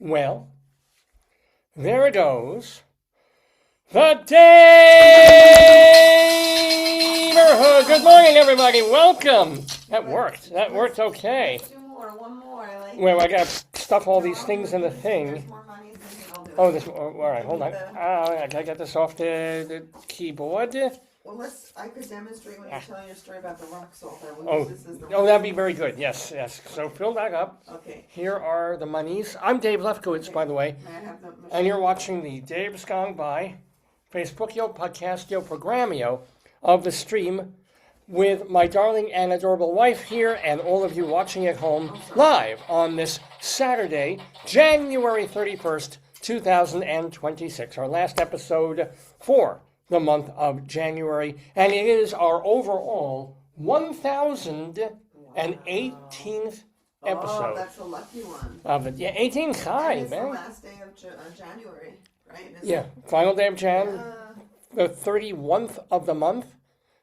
Well, there it goes. The Daverhood. Good morning, everybody. Welcome. That worked. That worked okay. One more. Well, I got to stuff all these things in the thing. Oh, this. All right, hold on. I gotta get this off the keyboard. Well, I could demonstrate when you're telling your story about the rock salt. That'd be very good. Yes. So fill that up. Okay. Here are the monies. I'm Dave Lefkowitz, by the way. May I have the machine? And you're watching the Dave's Gone By Facebookio, Podcastio, Programmio of the stream with my darling and adorable wife here and all of you watching at home live on this Saturday, January 31st, 2026. Our last episode for the month of January, and it is our overall 1018th episode. Oh, that's a lucky one. Of it. Yeah, 18 high, and it's man. the last day of January, right? Yeah, final day of Jan, the 31st of the month.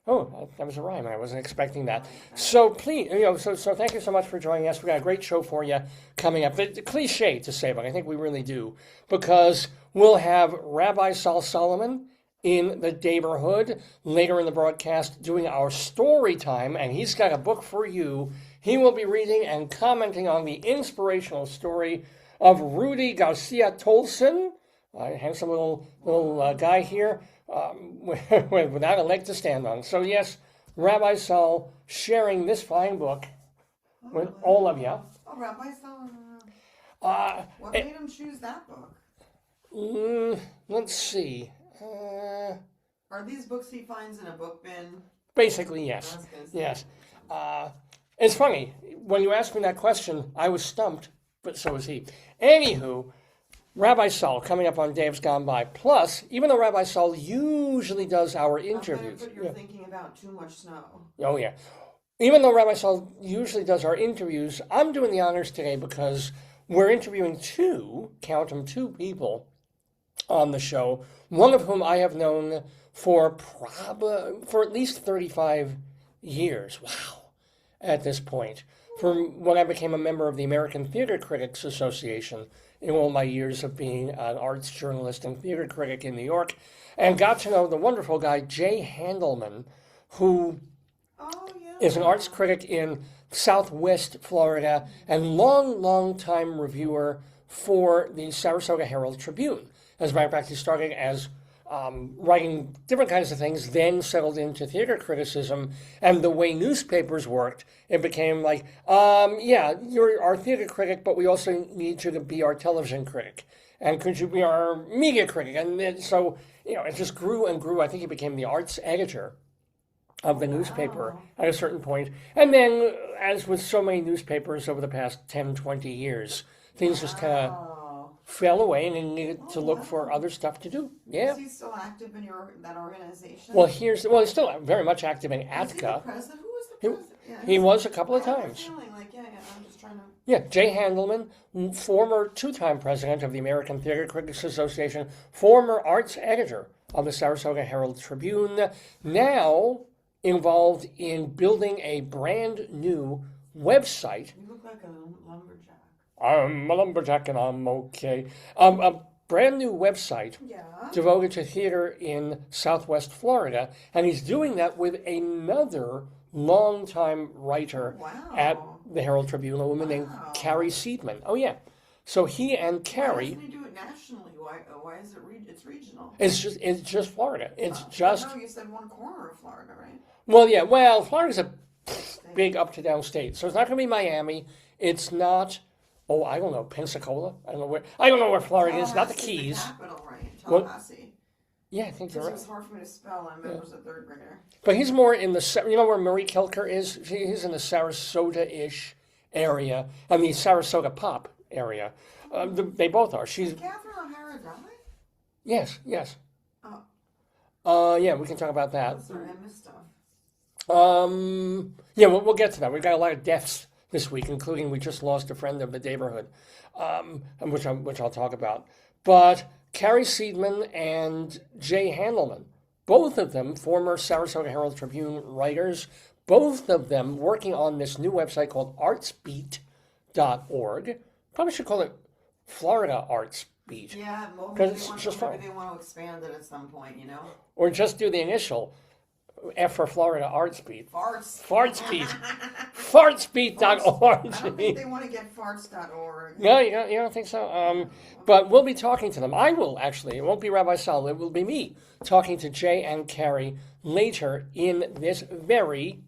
Oh, that was a rhyme. I wasn't expecting that. So please, so thank you so much for joining us. We got a great show for you coming up. The cliche to say, but I think we really do, because we'll have Rabbi Sol Solomon in the Daverhood later in the broadcast doing our story time, and he's got a book for you. He will be reading and commenting on the inspirational story of Rudy Garcia-Tolson, a handsome little guy here, without a leg to stand on. So yes, Rabbi Sol sharing this fine book with all of you. Oh, Rabbi Sol. What made him choose that book? Let's see. Are these books he finds in a book bin? Basically, yes. Yes. It's funny. When you asked me that question, I was stumped, but so was he. Anywho, Rabbi Sol coming up on Dave's Gone By. Plus, even though Rabbi Sol usually does our interviews. But you're thinking about too much snow. Oh, yeah. Even though Rabbi Sol usually does our interviews, I'm doing the honors today because we're interviewing two people on the show, one of whom I have known for at least 35 years. Wow. At this point. From when I became a member of the American Theater Critics Association in all my years of being an arts journalist and theater critic in New York, and got to know the wonderful guy, Jay Handelman, who is an arts critic in Southwest Florida and long time reviewer for the Sarasota Herald Tribune. As a matter of fact, he started as writing different kinds of things, then settled into theater criticism. And the way newspapers worked, it became like, you're our theater critic, but we also need you to be our television critic. And could you be our media critic? And then, so, it just grew and grew. I think he became the arts editor of the newspaper at a certain point. And then, as with so many newspapers over the past 10, 20 years, things just kind of fell away and he needed to look for other stuff to do. Yeah. Is he still active in that organization? Well, he's still very much active in ATCA. Is he the president? Who was the president? He was a couple of times. I'm just trying to... Yeah, Jay Handelman, former two-time president of the American Theater Critics Association, former arts editor of the Sarasota Herald Tribune, now involved in building a brand new website. You look like a lumberjack. I'm a lumberjack and I'm okay. A brand new website devoted to theater in Southwest Florida, and he's doing that with another longtime writer at the Herald Tribune, a woman named Carrie Seidman. Oh yeah, so he and Carrie. Why doesn't he do it nationally? Why is it? It's regional. It's just Florida. It's just. No, you said one corner of Florida, right? Well, yeah. Well, Florida's a big up to down state, so it's not going to be Miami. It's not. Oh, I don't know, Pensacola. I don't know where Florida is. Not the Keys. The capital, right? Tallahassee. Yeah, I think you're right. It was hard for me to spell. I was a third grader. But he's more in the, where Marie Kilker is? He's in the Sarasota-ish area, and the Sarasota pop area. They both are. Did Catherine O'Hara die? Yes. Oh. Yeah, we can talk about that. Oh, sorry, I missed stuff. Yeah, we'll get to that. We've got a lot of deaths this week, including we just lost a friend of the Daverhood, which I'll talk about. But Carrie Seidman and Jay Handelman, both of them former Sarasota Herald Tribune writers, both of them working on this new website called artsbeat.org. Probably should call it Florida arts beat. Yeah, Because it's just fun. maybe they want to expand it at some point, you know? Or just do the initial F for Florida arts beat. Farts. Farts beat. Fartsbeat.org. I don't think they want to get farts.org. No, you don't think so? But we'll be talking to them. I will, actually. It won't be Rabbi Sol. It will be me talking to Jay and Carrie later in this very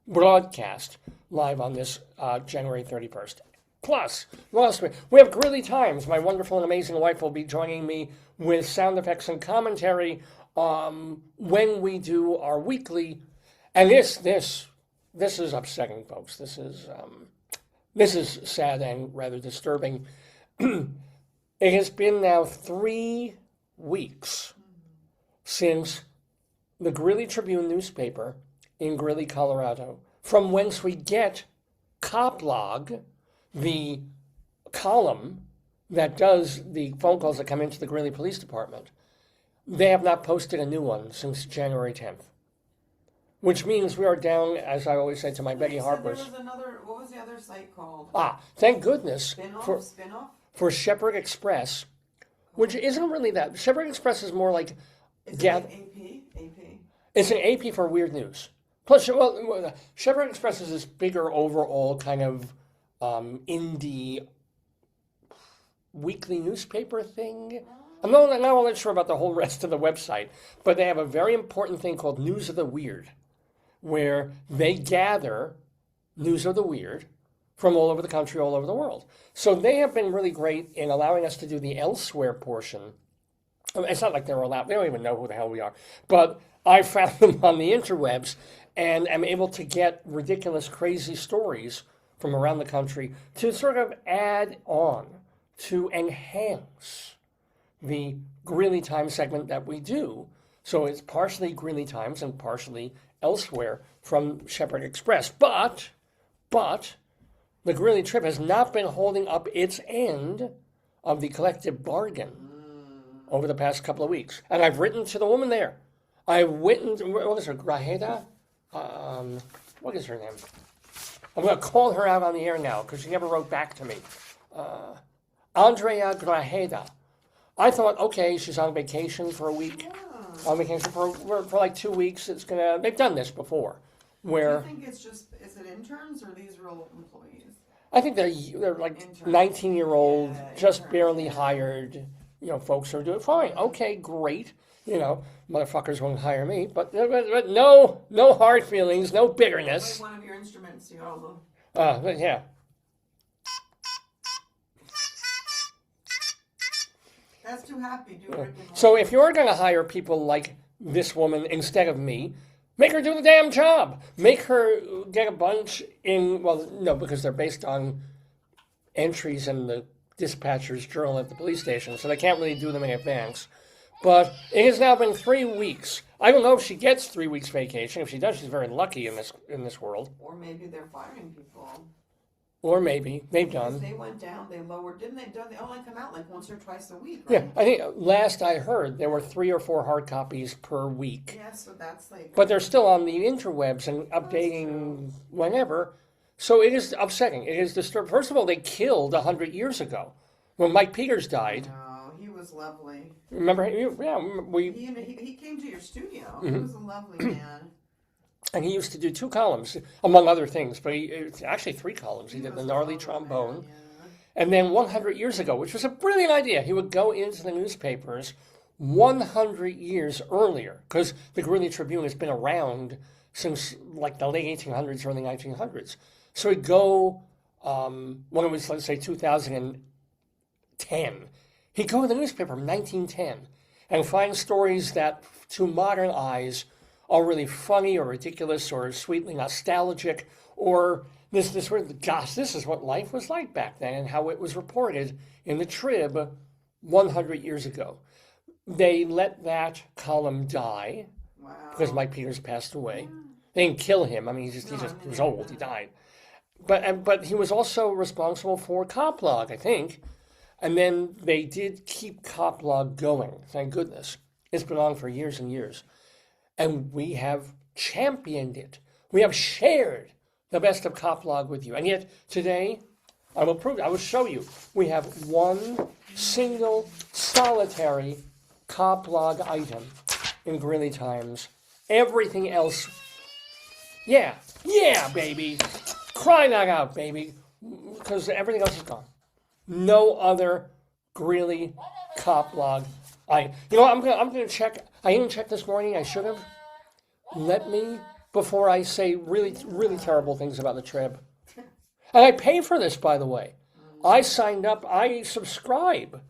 broadcast live on this January 31st. Plus, what else we have Greeley Times. My wonderful and amazing wife will be joining me with sound effects and commentary when we do our weekly. And this is upsetting, folks. This is sad and rather disturbing. It has been now 3 weeks since the Greeley Tribune newspaper in Greeley, Colorado, from whence we get Coplog, the column that does the phone calls that come into the Greeley Police Department. They have not posted a new one since January 10th. Which means we are down, as I always say to my Betty Harpers. There was another, what was the other site called? Thank goodness Spinoff? for Shepherd Express, which isn't really that. Shepherd Express is more like... Is it like AP? It's an AP for weird news. Plus, well, Shepherd Express is this bigger overall kind of indie weekly newspaper thing. I'm not all that sure about the whole rest of the website, but they have a very important thing called News of the Weird, where they gather news of the weird from all over the country, all over the world. So they have been really great in allowing us to do the elsewhere portion. I mean, it's not like they're allowed, they don't even know who the hell we are. But I found them on the interwebs and am able to get ridiculous, crazy stories from around the country to sort of add on, to enhance the Greeley Times segment that we do. So it's partially Greeley Times and partially elsewhere from Shepherd Express. But the Greeley Trib has not been holding up its end of the collective bargain over the past couple of weeks. And I've written to the woman there. I've written, what is her, Grajeda? What is her name? I'm going to call her out on the air now because she never wrote back to me. Andrea Grajeda. I thought, okay, she's on vacation for a week. Yeah. On vacation for like 2 weeks. They've done this before. Where Do you think it's just, is it interns or these real employees? I think they're like Interns. 19-year-old, just interns, barely yeah. hired, folks who are doing fine. Okay, great. Motherfuckers won't hire me, but no hard feelings, no bitterness. Like one of your instruments, Yeah. That's too happy. Do it. So if you're going to hire people like this woman instead of me, make her do the damn job. Make her get a bunch in, well, no, because they're based on entries in the dispatcher's journal at the police station, so they can't really do them in advance. But it has now been 3 weeks. I don't know if she gets 3 weeks vacation. If she does, she's very lucky in this world. Or maybe they're firing people. Or maybe they've Because done. they went down, they lowered, didn't they? They only come out like once or twice a week, right? Yeah, I think last I heard there were 3 or 4 hard copies per week. Yeah, so that's like... But they're still on the interwebs and updating whenever. So it is upsetting. It is disturbing. First of all, they killed 100 years ago when Mike Peters died. No, he was lovely. Remember? Yeah, He came to your studio. He was a lovely man. and he used to do 2 columns, among other things. But it's actually 3 columns. He did the gnarly trombone. Yeah. And then 100 years ago, which was a brilliant idea, he would go into the newspapers 100 years earlier, because the Greeley Tribune has been around since like the late 1800s, early 1900s. So he'd go, when it was, let's say, 2010, he'd go to the newspaper in 1910 and find stories that, to modern eyes, are really funny or ridiculous or sweetly nostalgic, or this gosh, this is what life was like back then and how it was reported in the Trib 100 years ago. They let that column die because Mike Peters passed away. They didn't kill him. I mean, he was old. He died. But he was also responsible for Coplog, I think. And then they did keep Coplog going. Thank goodness. It's been on for years and years. And we have championed it. We have shared the best of Coplog with you. And yet today, I will prove it. I will show you. We have one single solitary cop log item in Greeley Times. Everything else, yeah, baby. Cry that out, baby. Because everything else is gone. No other Greeley cop log. I'm gonna check. I didn't check this morning. I should have. Let me, before I say really, really terrible things about the Trib. And I pay for this, by the way. I signed up. I subscribe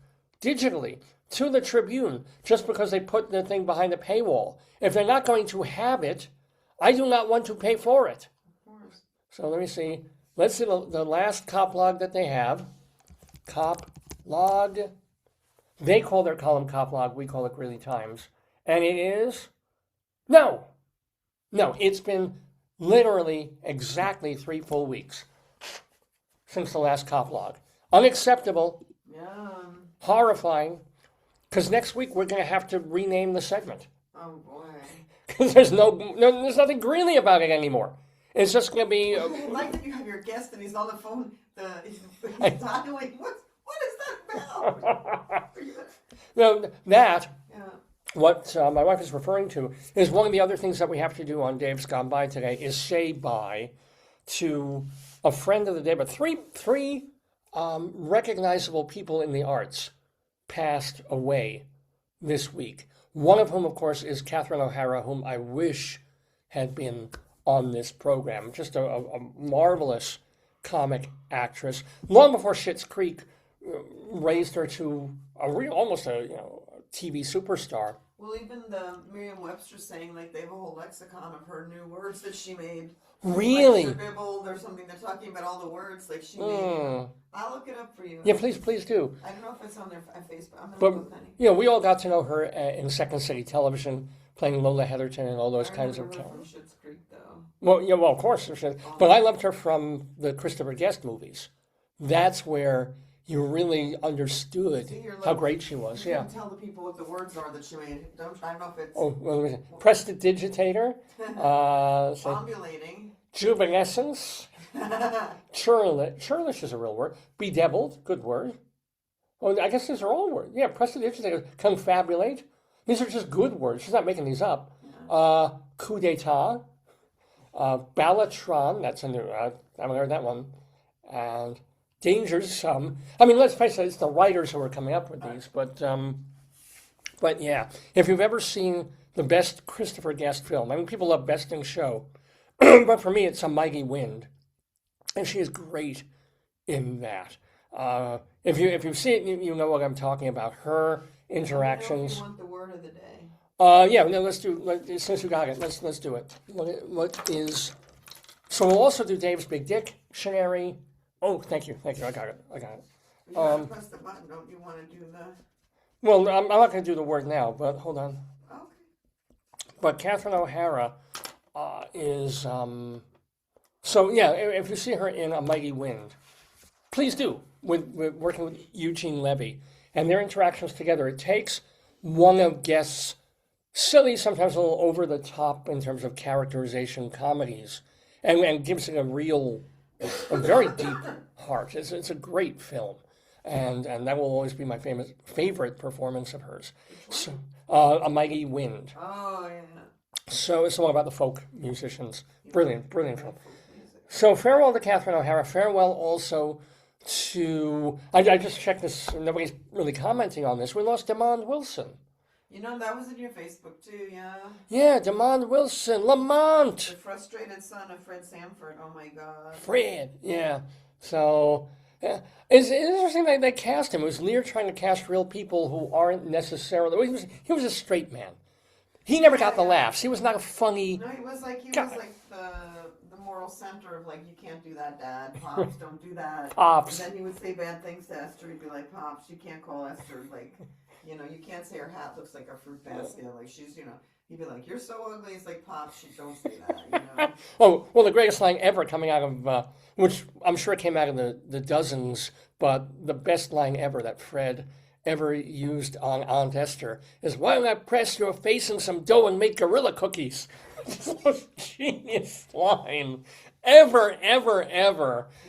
digitally to the Tribune just because they put the thing behind the paywall. If they're not going to have it, I do not want to pay for it. So let me see. Let's see the last cop log that they have. Cop log. They call their column cop log. We call it Greeley Times. And it is... No, it's been literally exactly 3 full weeks since the last cop log. Unacceptable. Horrifying. Because next week we're going to have to rename the segment. Oh, boy. Because there's nothing Greeley about it anymore. It's just going to be... I like that you have your guest and he's on the phone. He's dialing. What is that about? What my wife is referring to is one of the other things that we have to do on Dave's Gone By today is say bye to a friend of the day, but three recognizable people in the arts passed away this week. One of whom, of course, is Catherine O'Hara, whom I wish had been on this program. Just a marvelous comic actress. Long before Schitt's Creek raised her to almost a TV superstar. Well, even the Merriam-Webster saying like they have a whole lexicon of her new words that she made. Really? Like Bibbled or something. They're talking about all the words like she made. I'll look it up for you. Yeah, please do. I don't know if it's on their Facebook. I'm gonna look, But we all got to know her in Second City Television, playing Lola Heatherton and all those kinds of characters. From Schitt's Creek, though. Well, of course. But I loved her from the Christopher Guest movies. That's where you really understood how great she was. You can tell the people what the words are that she made. I don't know if it's... Prestidigitator. Ambulating. Juvenescence. Churlish is a real word. Bedeviled, good word. Well, I guess these are all words. Yeah, prestidigitator. Confabulate. These are just good words. She's not making these up. Coup d'etat. Ballatron. That's a new... I haven't heard that one. And... Dangers. Let's face it, it's the writers who are coming up with these. But yeah, if you've ever seen the best Christopher Guest film, people love Best in Show, but for me, it's A Mighty Wind, and she is great in that. If you see it, you know what I'm talking about. Her interactions. You want the word of the day? Since you got it, let's do it. What is? So we'll also do Dave's Big Dictionary. Oh, thank you. I got it. You gotta press the button, don't you want to do the... Well, I'm not going to do the word now, but hold on. Okay. But Catherine O'Hara is... So, yeah, if you see her in A Mighty Wind, please do, with working with Eugene Levy. And their interactions together, it takes one of Guest's silly, sometimes a little over-the-top in terms of characterization comedies, and gives it a very deep heart. It's a great film, and that will always be my favorite performance of hers. So, A Mighty Wind. Oh, yeah. So it's all about the folk musicians. Brilliant film. So farewell to Catherine O'Hara. Farewell also to... I just checked this. Nobody's really commenting on this. We lost Demond Wilson. That was in your Facebook too, yeah? Yeah, Demond Wilson, Lamont. The frustrated son of Fred Sanford, oh my God. Fred, yeah. So, yeah. It's interesting that they cast him. It was Lear trying to cast real people who aren't necessarily... He was a straight man. He never got the laughs. He was not a funny... No, he was like the moral center of like, you can't do that, Dad. Pops, don't do that. Pops. And then he would say bad things to Esther. He'd be like, Pops, you can't call Esther like... you can't say her hat looks like a fruit basket. Like she's, he'd be like, you're so ugly. It's like, Pops, don't say that, Oh, well, the greatest line ever coming out of, which I'm sure came out of the dozens, but the best line ever that Fred ever used on Aunt Esther is, why not press your face in some dough and make gorilla cookies? It's the most genius line ever.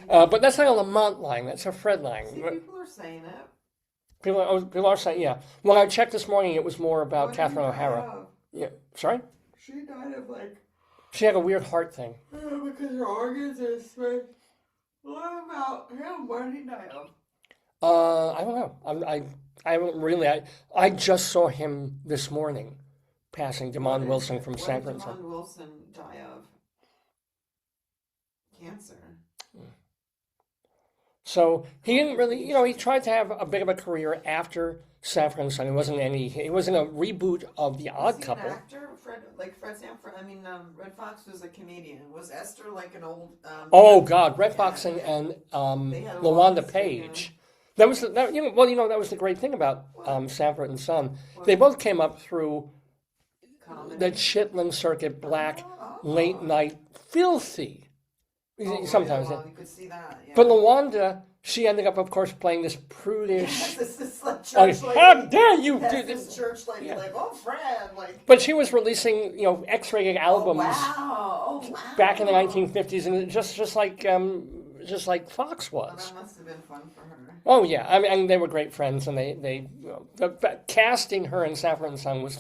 But that's not a Lamont line. That's a Fred line. See, people are saying it. People are saying, yeah. When I checked this morning, it was more about What Catherine did he die O'Hara. of? Yeah, sorry? She died of like, She had a weird heart thing. because her organs are spread. What about him? What did he die of? I don't know. I haven't really. I just saw him this morning, passing Damon Wilson from San What did Francisco. Damon Wilson die of? Cancer. So he didn't really, he tried to have a bit of a career after San Francisco. It wasn't a reboot of The Odd Was he Couple. an actor? Fred Sanford. I mean, Red Fox was a comedian. Was Esther like an old? Oh God, Red Fox and They had a LaWanda long Page. That was that was the great thing about Sanford and Son. They both came up through comedy. the Chitlin circuit, black, Oh. late night, filthy. Oh, Sometimes. well, you could see that. Yeah. But LaWanda, she ended up, of course, playing this prudish. Yes, this like Like, church lady. how dare you Yes, do this this? church lady, Yeah. like, oh, Fred, like. But she was releasing, X-rated albums Oh, wow. back in the 1950s, and just like Fox Well, was. that must have been fun for her. Oh yeah, I mean, and they were great friends, and the casting her in Saffron and Son was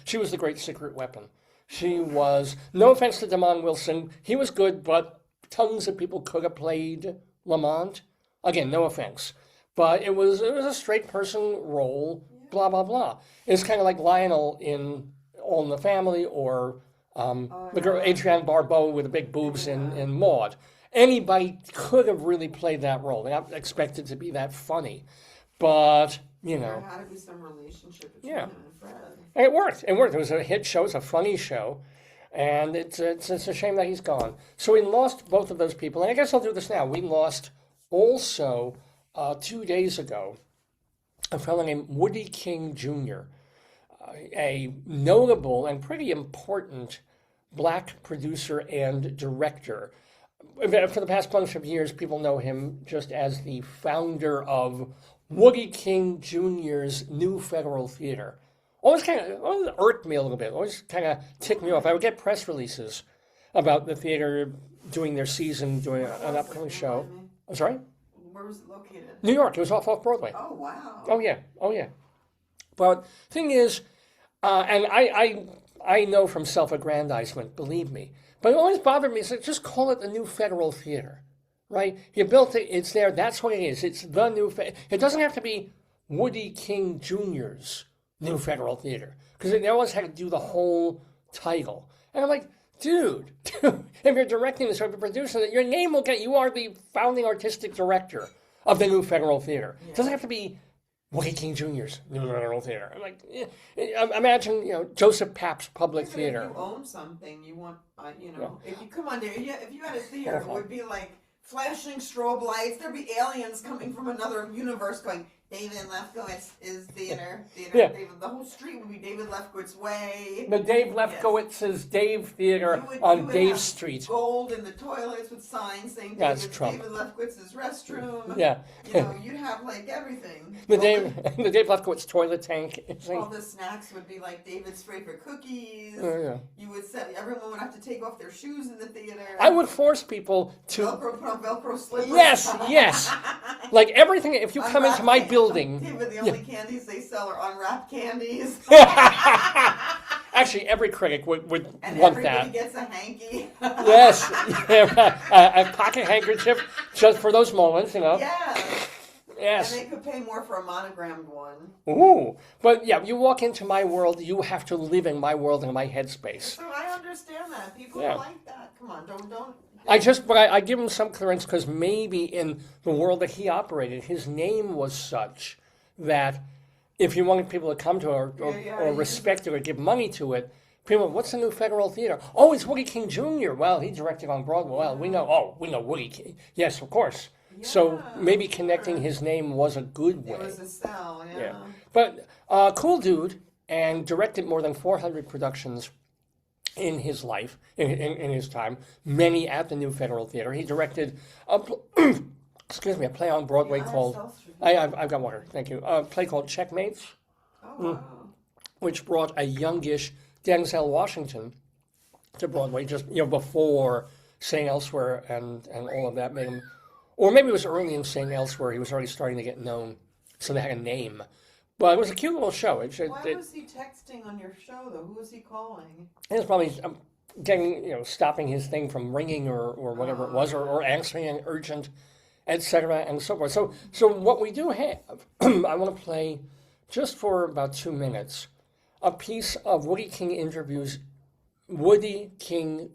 she was the great secret weapon. She was, no offense to Damon Wilson, he was good, but tons of people could have played Lamont. Again, no offense, but it was a straight person role. Blah blah blah. It's kind of like Lionel in All in the Family, or the girl Adrienne Barbeau with the big boobs in Maude. Anybody could have really played that role. They're not expected to be that funny, but There had to be some relationship between him and Fred. and it worked. It worked. It was a hit show. It's a funny show, and it's a shame that he's gone. So we lost both of those people, and I guess I'll do this now. We lost also 2 days ago a fellow named Woodie King Jr., a notable and pretty important black producer and director. For the past bunch of years, people know him just as the founder of Woodie King Jr.'s New Federal Theater. Always irked me a little bit. Always kind of ticked me off. I would get press releases about the theater doing their season, doing an upcoming show. I'm sorry? Where was it located? New York. It was off Broadway. Oh, wow. Oh yeah. But thing is, and I know from self-aggrandizement, believe me, but it always bothered me. It's like, just call it the New Federal Theater, right? You built it. It's there. That's what it is. It's the new. It doesn't have to be Woodie King Jr.'s New Federal Theater, because they always had to do the whole title. And I'm like, dude, if you're directing this or if you're producing it, your name will get. You are the founding artistic director of the New Federal Theater. It doesn't have to be Woodie King Jr.'s New Federal Theater. I'm like, imagine, Joseph Papp's Public Theater. If you own something, you want, if you come on there, if you had a theater, it would be like flashing strobe lights. There'd be aliens coming from another universe going, David Lefkowitz is theater. Yeah. The whole street would be David Lefkowitz Way. The Dave Lefkowitz's Dave Theater on Dave Street. Gold in the toilets with signs saying That's Trump. David Lefkowitz's restroom. Yeah. You'd have like everything. The Dave Lefkowitz toilet tank. All the snacks would be like David's favorite cookies. Yeah. You would everyone would have to take off their shoes in the theater. I would force people to put on Velcro slippers. Yes. Like everything. If you come into my building. David, the only candies they sell are unwrapped candies. Actually, every critic would And want everybody that. gets a hanky. Yes, a pocket handkerchief just for those moments, Yeah. Yes. And they could pay more for a monogrammed one. Ooh, but yeah, you walk into my world, you have to live in my world and my headspace. So I understand that. People don't like that. Come on, don't. I give him some clearance because maybe in the world that he operated, his name was such that if you wanted people to come to it or respect it or give money to it, people, what's the New Federal Theater? Oh, it's Woodie King Jr. Well, he directed on Broadway. Well, we know Woodie King. Yes, of course. Yeah, so maybe connecting his name was a good way. It was a sell, yeah. But cool dude, and directed more than 400 productions in his life, in his time, many at the New Federal Theater. He directed excuse me, a play on Broadway called, I've got water, thank you, a play called Checkmates, Oh, wow. which brought a youngish Denzel Washington to Broadway just, before St. Elsewhere and all of that made him, or maybe it was early in St. Elsewhere, he was already starting to get known, so they had a name. But it was a cute little show. Why was he texting on your show, though? Who was he calling? It was probably getting, stopping his thing from ringing or whatever it was, or answering an urgent, etc., and so forth. So what we do have, I want to play just for about 2 minutes a piece of Woody King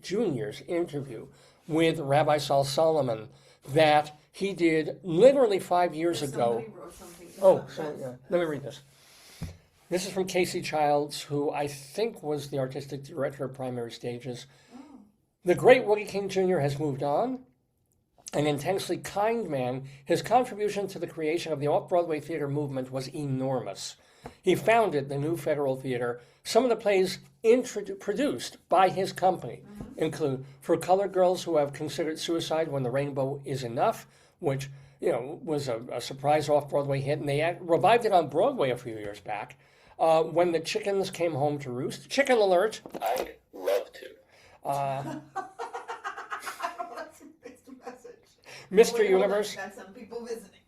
Jr.'s interview with Rabbi Sol Solomon that he did literally 5 years ago. Somebody wrote something. Let me read this. This is from Casey Childs, who I think was the artistic director of Primary Stages. The great Woody King Jr. has moved on. An intensely kind man, his contribution to the creation of the off-Broadway theater movement was enormous. He founded the New Federal Theater. Some of the plays produced by his company include For Colored Girls Who Have Considered Suicide When the Rainbow Is Enough, which was a surprise off-Broadway hit, and they revived it on Broadway a few years back. When the Chickens Came Home to Roost. Chicken alert. I'd love to. That's a mixed message. Mr. Universe. Got some people visiting.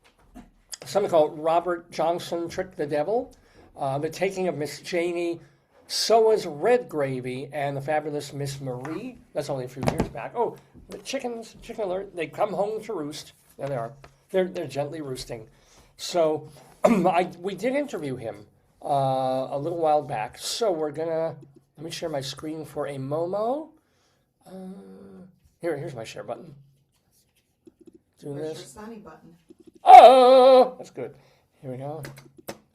Something called Robert Johnson Tricked the Devil. The Taking of Miss Janie. So was Red Gravy and the Fabulous Miss Marie. That's only a few years back. Oh, the chicken alert. They come home to roost. There they are. They're gently roosting. So we did interview him a little while back. So we're gonna, let me share my screen for a Momo. Here's my share button. Do Where's this. your sunny button? Oh, that's good. Here we go.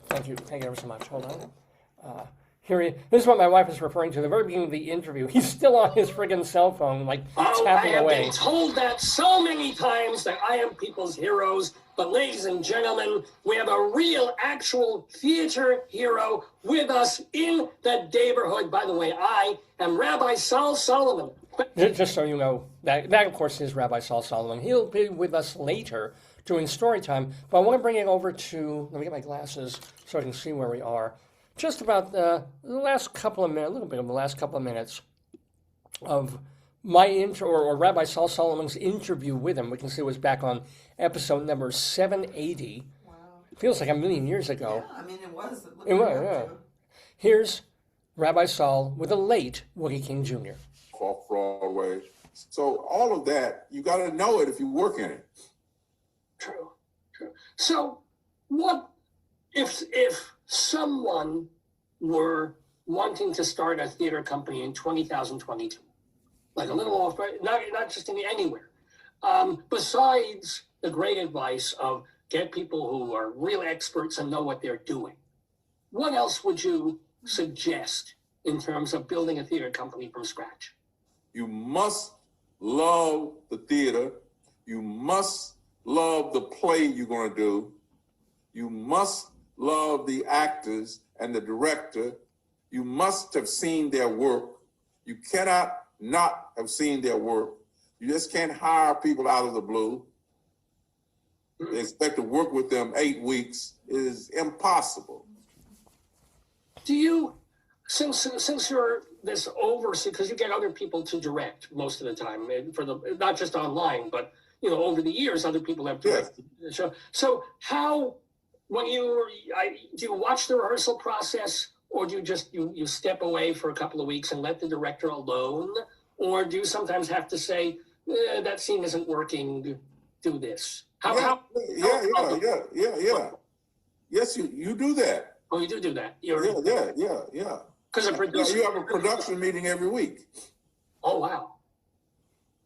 Thank you ever so much. Hold on. This is what my wife is referring to. The very beginning of the interview. He's still on his friggin' cell phone, like tapping I have away. been told that so many times that I am people's heroes. But ladies and gentlemen, we have a real, actual theater hero with us in the Daverhood. By the way, I am Rabbi Sol Solomon. Just so you know, that of course is Rabbi Sol Solomon. He'll be with us later doing story time. But I want to bring it over to, let me get my glasses so I can see where we are. Just about the last couple of minutes, a little bit of the last couple of minutes of my or Rabbi Sol Solomon's interview with him. We can see it was back on episode number 780. Wow. Feels like a million years ago. Yeah, I mean, it was. It was, yeah. Here's Rabbi Sol with the late Woody King Jr. Off Broadway. So all of that, you got to know it if you work in it. True. So, what if someone were wanting to start a theater company in 2022, like a little off, not just anywhere, besides the great advice of get people who are real experts and know what they're doing, what else would you suggest in terms of building a theater company from scratch? You must love the theater. You must love the play you're going to do. You must love the actors and the director. You must have seen their work. You cannot not have seen their work. You just can't hire people out of the blue. They expect to work with them 8 weeks. It is impossible. Do you, since you're this overseer, because you get other people to direct most of the time, and for the not just online, but over the years, other people have directed the show. So how, when do you watch the rehearsal process, or do you just you step away for a couple of weeks and let the director alone, or do you sometimes have to say that scene isn't working, do this? Yeah. Yes, you do that. Oh, you do that. Yeah. Because a producer, you have a production meeting every week. Oh wow.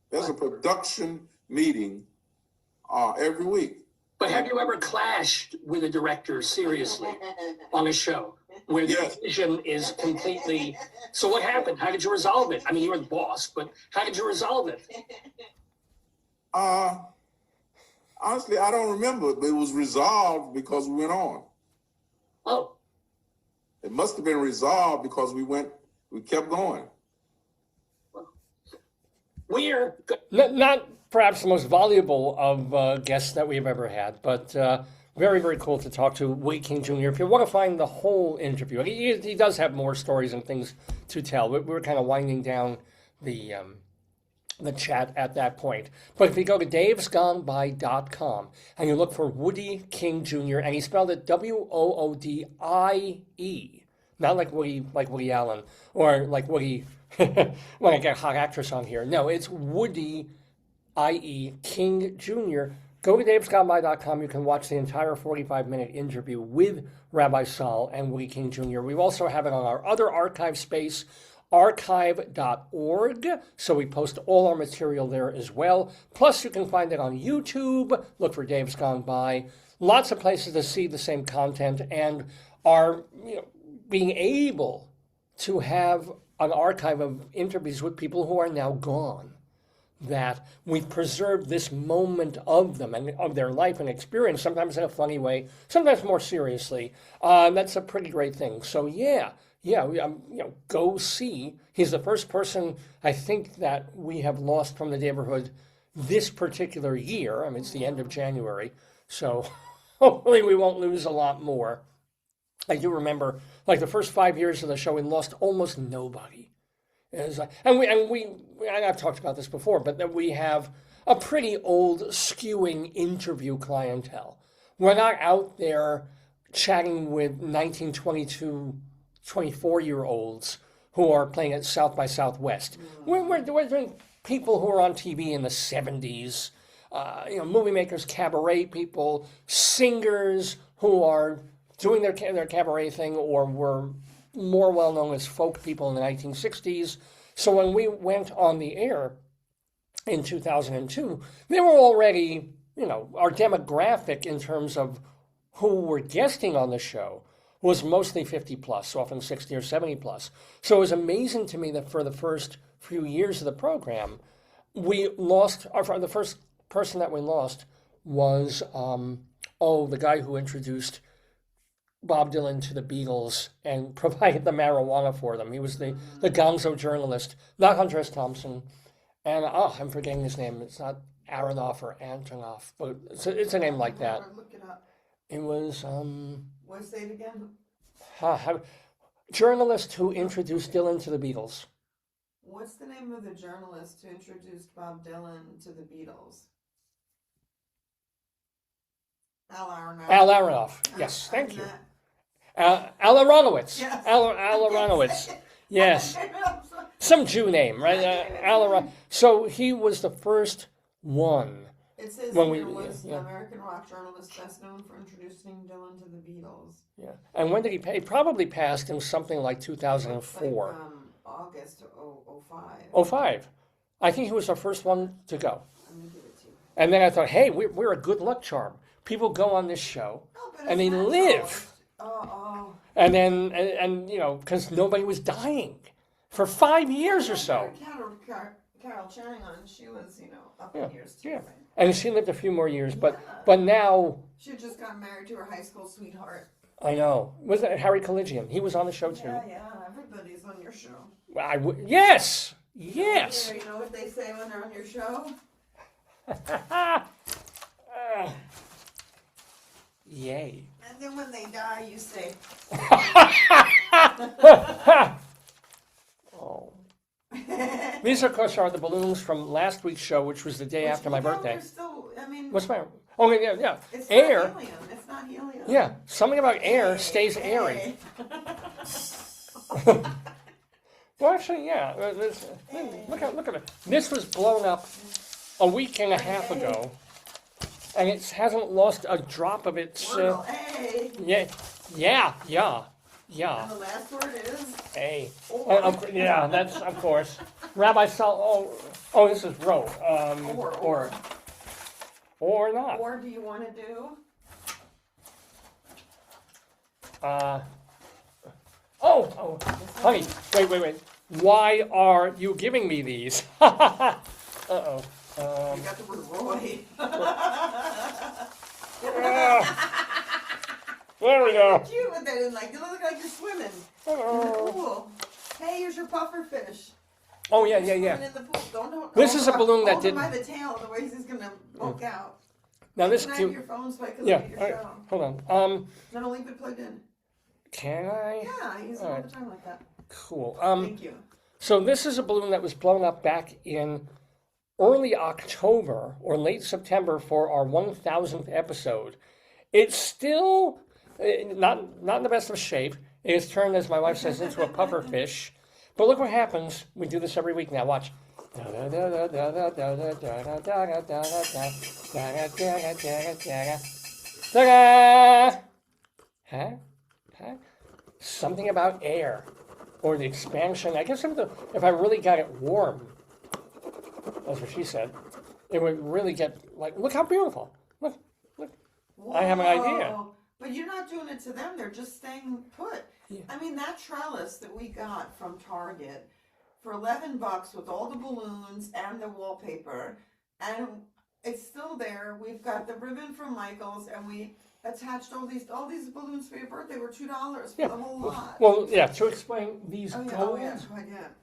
There's a production meeting every week. But have you ever clashed with a director seriously on a show where the vision is completely? So what happened? How did you resolve it? I mean, you were the boss, but how did you resolve it? Honestly, I don't remember, but it was resolved because we went on. Oh. It must have been resolved because we kept going. We're Not perhaps the most valuable of guests that we've ever had. But very, very cool to talk to Woodie King Jr. If you want to find the whole interview, he does have more stories and things to tell. We're kind of winding down the chat at that point. But if you go to davesgoneby.com and you look for Woodie King Jr., and he spelled it Woodie, not like Woody Allen, or like Woody, when I get a hot actress on here. No, it's Woodie, I.E., King Jr. Go to davesgoneby.com. You can watch the entire 45-minute interview with Rabbi Sol and Woodie King Jr. We also have it on our other archive space, archive.org, so we post all our material there as well. Plus, you can find it on YouTube. Look for Dave's Gone By. Lots of places to see the same content, and are being able to have an archive of interviews with people who are now gone, that we've preserved this moment of them and of their life and experience, sometimes in a funny way, sometimes more seriously. That's a pretty great thing. So go see. He's the first person, I think, that we have lost from the Daverhood this particular year. I mean, it's the end of January, so hopefully we won't lose a lot more. I do remember, like, the first 5 years of the show, we lost almost nobody. And I've talked about this before, but that we have a pretty old, skewing interview clientele. We're not out there chatting with 19, 22, 24-year-olds who are playing at South by Southwest. We're doing people who are on TV in the 70s, movie makers, cabaret people, singers who are doing their cabaret thing, or were more well known as folk people in the 1960s. So when we went on the air in 2002, they were already, our demographic in terms of who were guesting on the show was mostly 50 plus, often 60 or 70 plus. So it was amazing to me that for the first few years of the program, the first person that we lost was, the guy who introduced Bob Dylan to the Beatles and provided the marijuana for them. He was the gonzo journalist, not Hunter S. Thompson. And, I'm forgetting his name. It's not Aronoff or Antonoff, but it's a name like that. Look it up. It was, Say it again. Journalist who introduced Dylan to the Beatles. What's the name of the journalist who introduced Bob Dylan to the Beatles? Al Aronoff. Al Aronoff. Yes, thank you. Al Aronowitz. Yes. Al Aronowitz. Yes. Some Jew name, right? Al Aronowitz. So he was the first one. It says when he was an American rock journalist best known for introducing Dylan to the Beatles. Yeah. And when did he pay? He probably passed in something like 2004. Like, August 05. 05. I think he was the first one to go. Let me give it to you. And then I thought, hey, we're a good luck charm. People go on this show, and they live. And then, because nobody was dying for 5 years or so. Carol Channing on, she was, up in years too. Yeah. Right? And she lived a few more years, but now... She had just gotten married to her high school sweetheart. I know. Was that Harry Colligian? He was on the show too. Yeah, everybody's on your show. Yes! Yeah, you know what they say when they're on your show? Yay. And then when they die, you say... Oh. These, of course, are the balloons from last week's show, which was the day after my birthday. What's my... Oh, yeah. It's air. Not helium. It's not helium. Yeah, something about air stays airy. Well, actually, yeah. Look at it. This was blown up a week and a half ago, and it hasn't lost a drop of its... Yeah. And the last word is? A. Yeah, that's, of course. Rabbi Sol... Oh, this is row. Or not. Or do you want to do? Honey, wait. Why are you giving me these? Uh-oh. You got the word Roy. There we go. Cute with that in, you look like you're swimming. Cool. Hey, here's your puffer fish. Oh, yeah. Swimming in the pool. Don't This is a balloon that hold him didn't. by the tail, otherwise he's gonna poke out. Now this Can I have cute. your phone so I can Yeah. look at your All right. show? Hold on. No, no, leave it plugged in. Can I? Yeah, I use it all the time like that. Cool. Thank you. So this is a balloon that was blown up back in early October or late September for our 1000th episode. It's still not in the best of shape. It is turned, as my wife says, into a puffer fish. But look what happens. We do this every week now. Watch. Huh? Something about air or the expansion. I guess if I really got it warm, that's what she said, it would really get like, look how beautiful. Look. Whoa. I have an idea. But you're not doing it to them. They're just staying put. Yeah. I mean, that trellis that we got from Target for $11 with all the balloons and the wallpaper, and it's still there. We've got the ribbon from Michael's, and we attached all these balloons for your birthday were $2 for the whole lot. Well, yeah, to explain, these Oh, gold yeah.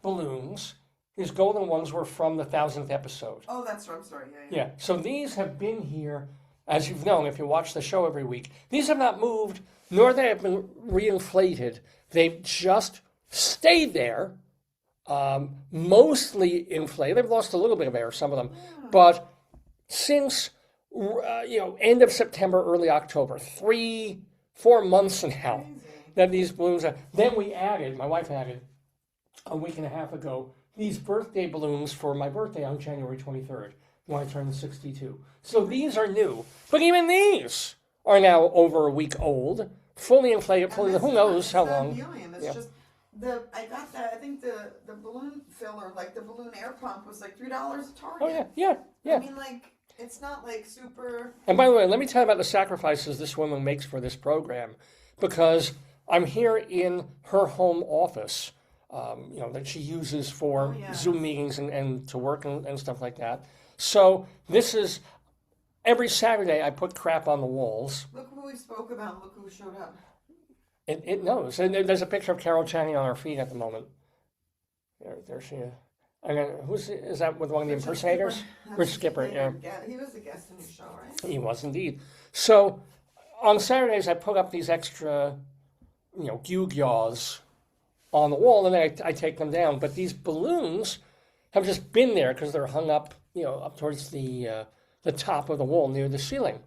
balloons, these golden ones were from the 1000th episode. Oh, that's right. I'm sorry. Yeah, so these have been here, as you've known, if you watch the show every week. These have not moved, nor they have been reinflated. They've just stayed there, mostly inflated. They've lost a little bit of air, some of them. Yeah. But since, end of September, early October, 3-4 months now that these balloons are. Then we added, my wife added, a week and a half ago, these birthday balloons for my birthday on January 23rd, when I turned 62. So these are new. But even these are now over a week old, fully inflated, who knows how long. Helium. It's just I got that. I think the balloon filler, like the balloon air pump, was like $3 at Target. Oh yeah. I mean, like, it's not like super. And by the way, let me tell you about the sacrifices this woman makes for this program, because I'm here in her home office, that she uses for Zoom meetings and to work and stuff like that. So this is every Saturday I put crap on the walls. Look who we spoke about. Look who showed up. It knows. And there's a picture of Carol Channing on our feed at the moment. There she is. And then is that with one of the impersonators? Rich Skipper, yeah. He was a guest in your show, right? He was indeed. So on Saturdays I put up these extra, gewgaws on the wall, and then I take them down. But these balloons have just been there because they're hung up, up towards the top of the wall near the ceiling,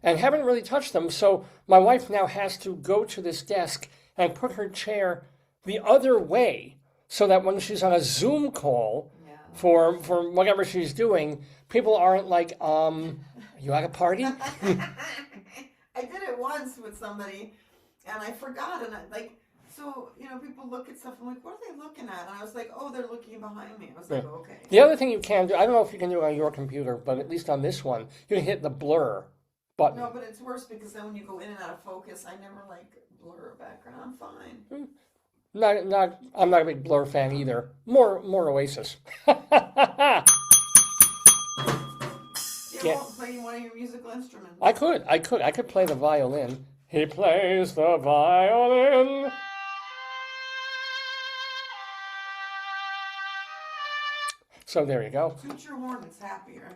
and haven't really touched them. So my wife now has to go to this desk and put her chair the other way so that when she's on a Zoom call for whatever she's doing, people aren't like, you at a party? I did it once with somebody, and I forgot, and people look at stuff, I'm like, what are they looking at? And I was like, oh, they're looking behind me. I was like, okay. The other thing you can do, I don't know if you can do it on your computer, but at least on this one, you can hit the blur button. No, but it's worse because then when you go in and out of focus, I never blur background. I'm fine. I'm not a big Blur fan either. More Oasis. Play one of your musical instruments. I could play the violin. He plays the violin. So there you go. Toot your horn, it's happier.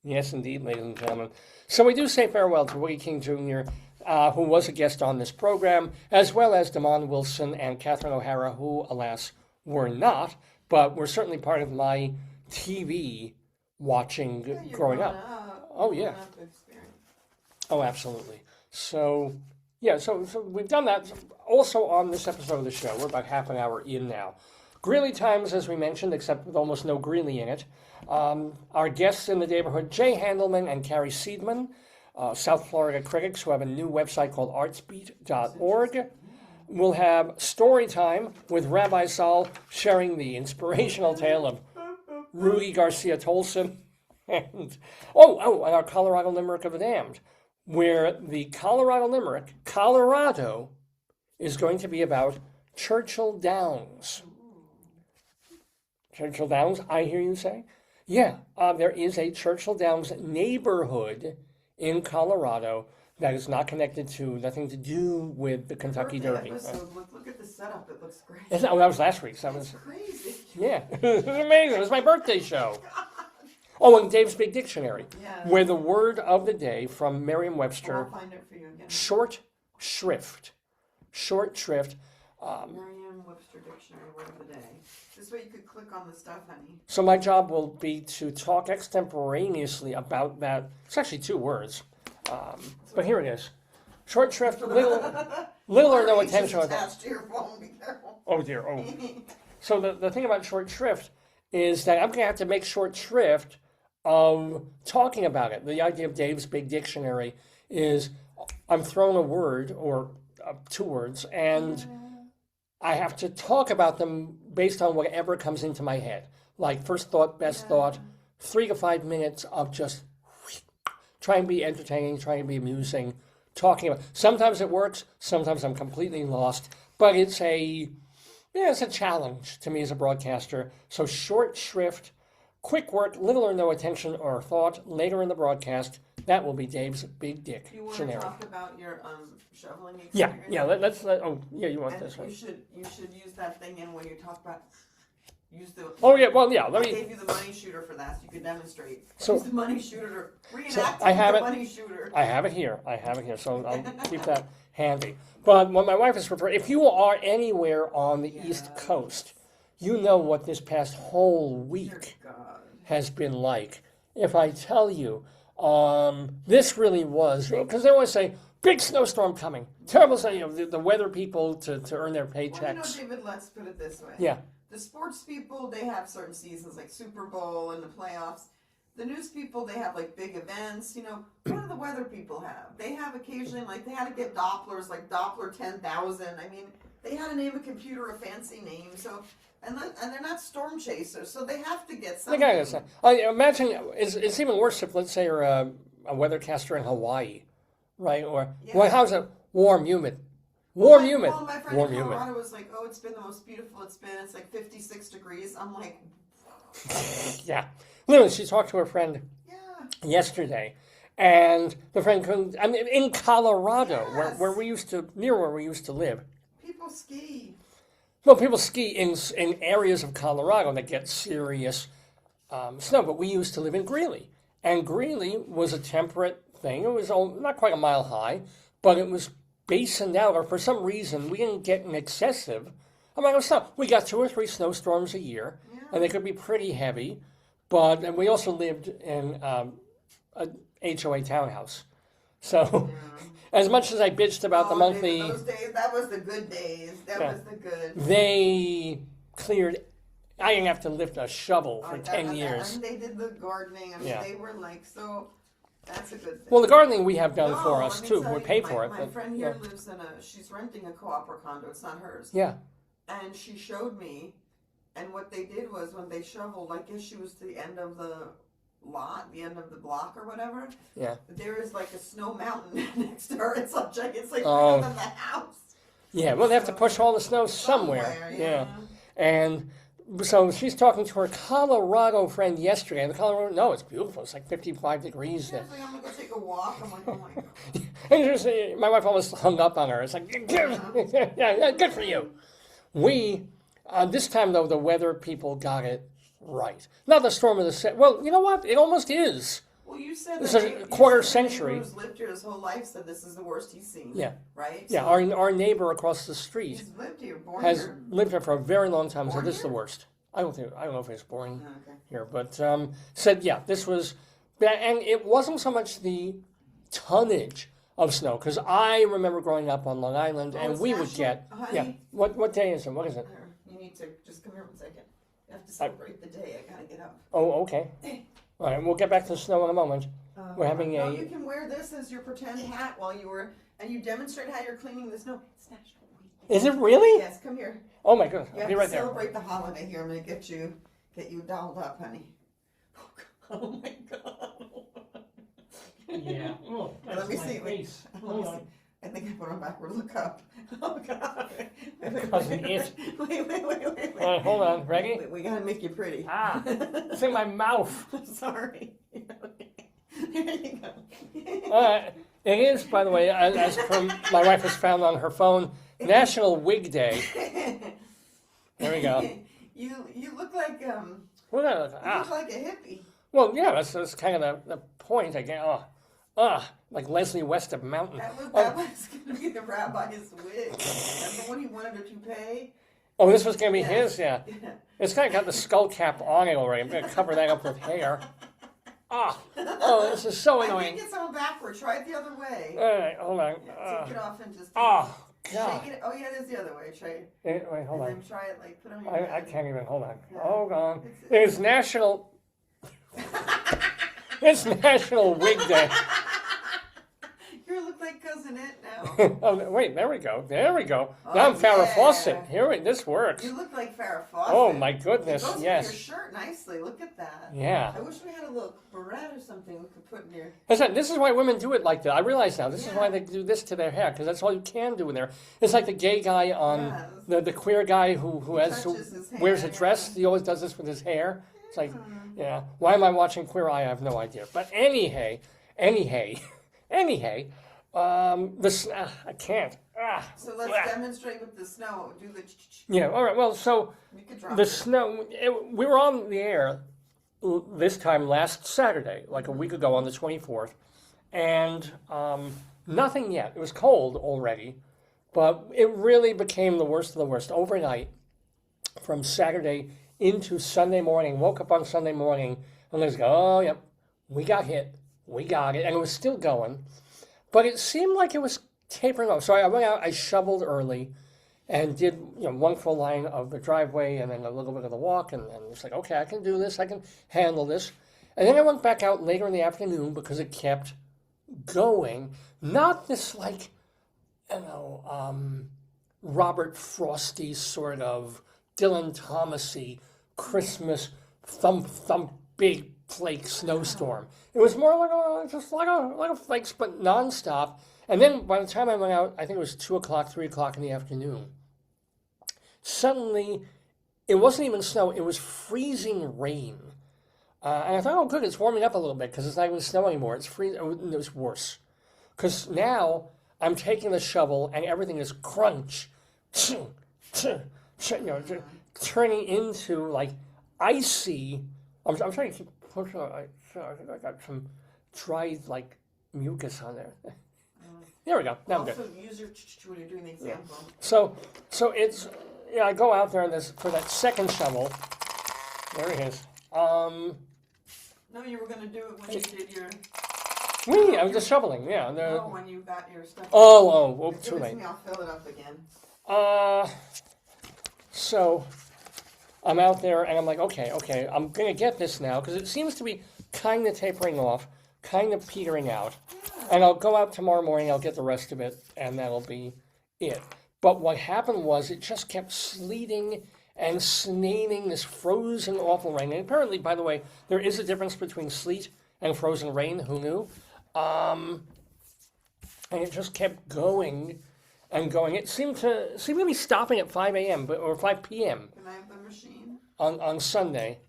Yes, indeed, ladies and gentlemen. So we do say farewell to Woody King Jr., who was a guest on this program, as well as Damon Wilson and Catherine O'Hara, who, alas, were not, but were certainly part of my TV watching growing up. Oh, yeah. Oh, absolutely. So, so we've done that. Also on this episode of the show, we're about half an hour in now. Greeley Times, as we mentioned, except with almost no Greeley in it. Our guests in the Daverhood, Jay Handelman and Carrie Seidman, South Florida critics who have a new website called artsbeat.org. We'll have StoryTime with Rabbi Sol sharing the inspirational tale of Rudy Garcia-Tolson. And our Colorado Limerick of the Damned, where the Colorado Limerick, Colorado, is going to be about Churchill Downs. Churchill Downs, I hear you say? Yeah, there is a Churchill Downs neighborhood in Colorado that is not connected to, nothing to do with the Kentucky Birthday Derby. episode, look at the setup. It looks great. Oh, that was last week's. That It's was, crazy. yeah. It was amazing. It was my birthday show. Oh, and Dave's Big Dictionary, Yeah. where the word of the day from Merriam-Webster, I'll find it for you again. short shrift. Short shrift. Merriam-Webster Dictionary, word of the day. This way you could click on the stuff, honey. So my job will be to talk extemporaneously about that. It's actually 2 words. But here it is. Short shrift, little or no It's attention. attached to your phone. Be careful. Oh dear, oh. So the thing about short shrift is that I'm going to have to make short shrift of talking about it. The idea of Dave's Big Dictionary is I'm thrown a word or 2 words, and I have to talk about them based on whatever comes into my head. Like first thought, best thought, 3 to 5 minutes of just trying to be entertaining, trying to be amusing, talking about. Sometimes it works, sometimes I'm completely lost, but it's a challenge to me as a broadcaster. So short shrift, quick work, little or no attention or thought later in the broadcast. That will be Dave's Big You want to Dictionary. talk about your shoveling Yeah, experience? yeah. Let's. You want And this one? you should use that thing in when you talk about. Use the. Oh yeah. Well, yeah. I Let me. gave you the money shooter for that, so you could demonstrate. So- Use the money shooter to reenact I have the it. money shooter. I have it here. So I'll keep that handy. But what my wife is referring, if you are anywhere on the East Coast, you know what this past whole Dear week God. has been like. If I tell you, this really was, because they always say, big snowstorm coming. Terrible, the weather people to earn their Well, paychecks. David, let's put it this way. Yeah. The sports people, they have certain seasons like Super Bowl and the playoffs. The news people, they have like big events. What do the weather people have? They have occasionally, like, they had to get Dopplers, like Doppler 10,000. I mean, they had to name a computer a fancy name. So, and they're not storm chasers, so they have to get something. I imagine it's even worse if, let's say, you're a weathercaster in Hawaii, right? Or, well, how's it? Warm, humid. Warm, humid. Well, my friend Warm, in humid. Colorado was like, oh, it's been the most beautiful it's been. It's like 56 degrees. I'm like, Yeah. Literally, she talked to her friend yeah. yesterday, and the friend couldn't. I mean, in Colorado, Yes. where we used to, near where we used to live. People ski. Well, people ski in areas of Colorado that get serious snow, but we used to live in Greeley, and Greeley was a temperate thing. It was not quite a mile high, but it was basined out, or for some reason we didn't get an excessive amount of snow. We got 2 or 3 snowstorms a year, and they could be pretty heavy. And we also lived in a HOA townhouse. So as much as I bitched about the monthly, David, those days, that was the good days. That was the good. they cleared. I didn't have to lift a shovel for 10 years. And they did the gardening. I mean, Yeah. they were like, so that's a good thing. Well, the gardening we have done for No, us let me too. tell We you, pay for it. My But, friend here lives in she's renting a co-op or condo. It's not hers. yeah. And she showed me, and what they did was when they shoveled, I guess she was to the end of the lot, the end of the block or whatever. Yeah. There is like a snow mountain next to her. It's like Oh. bigger than the house. Yeah, well, they have to push all the snow somewhere. Yeah. And so she's talking to her Colorado friend yesterday. And the Colorado, no, it's beautiful. It's like 55 degrees Yeah, there. it's like, I'm gonna go take a walk. I'm like, oh my god. And my wife almost hung up on her. It's like, yeah, good for you. We, this time though, the weather people got it right. Not the storm of the set. Well, you know what? It almost is. Well, you said It's that a quarter century. Who's lived here his whole life said this is the worst he's seen. Yeah. Right. Yeah, So our neighbor across the street he's lived here, born has here. lived here for a very long time. So Born this is the here? worst. I don't know if it's boring Oh, okay. here, but said this was bad, and it wasn't so much the tonnage of snow because I remember growing up on Long Island and it's we would national- get honey. What day is it? What is it? Here, you need to just come here 1 second. You have to celebrate the day. I gotta get up. Oh, okay. All right, we'll get back to the snow in a moment. We're having No, a you can wear this as your pretend hat while you were, and you demonstrate how you're cleaning the snow. It's National Weekend. Is it really? Yes, come here. Oh my goodness! You I'll have be to right there. celebrate the holiday here. I'm gonna get you dolled up, honey. Oh my god. Yeah. Oh, Let me see. Let me see. I think I put on backward. Look up. Oh god. Cousin it. Wait. All right, hold on. Ready? We gotta make you pretty. Ah, it's in my mouth. Sorry. There you go. All right. It is, by the way, as per my wife has found on her phone, National Wig Day. There we go. You look like Well, you look like a hippie. well, yeah, that's kind of the point. I get, like Leslie West of Mountain. That was going to be the rabbi's wig. Remember when he wanted a toupee? Oh, this was going to be his, yeah. Yeah. It's kind of got the skull cap on it already. I'm going to cover that up with hair. Oh, this is so I annoying. think it's on backward. Try it the other way. All right, hold on. Take it off and just Oh, God. shake it. Oh, yeah, it is the other way. Try it. Wait, hold And on. then try it like put on your I head. can't even, hold on. Yeah. Hold on. It's National... It's National Wig Day. You look like Cousin It now. Oh, wait, there we go. There we go. Oh, Now I'm Farrah yeah. Fawcett. This works. You look like Farrah Fawcett. Oh, my goodness, It goes yes. with your shirt nicely. Look at that. Yeah. I wish we had a little beret or something we could put in your... This is why women do it like that. I realize now. This is Yeah. why they do this to their hair, because that's all you can do in there. It's like the gay guy on Yes. the queer guy who touches his wears a hair, dress. yeah. He always does this with his hair. It's like, yeah. Why am I watching Queer Eye? I have no idea. But anyhow, I can't. So let's demonstrate with the snow. Do the... Yeah. All right. Well, so You could drop the it. snow. We were on the air this time last Saturday, like a week ago on the 24th, and nothing yet. It was cold already, but it really became the worst of the worst overnight from Saturday into Sunday morning. Woke up on Sunday morning and let's go, oh, yep, we got hit. We got it. And it was still going, but it seemed like it was tapering off. So I went out, I shoveled early and did one full line of the driveway and then a little bit of the walk. And it's like, okay, I can do this. I can handle this. And then I went back out later in the afternoon because it kept going. Not this like, Robert Frosty sort of Dylan Thomasy Christmas thump big flake snowstorm. It was more like a flakes, but nonstop. And then by the time I went out, I think it was 2 o'clock, 3 o'clock in the afternoon. Suddenly, it wasn't even snow; it was freezing rain. And I thought, oh, good, it's warming up a little bit because it's not even snow anymore. It's freezing. It was worse because now I'm taking the shovel and everything is crunch, turning into like icy. I'm trying to keep pushing. I think I got some dried like mucus on there. There we go. Now I'm good. Also, use your when you're doing the example. So it's I go out there and for that second shovel. There it is. No, you were going to do it when you did your... I was just shoveling, yeah. No, when you got your stuff. Oh, Give too it to late. me, I'll fill it up again. So I'm out there and I'm like, okay, I'm going to get this now because it seems to be kind of tapering off, kind of petering out. And I'll go out tomorrow morning, I'll get the rest of it, and that'll be it. But what happened was it just kept sleeting and snaining this frozen, awful rain. And apparently, by the way, there is a difference between sleet and frozen rain. Who knew? And it just kept going and going. It seemed to be stopping at 5 a.m. or 5 p.m. Can I have the machine? on Sunday.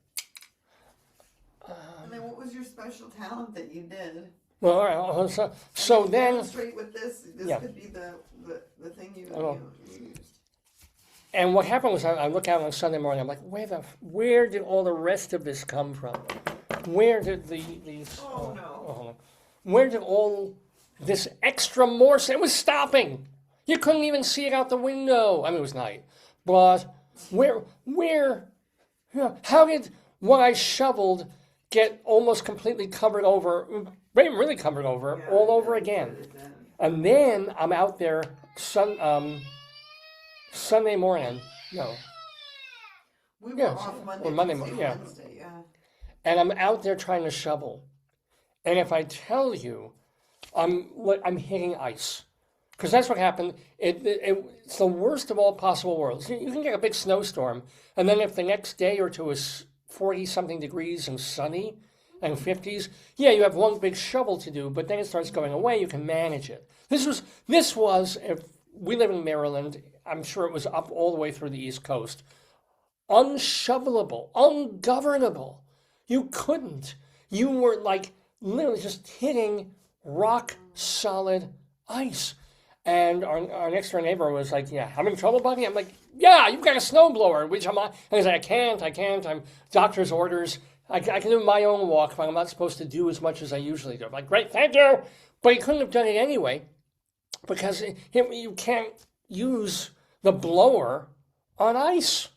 And then what was your special talent that you did? Well, all right. So then, Demonstrate with this. This Yeah. could be the thing you used. and what happened was I look out on Sunday morning. I'm like, where did all the rest of this come from? Where did these? Oh, no. Hold on. Where did all this extra more? It was stopping. You couldn't even see it out the window. I mean, it was night, but where? How did what I shoveled get almost completely covered over? Really covered over Yeah, all over it again. did. And then I'm out there Sunday morning. No. We were Yeah, off Monday, or Monday Tuesday, yeah. Wednesday, yeah. And I'm out there trying to shovel. And if I tell you, I'm hitting ice. Because that's what happened. It's the worst of all possible worlds. You can get a big snowstorm, and then if the next day or two is 40-something degrees and sunny and 50s, yeah, you have one big shovel to do, but then it starts going away, you can manage it. This was, if we live in Maryland, I'm sure it was up all the way through the East Coast, unshovelable, ungovernable. You couldn't. You were like literally just hitting rock solid ice. And our next door neighbor was like, yeah, having trouble, buddy? I'm like, yeah, you've got a snowblower. Which I'm not. And he's like, I can't. I'm doctor's orders. I can do my own walk, but I'm not supposed to do as much as I usually do. I'm like, great, thank you. But he couldn't have done it anyway because you can't use the blower on ice.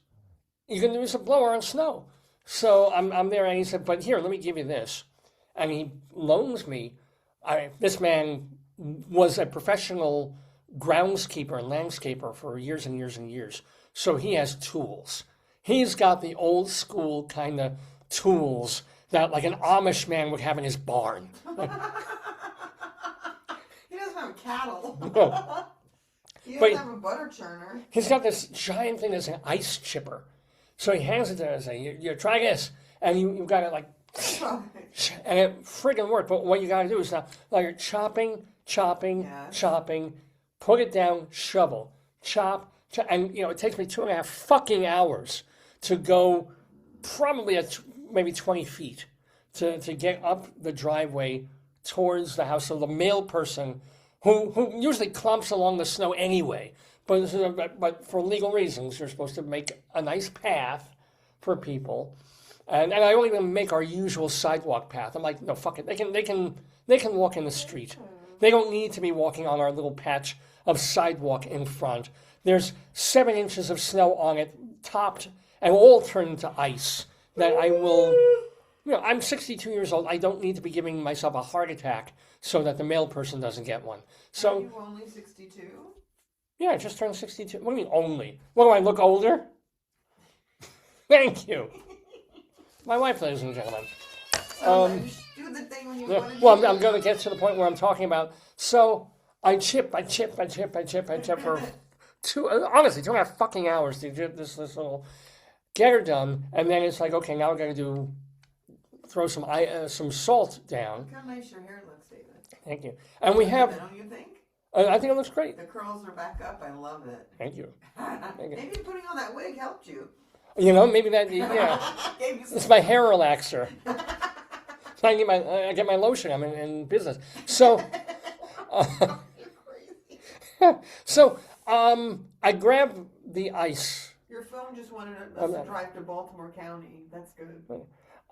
You can use a blower on snow. So I'm there, and he said, but here, let me give you this. And he loans me. This man was a professional groundskeeper and landscaper for years and years and years. So he has tools. He's got the old school kind of tools that like an Amish man would have in his barn. He doesn't have cattle. No. He But- doesn't have a butter churner. He's got this giant thing that's an ice chipper. So he hands it to us and says, you try this. And you got it like, and it friggin' worked. But what you got to do is now, like you're chopping, Yes. chopping, put it down, shovel, chop, and it takes me 2.5 fucking hours to go probably at maybe 20 feet to get up the driveway towards the house of the male person who usually clumps along the snow anyway. But for legal reasons, you're supposed to make a nice path for people. And I don't even make our usual sidewalk path. I'm like, no, fuck it. They can walk in the street. They don't need to be walking on our little patch of sidewalk in front. There's 7 inches of snow on it, topped, and all turned into ice that I will, I'm 62 years old. I don't need to be giving myself a heart attack so that the male person doesn't get one. Are So, you only 62? yeah, I just turned 62. What do you mean only? What, do I look older? Thank you. My wife, ladies and gentlemen. Do the thing when you Yeah, want to well, do I'm going to get to the point where I'm talking about. So I chip for honestly 2.5 fucking hours to get this little get her done, and then it's like, okay, now I got to throw some salt down. Look how nice your hair looks, David. Thank you. And we have. Don't you think? I think it looks great. The curls are back up. I love it. Thank you. you. Maybe putting on that wig helped you. Maybe that. Yeah, Gave you some it's my hair relaxer. So I get my lotion. I'm in business. So. So I grab the ice. Your phone just wanted us to drive to Baltimore County. That's good.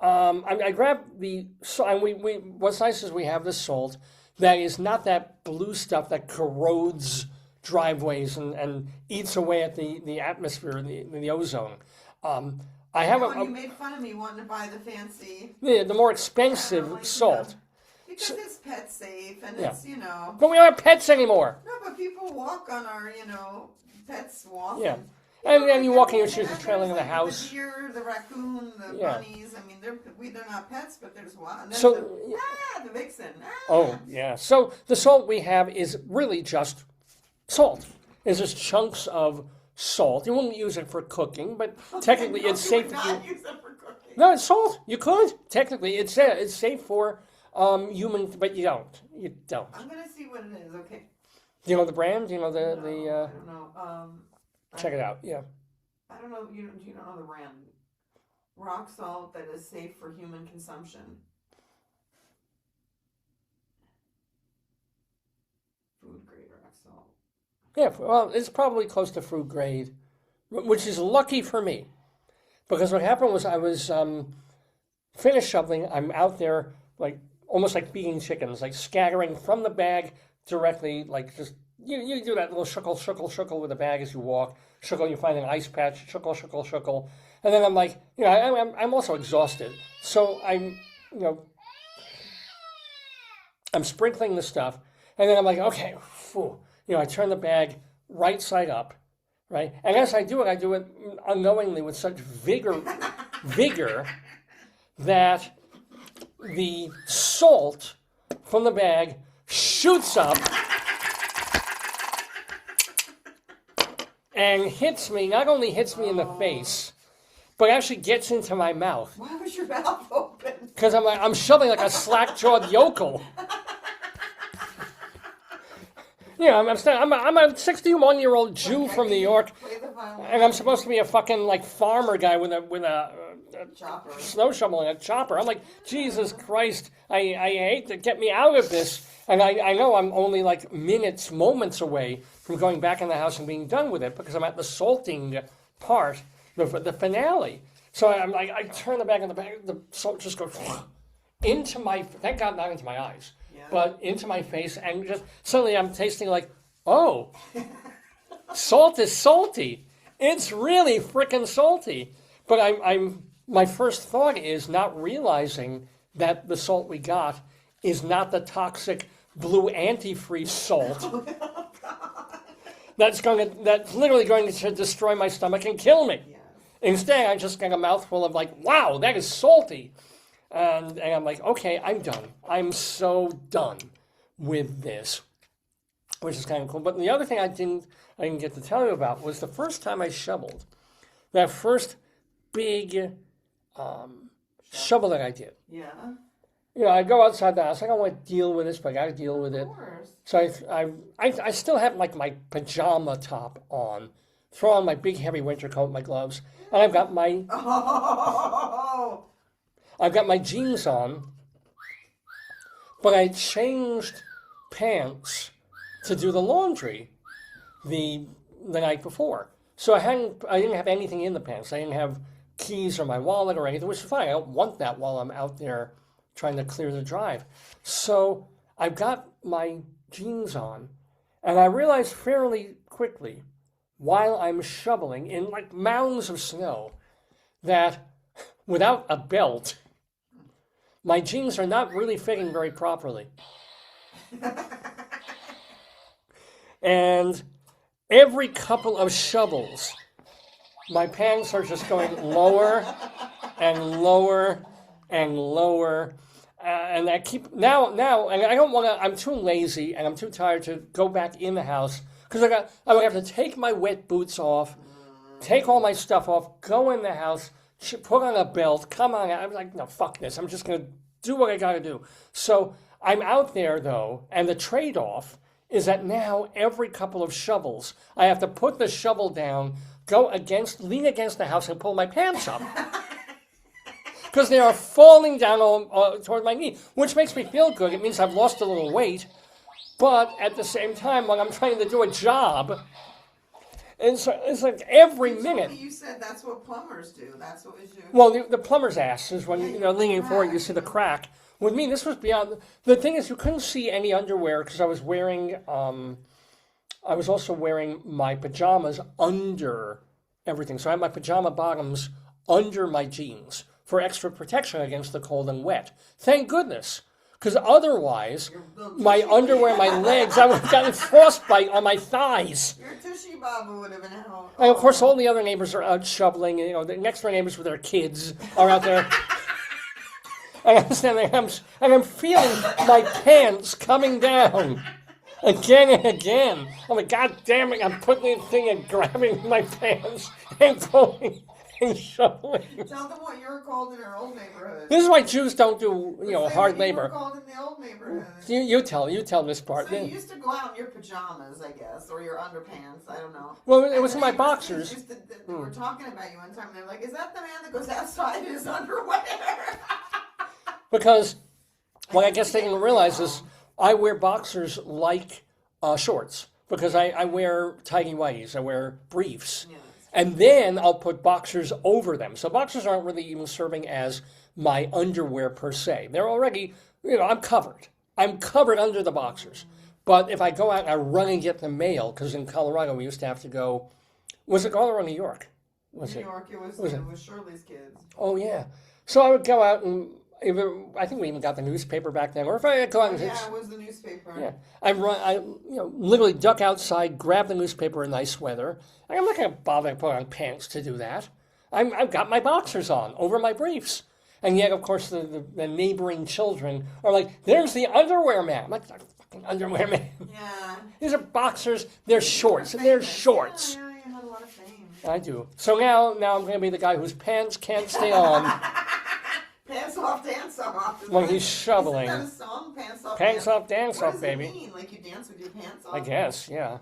I grab the and we what's nice is we have the salt that is not that blue stuff that corrodes driveways and eats away at the atmosphere, the ozone. I have You made fun of me wanting to buy the fancy. the more expensive salt. Because it's pet safe and Yeah. it's, But we don't have pets anymore. No, but people walk on our, pets walk. Yeah. And, And you walk in, your there's shoes are trailing in the house. The deer, the raccoon, the Yeah. bunnies. I mean, they're not pets, but there's one. And then So- the vixen. Oh, yeah. So the salt we have is really just salt. It's just chunks of salt. You wouldn't use it for cooking, but technically No, it's safe you if would not you... use it for cooking. No, it's salt. You could. Technically, it's safe for human, but you don't. You don't. I'm gonna see what it is. Okay. Do you know the brand? Do you know No, I don't know. check it out. Yeah. I don't know. You don't know the brand. Rock salt that is safe for human consumption. Food grade rock salt. Yeah, well, it's probably close to food grade, which is lucky for me. Because what happened was I was finished shoveling. I'm out there like almost like feeding chickens, like scattering from the bag directly, like just you do that little shuckle with the bag as you walk. Shuckle, you find an ice patch, shuckle. And then I'm like, I'm also exhausted. So I'm sprinkling the stuff. And then I'm like, okay, phew. I turn the bag right side up, right? And as I do it unknowingly with such vigor that the salt from the bag shoots up and hits me, not only hits me in the face, but actually gets into my mouth. Why was your mouth open? Because I'm shoving like a slack-jawed yokel. I'm a 61-year-old Jew from New York, Play the violin. and I'm supposed to be a fucking like farmer guy with a Chopper. snow shovel and a chopper. I'm like, Jesus Christ, I hate to get me out of this. And I know I'm only like moments away from going back in the house and being done with it because I'm at the salting part, the finale. So I'm like, I turn the salt just goes into my, thank God not into my eyes, but into my face, and just suddenly I'm tasting like, oh, salt is salty. It's really freaking salty. But my first thought is not realizing that the salt we got is not the toxic blue antifreeze salt that's literally going to destroy my stomach and kill me. Yes. Instead, I just got a mouthful of like, wow, that is salty. And I'm like, okay, I'm done. I'm so done with this, which is kind of cool. But the other thing I didn't get to tell you about was the first time I shoveled. That first big shovel that I did. Yeah. You know, I go outside the house. I don't want to deal with this, but I got to deal with it. Of course. So I still have like my pajama top on. Throw on my big heavy winter coat, my gloves, and I've got my jeans on. But I changed pants to do the laundry the night before. So I didn't have anything in the pants. I didn't have keys or my wallet or anything, which is fine. I don't want that while I'm out there trying to clear the drive. So I've got my jeans on, and I realized fairly quickly while I'm shoveling in like mounds of snow that without a belt, my jeans are not really fitting very properly. And every couple of shovels, my pants are just going lower and lower and lower. And I keep, now, and I don't want to, I'm too lazy and I'm too tired to go back in the house because I would have to take my wet boots off, take all my stuff off, go in the house, put on a belt, come on. I'm like, no, fuck this. I'm just going to do what I got to do. So I'm out there, though, and the trade-off is that now every couple of shovels, I have to put the shovel down, lean against the house and pull my pants up. Because they are falling down toward my knee, which makes me feel good. It means I've lost a little weight. But at the same time, when I'm trying to do a job, it's like every minute. You said that's what plumbers do. That's what we do. Well, the plumber's ass is when, leaning forward, you see the crack. With me, this was beyond. The thing is, you couldn't see any underwear because I was wearing, I was also wearing my pajamas under everything. So I had my pajama bottoms under my jeans for extra protection against the cold and wet. Thank goodness. Because otherwise, my underwear, my legs, I would have gotten frostbite on my thighs. Your tushy baba would have been out. And of course, all the other neighbors are out shoveling. The next door neighbors with their kids are out there. And I'm standing there, and I'm feeling my pants coming down again and again. I'm like, God damn it, I'm putting the thing and grabbing my pants and pulling and shoveling. Tell them what you were called in our old neighborhood. This is why Jews don't do, hard You labor. were called in the old neighborhood. You tell this part. So you used to go out in your pajamas, I guess, or your underpants. I don't know. Well, it was in my boxers. They were talking about you one time. They're like, "Is that the man that goes outside in his underwear?" Because what I guess they didn't realize is I wear boxers like shorts because I wear tighty whities, I wear briefs. Yes. And then I'll put boxers over them. So boxers aren't really even serving as my underwear per se. They're already, I'm covered. I'm covered under the boxers. But if I go out and I run and get the mail, because in Colorado we used to have to go, was it Colorado or New York? New York, it was Shirley's kids. Oh, yeah. So I would go out and I think we even got the newspaper back then. Or if I had gone, it was the newspaper. Yeah, I literally duck outside, grab the newspaper in nice weather. I'm not going to bother to put on pants to do that. I've got my boxers on over my briefs, and yet, of course, the neighboring children are like, "There's the underwear man." I'm like, "Fucking underwear man." Yeah. These are boxers. They're shorts. They're shorts. Yeah, you had a lot of fame. I do. So now I'm going to be the guy whose pants can't stay on. Pants off, dance off. When he's shoveling. Isn't that a song? Pants off, Pants off, dance off, baby. What does it mean? Like you dance with your pants off? I guess, yeah.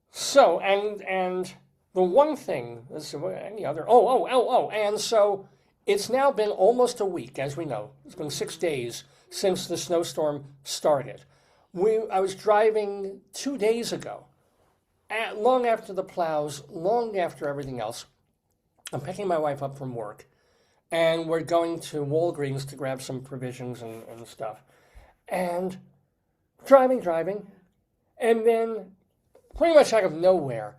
So, and the one thing, any other, and so it's now been almost a week, as we know. It's been 6 days since the snowstorm started. I was driving 2 days ago, long after the plows, long after everything else. I'm picking my wife up from work, and we're going to Walgreens to grab some provisions and stuff. And driving, and then pretty much out of nowhere,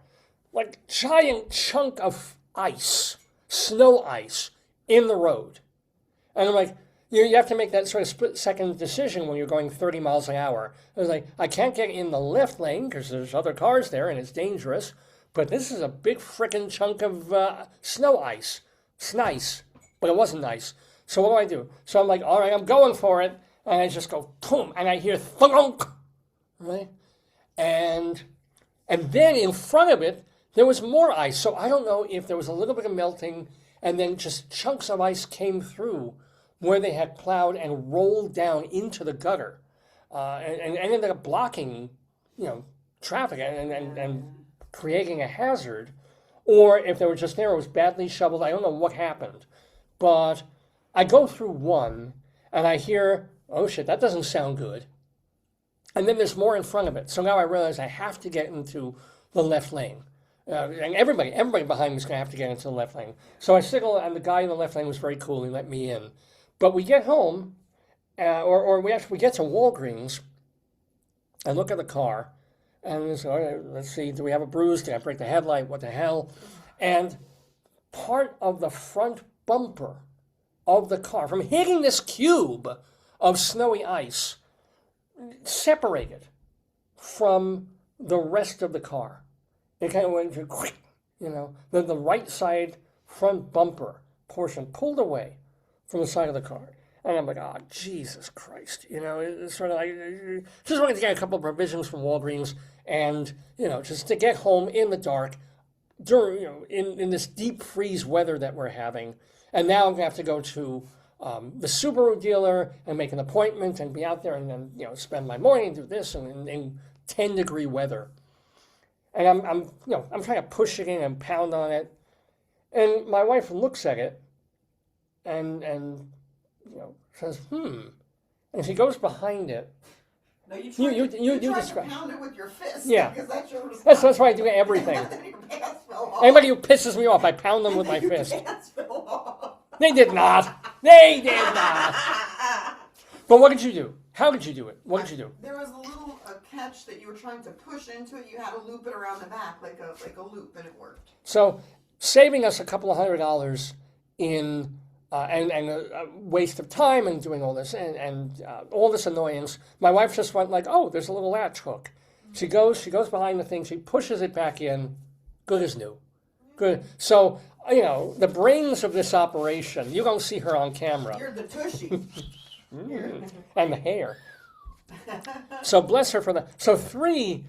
like giant chunk of ice, snow ice, in the road. And I'm like, you have to make that sort of split-second decision when you're going 30 miles an hour. I was like, I can't get in the left lane because there's other cars there and it's dangerous, but this is a big frickin' chunk of snow ice. It's nice, but it wasn't nice. So what do? So I'm like, all right, I'm going for it. And I just go, boom, and I hear thunk, right? And then in front of it, there was more ice. So I don't know if there was a little bit of melting and then just chunks of ice came through where they had plowed and rolled down into the gutter and ended up blocking, traffic and creating a hazard. Or if they were just there, it was badly shoveled. I don't know what happened. But I go through one and I hear, oh shit, that doesn't sound good. And then there's more in front of it. So now I realize I have to get into the left lane. And everybody behind me is going to have to get into the left lane. So I signal, and the guy in the left lane was very cool. He let me in. But we get home, we get to Walgreens, and look at the car, and so, all right, let's see, do we have a bruise? Did I break the headlight? What the hell? And part of the front bumper of the car, from hitting this cube of snowy ice, separated from the rest of the car. It kind of went to, the right side front bumper portion pulled away from the side of the car. And I'm like, oh, Jesus Christ. It's sort of like, just wanted to get a couple of provisions from Walgreens and, just to get home in the dark during, in this deep freeze weather that we're having. And now I'm going to have to go to the Subaru dealer and make an appointment and be out there and then, spend my morning and do this in 10-degree weather. And I'm trying to push it in and pound on it. And my wife looks at it and says, And she goes behind it. No, you tried to describe. pound it with your fist. Yeah. Because that's your That's why I do everything. Your pants fell off. Anybody who pisses me off, I pound them with my fist. Your pants fell off. They did not. They did not. But what did you do? How did you do it? What did you do? There was a little catch that you were trying to push into it. You had to loop it around the back like a loop, and it worked. So, saving us a couple of $100 in and a waste of time and doing all this and all this annoyance. My wife just went like, "Oh, there's a little latch hook." She goes behind the thing, she pushes it back in, good as new. Good. So, the brains of this operation, you don't see her on camera. You're the tushy. And the hair. So bless her for that. So three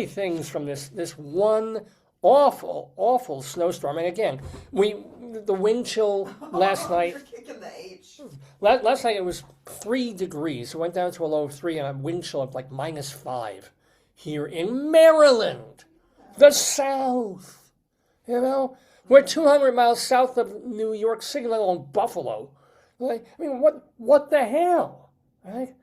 things from this one awful snowstorm. And again, the wind chill last night. You're kicking the H. Last night it was 3 degrees. It went down to a low of 3 and a wind chill of like -5 here in Maryland, the South. We're 200 miles south of New York City, let alone Buffalo. Like, what the hell, right?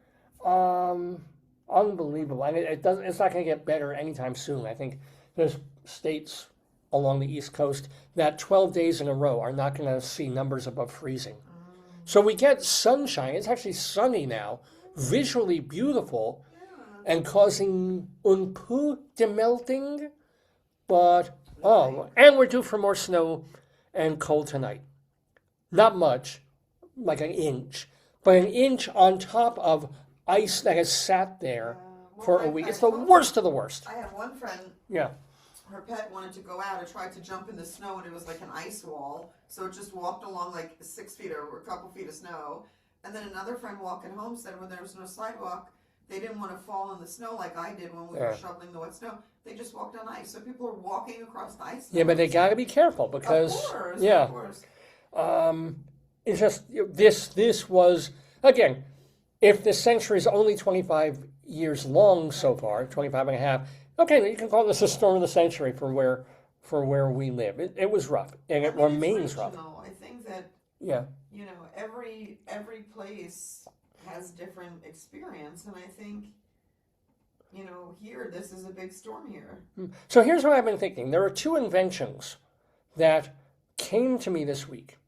Unbelievable. And it's not going to get better anytime soon. I think there's states along the East Coast that 12 days in a row are not going to see numbers above freezing. So we get sunshine. It's actually sunny now, visually beautiful, and causing un peu de melting. But, and we're due for more snow and cold tonight. Not much, like an inch, but an inch on top of ice that has sat there for a week. It's the worst of the worst. I had one friend. Yeah. Her pet wanted to go out and tried to jump in the snow, and it was like an ice wall. So it just walked along like 6 feet or a couple feet of snow. And then another friend walking home said when there was no sidewalk, they didn't want to fall in the snow like I did when we were shoveling the wet snow. They just walked on ice. So people are walking across the ice. Yeah, but they got to be careful because, of course, yeah. Of course. It's just, this was, again, if this century is only 25 years long so far, 25 and a half, okay, you can call this a storm of the century for where we live. It was rough, and it remains rough. I think that, yeah. every place has different experience, and I think, here, this is a big storm here. So here's what I've been thinking. There are two inventions that came to me this week.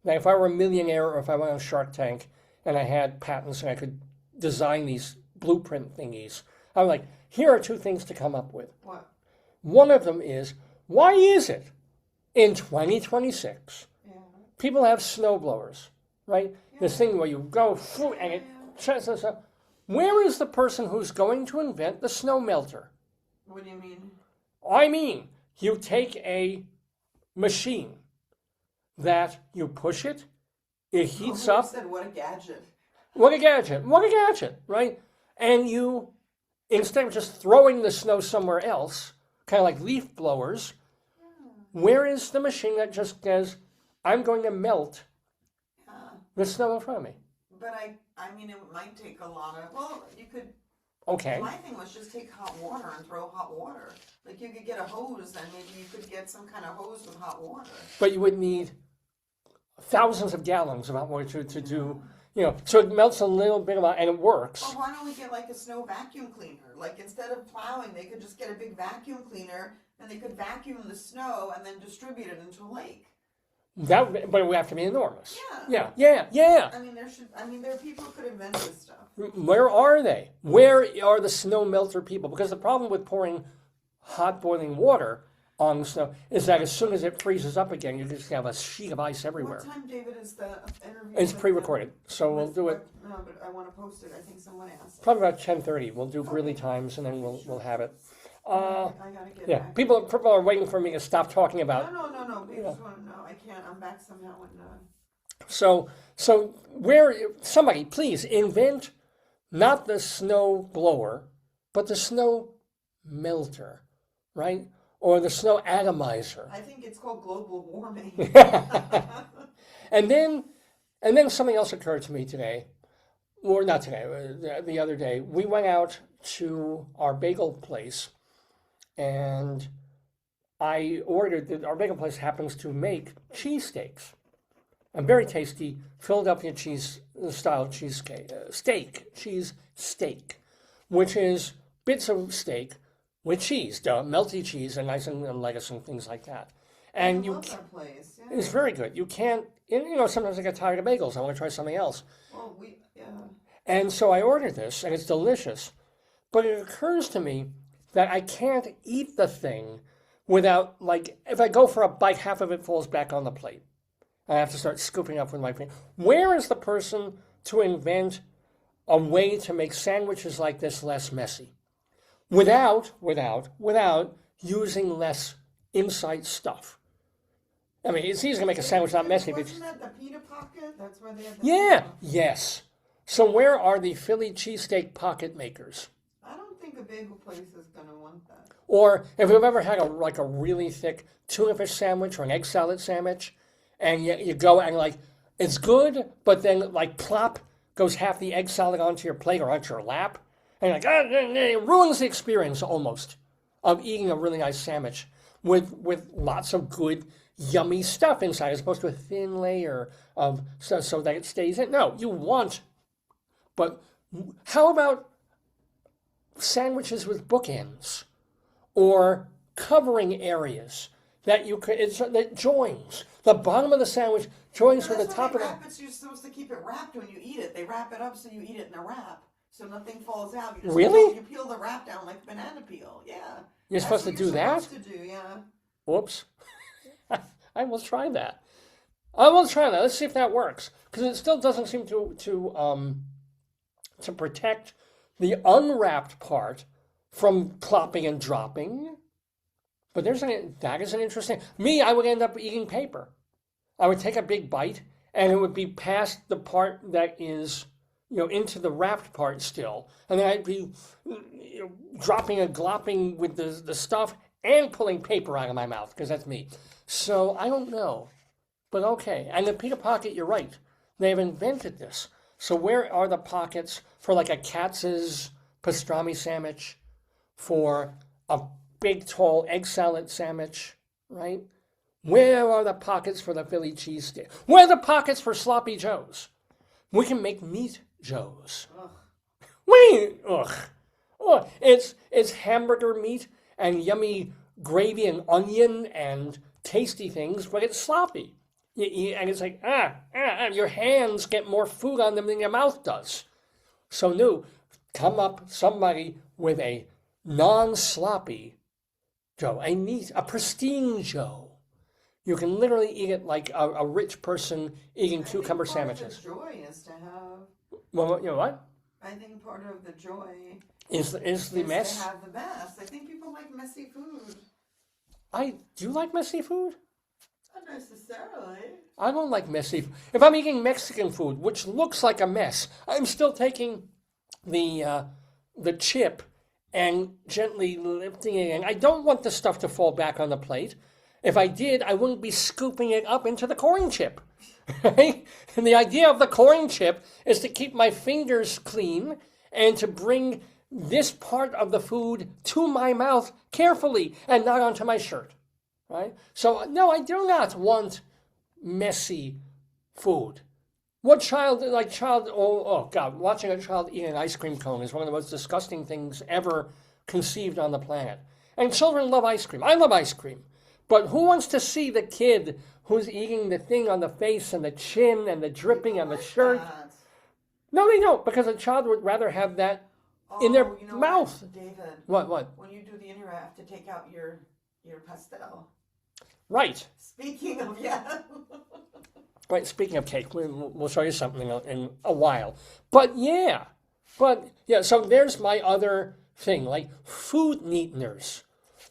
Now, if I were a millionaire or if I went on Shark Tank and I had patents and I could design these blueprint thingies, I'm like, here are two things to come up with. What? One of them is, why is it in 2026 people have snowblowers, right? This thing where you go through and it... Where is the person who's going to invent the snow melter? What do you mean? I mean, you take a machine that you push it, it heats up. Said, what a gadget. What a gadget. What a gadget, right? And you, instead of just throwing the snow somewhere else, kind of like leaf blowers, where is the machine that just says, I'm going to melt the snow in front of me? But I mean, it might take a lot of, you could, okay. My thing was just take hot water and throw hot water. Like you could get a hose and maybe you could get some kind of hose with hot water. But you would need thousands of gallons of hot water to do, so it melts a little bit and it works. Well, why don't we get like a snow vacuum cleaner? Like instead of plowing, they could just get a big vacuum cleaner and they could vacuum the snow and then distribute it into a lake. But it would have to be enormous. Yeah. Yeah. I mean, there are people who could invent this stuff. Where are they? Where are the snow melter people? Because the problem with pouring hot boiling water on the snow is that as soon as it freezes up again, you just have a sheet of ice everywhere. What time, David, is the interview? It's pre-recorded, so we'll do it. No, but I want to post it. I think someone asked. Probably about 10:30. We'll do Greeley times, and then we'll have it. I gotta get back. People are waiting for me to stop talking about. No. People just want to know. I can't. I'm back somehow. So somebody please invent not the snow blower, but the snow melter, right? Or the snow atomizer. I think it's called global warming. And then something else occurred to me today, or not today, the other day. We went out to our bagel place, and I ordered that our bagel place happens to make cheesesteaks. A very tasty Philadelphia style cheese steak, which is bits of steak with cheese, melty cheese, and nice and lettuce and things like that. And I love that place. Yeah. It's very good. You can't, sometimes I get tired of bagels. I want to try something else. Well, And so I ordered this, and it's delicious. But it occurs to me that I can't eat the thing without, if I go for a bite, half of it falls back on the plate. I have to start scooping up with my finger. Where is the person to invent a way to make sandwiches like this less messy? Without using less inside stuff. I mean, it's easy to make a sandwich not messy. Wasn't that the pita pocket? That's where they had the Yeah, yes. So where are the Philly cheesesteak pocket makers? I don't think a bagel place is going to want that. Or if you've ever had a really thick tuna fish sandwich or an egg salad sandwich, and you go and it's good, but then plop goes half the egg salad onto your plate or onto your lap, and you're it ruins the experience almost of eating a really nice sandwich with lots of good, yummy stuff inside, as opposed to a thin layer of so that it stays in. No, you want. But how about sandwiches with bookends or covering areas that you could that joins the bottom of the sandwich joins with the top of the. You're supposed to keep it wrapped when you eat it. They wrap it up so you eat it in a wrap, so nothing falls out. You just really? You peel the wrap down like banana peel. Yeah. You're supposed to do that? Supposed to do, yeah. Whoops. I will try that. Let's see if that works, because it still doesn't seem to protect the unwrapped part from plopping and dropping. But that is an interesting. I would end up eating paper. I would take a big bite, and it would be past the part that is, into the wrapped part still, and then I'd be dropping and glopping with the stuff and pulling paper out of my mouth, because that's me. So I don't know, but okay. And the pita pocket, you're right. They've invented this. So where are the pockets for a Katz's pastrami sandwich, for a big, tall egg salad sandwich, right? Where are the pockets for the Philly cheesesteak? Where are the pockets for sloppy joes? We can make meat Joes. Ugh. Wait, ugh. Ugh. It's hamburger meat and yummy gravy and onion and tasty things, but it's sloppy. And it's like, your hands get more food on them than your mouth does. So, no, come up somebody with a non-sloppy Joe, a pristine Joe. You can literally eat it like a rich person eating cucumber sandwiches. The joy is to have. Well, you know what? I think part of the joy is the mess. To have the best. I think people like messy food. Do you like messy food? Not necessarily. I don't like messy food. If I'm eating Mexican food, which looks like a mess, I'm still taking the chip and gently lifting it in. I don't want the stuff to fall back on the plate. If I did, I wouldn't be scooping it up into the corn chip. Right? And the idea of the corn chip is to keep my fingers clean and to bring this part of the food to my mouth carefully and not onto my shirt. Right? So, no, I do not want messy food. What oh God, watching a child eat an ice cream cone is one of the most disgusting things ever conceived on the planet. And children love ice cream. I love ice cream. But who wants to see the kid who's eating the thing on the face and the chin and the dripping on the shirt? That. No, they don't, because a child would rather have that in their mouth. What, David? What? When you do the interview, I have to take out your pastel. Right. Speaking of, yeah. Right, speaking of cake, we'll show you something in a while. But yeah, so there's my other thing, like food neateners.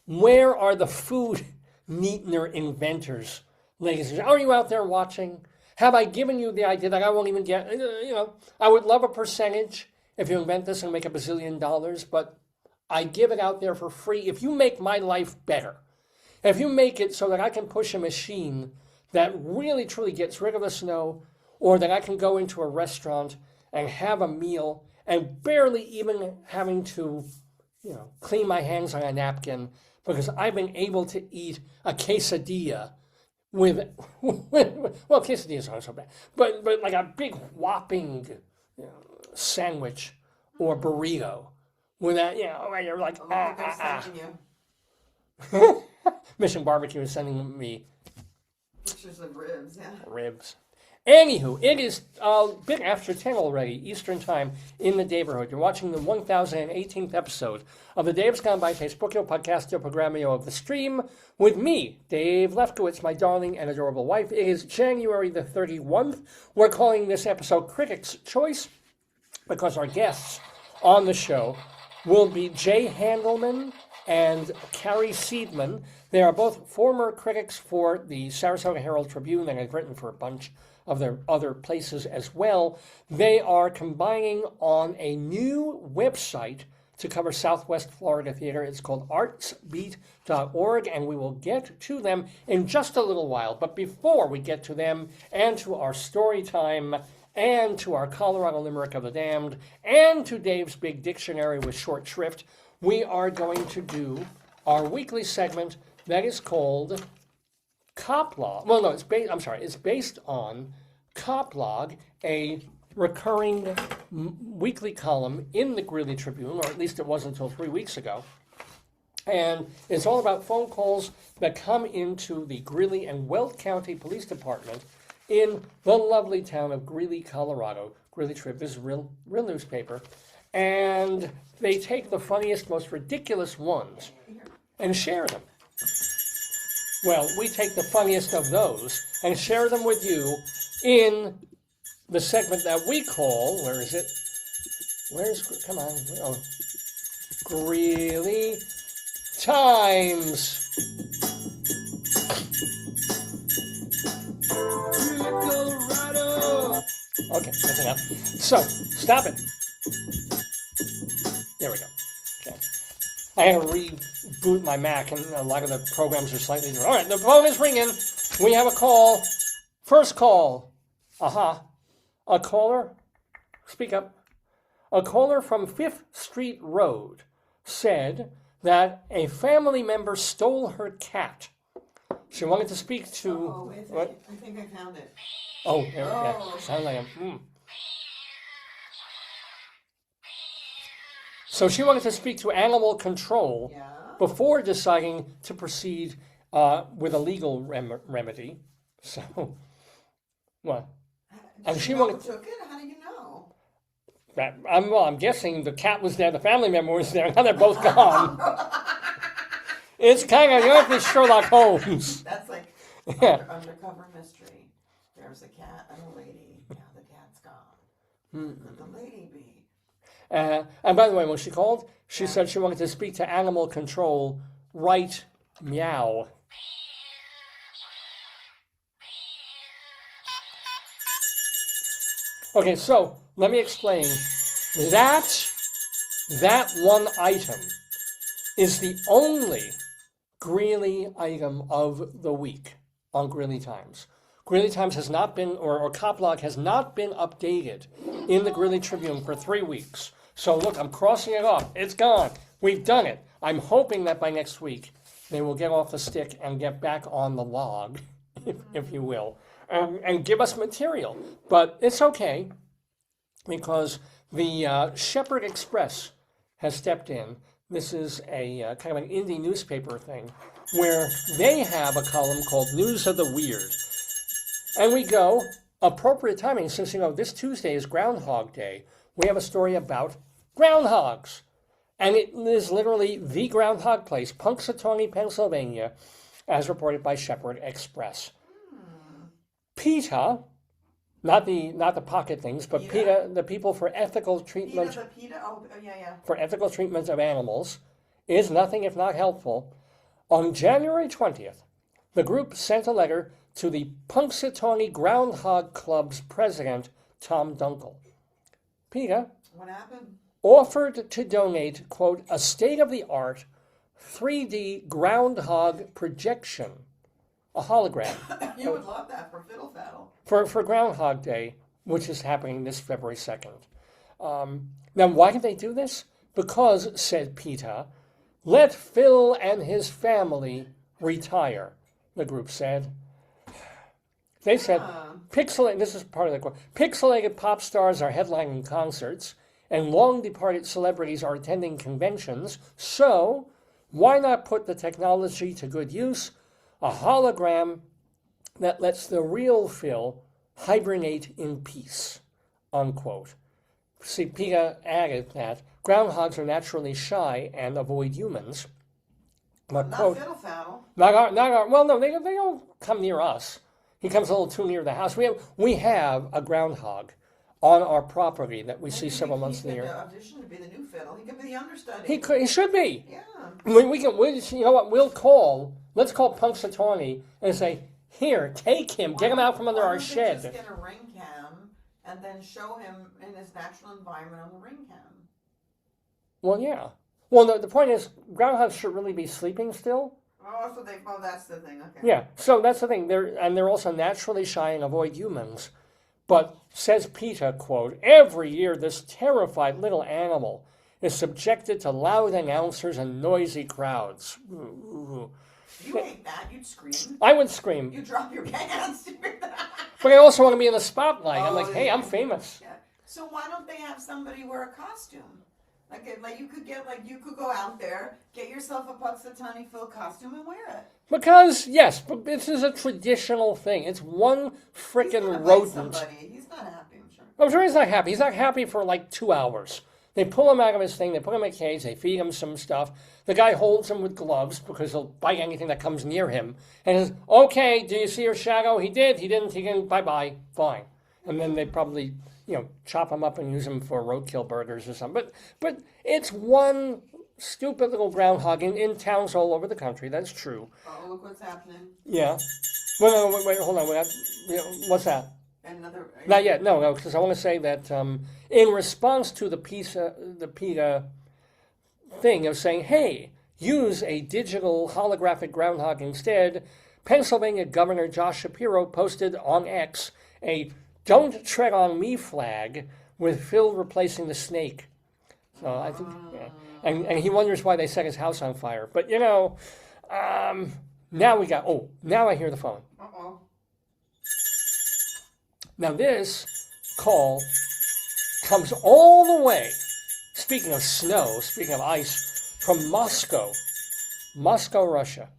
Where are the food neatener inventors, ladies and gentlemen? Are you out there watching? Have I given you the idea that I won't even get, I would love a percentage if you invent this and make $1 bazillion, but I give it out there for free. If you make my life better, if you make it so that I can push a machine that really truly gets rid of the snow, or that I can go into a restaurant and have a meal and barely even having to, clean my hands on a napkin because I've been able to eat a quesadilla with well, quesadillas aren't so bad, but like a big whopping sandwich or burrito with that, and you're like, Mission Barbecue is sending me pictures of ribs, yeah. Ribs. Anywho, it is a bit after 10 already, Eastern Time in the Daverhood. You're watching the 1018th episode of the Dave's Gone By Facebookio Podcastio Programmio of the Stream with me, Dave Lefkowitz, my darling and adorable wife. It is January the 31th. We're calling this episode Critic's Choice because our guests on the show will be Jay Handelman and Carrie Seidman. They are both former critics for the Sarasota Herald Tribune and have written for a bunch of their other places as well. They are combining on a new website to cover Southwest Florida theater. It's called artsbeat.org, and we will get to them in just a little while. But before we get to them and to our story time and to our Colorado Limerick of the Damned and to Dave's Big Dictionary with short shrift, we are going to do our weekly segment that is called Cop Log. Well, no, it's based on Cop Log, a recurring weekly column in the Greeley Tribune, or at least it was until 3 weeks ago. And it's all about phone calls that come into the Greeley and Weld County Police Department in the lovely town of Greeley, Colorado. Greeley Trib, this is a real newspaper. And they take the funniest, most ridiculous ones and share them. Well, we take the funniest of those and share them with you in the segment that we call, where is it? Come on. Oh, Greeley Times. Colorado. Okay, that's enough. So, stop it. There we go. Okay. I had to reboot my Mac, and a lot of the programs are slightly different. All right, the phone is ringing. We have a call. First call. A caller. Speak up. A caller from 5th Street Road said that a family member stole her cat. She wanted to speak to... I think I found it. Oh, there, yeah. Sound like a... So she wanted to speak to animal control Yeah. before deciding to proceed with a legal remedy. So, what? And Did she you know wanted. who took it? How do you know? I'm guessing the cat was there, the family member was there, now they're both gone. It's kind of, you know, if it's Sherlock Holmes. That's like Yeah. undercover mystery. There's a cat and a lady. Now the cat's gone. Let the lady be. And by the way, when she called, she said she wanted to speak to animal control. Right, meow. Okay, so let me explain. That one item is the only Greeley item of the week on Greeley Times. Greeley Times has not been, or Coplog has not been updated in the Greeley Tribune for 3 weeks. So look, I'm crossing it off. It's gone. We've done it. I'm hoping that by next week they will get off the stick and get back on the log, if you will, and give us material. But it's okay because the Shepherd Express has stepped in. This is a kind of an indie newspaper thing where they have a column called News of the Weird. And we go, appropriate timing, since, you know, this Tuesday is Groundhog Day. We have a story about groundhogs. And it is literally the groundhog place, Punxsutawney, Pennsylvania, as reported by Shepherd Express. PETA, not the pocket things, but PETA, the People for Ethical Treatment. PETA? Oh, yeah. For ethical treatment of animals, is nothing if not helpful. On January 20th, the group sent a letter to the Punxsutawney Groundhog Club's president, Tom Dunkel. PETA What happened? offered to donate, quote, a state-of-the-art 3D groundhog projection, a hologram. You would love that for Fiddle Faddle. For Groundhog Day, which is happening this February 2nd. Now, why did they do this? Because, said PETA, let Phil and his family retire, the group said. They said, this is part of the quote, pixelated pop stars are headlining concerts, and long-departed celebrities are attending conventions, so why not put the technology to good use? A hologram that lets the real Phil hibernate in peace, unquote. See, PETA added that groundhogs are naturally shy and avoid humans. But, Not quote, Fiddle Faddle. well, no, they don't come near us. He comes a little too near the house. We have a groundhog on our property that we see several months in the year. He could audition to be the new Fiddle. He could be the understudy. He should be. Yeah. You know what? Let's call Punxsutawney and say, here, take him, get him out from under our shed. Just get a ring cam and then show him in his natural environment on the ring cam. Well, yeah. Well, the point is, groundhogs should really be sleeping still. That's the thing. Okay. Yeah, so that's the thing. They're also naturally shy and avoid humans. But, says PETA, quote, every year this terrified little animal is subjected to loud announcers and noisy crowds. You hate that. You'd scream. I would scream. You'd drop your pants. But I also want to be in the spotlight. I'm like, hey, I'm famous. Yeah. So why don't they have somebody wear a costume? You could go out there, get yourself a Punxsutawney Phil costume and wear it. Because, yes, but this is a traditional thing. It's one frickin' rodent. He's not happy, I'm sure. I'm sure he's not happy. He's not happy for like 2 hours. They pull him out of his thing, they put him in a cage, they feed him some stuff. The guy holds him with gloves because he'll bite anything that comes near him. And says, okay, do you see your shadow? He did, he didn't, bye-bye, fine. And then they probably, chop him up and use him for roadkill burgers or something. But it's one stupid little groundhog in towns all over the country. That's true. Oh, look what's happening. Yeah. Wait, hold on. What's that? Not yet. No, because I want to say that in response to the PETA thing of saying, hey, use a digital holographic groundhog instead, Pennsylvania Governor Josh Shapiro posted on X a "Don't Tread on Me" flag with Phil replacing the snake. So I think, and he wonders why they set his house on fire. But now now I hear the phone. Uh-oh. Now this call comes all the way speaking of snow, speaking of ice, from Moscow, Russia,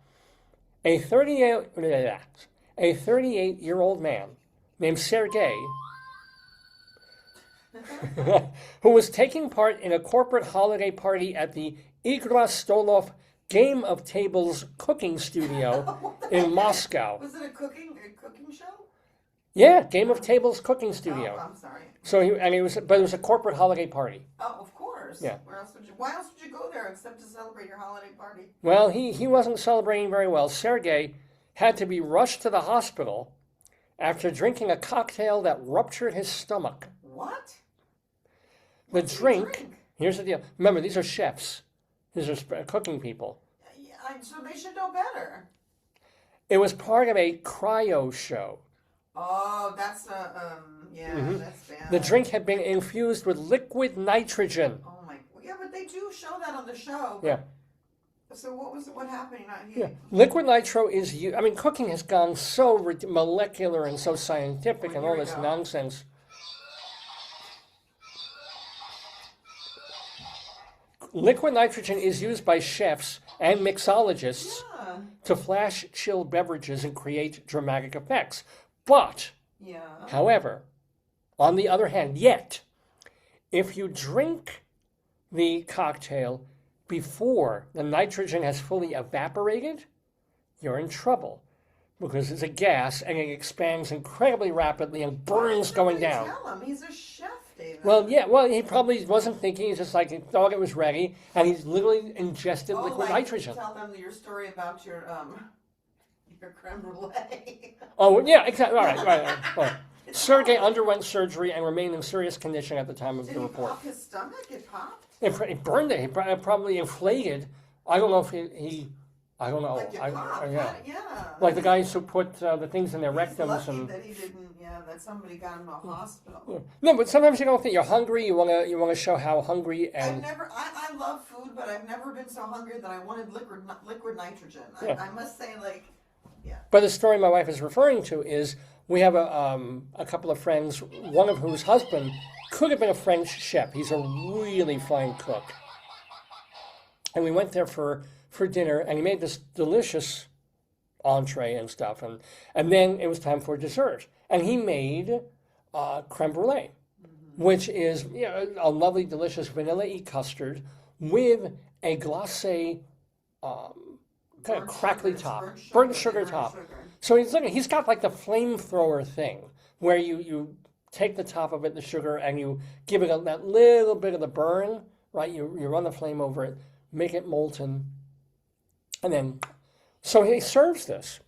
a 38-year-old man named Sergei, who was taking part in a corporate holiday party at the Igra Stolov Game of Tables cooking studio in Moscow. Was it a cooking show? Yeah, Game of Tables cooking studio. Oh, I'm sorry. So it was a corporate holiday party. Oh, of course. Yeah. Why else would you go there except to celebrate your holiday party? Well, he wasn't celebrating very well. Sergei had to be rushed to the hospital after drinking a cocktail that ruptured his stomach. What? The drink. Here's the deal. Remember, these are chefs. These are cooking people. Yeah, so they should know better. It was part of a cryo show. Oh, that's that's bad. The drink had been infused with liquid nitrogen. Oh my, yeah, but they do show that on the show. Yeah. So what happened? Not here. Yeah. Liquid nitro is used. I mean, cooking has gone so molecular and so scientific and all this nonsense. Liquid nitrogen is used by chefs and mixologists to flash chill beverages and create dramatic effects. But, however, on the other hand, if you drink the cocktail before the nitrogen has fully evaporated, you're in trouble because it's a gas and it expands incredibly rapidly and burns going down. Tell him he's a chef, David. Well, he probably wasn't thinking. He's just like he thought it was ready, and he's literally ingested liquid nitrogen. Tell them your story about your creme brulee. Oh, yeah, exactly. All right. Sergei underwent surgery and remained in serious condition at the time of the report. Did he pop his stomach? It popped? It burned it. He probably inflated. I don't know if he I don't know. Like yeah. Like the guys who put the things in their rectums. Lucky that he didn't, that somebody got him to a hospital. Yeah. No, but sometimes you don't think you're hungry. You wanna show how hungry and. I love food, but I've never been so hungry that I wanted liquid nitrogen. Yeah. I must say, yeah. But the story my wife is referring to is we have a couple of friends, one of whose husband could have been a French chef. He's a really fine cook. And we went there for dinner, and he made this delicious entree and stuff. And then it was time for dessert. And he made creme brulee, which is a lovely, delicious vanilla-y custard with a glacé kind of crackly top, burnt sugar top. So he's got like the flamethrower thing where you take the top of it, the sugar, and you give it that little bit of the burn, right? You run the flame over it, make it molten, and then, so he serves this,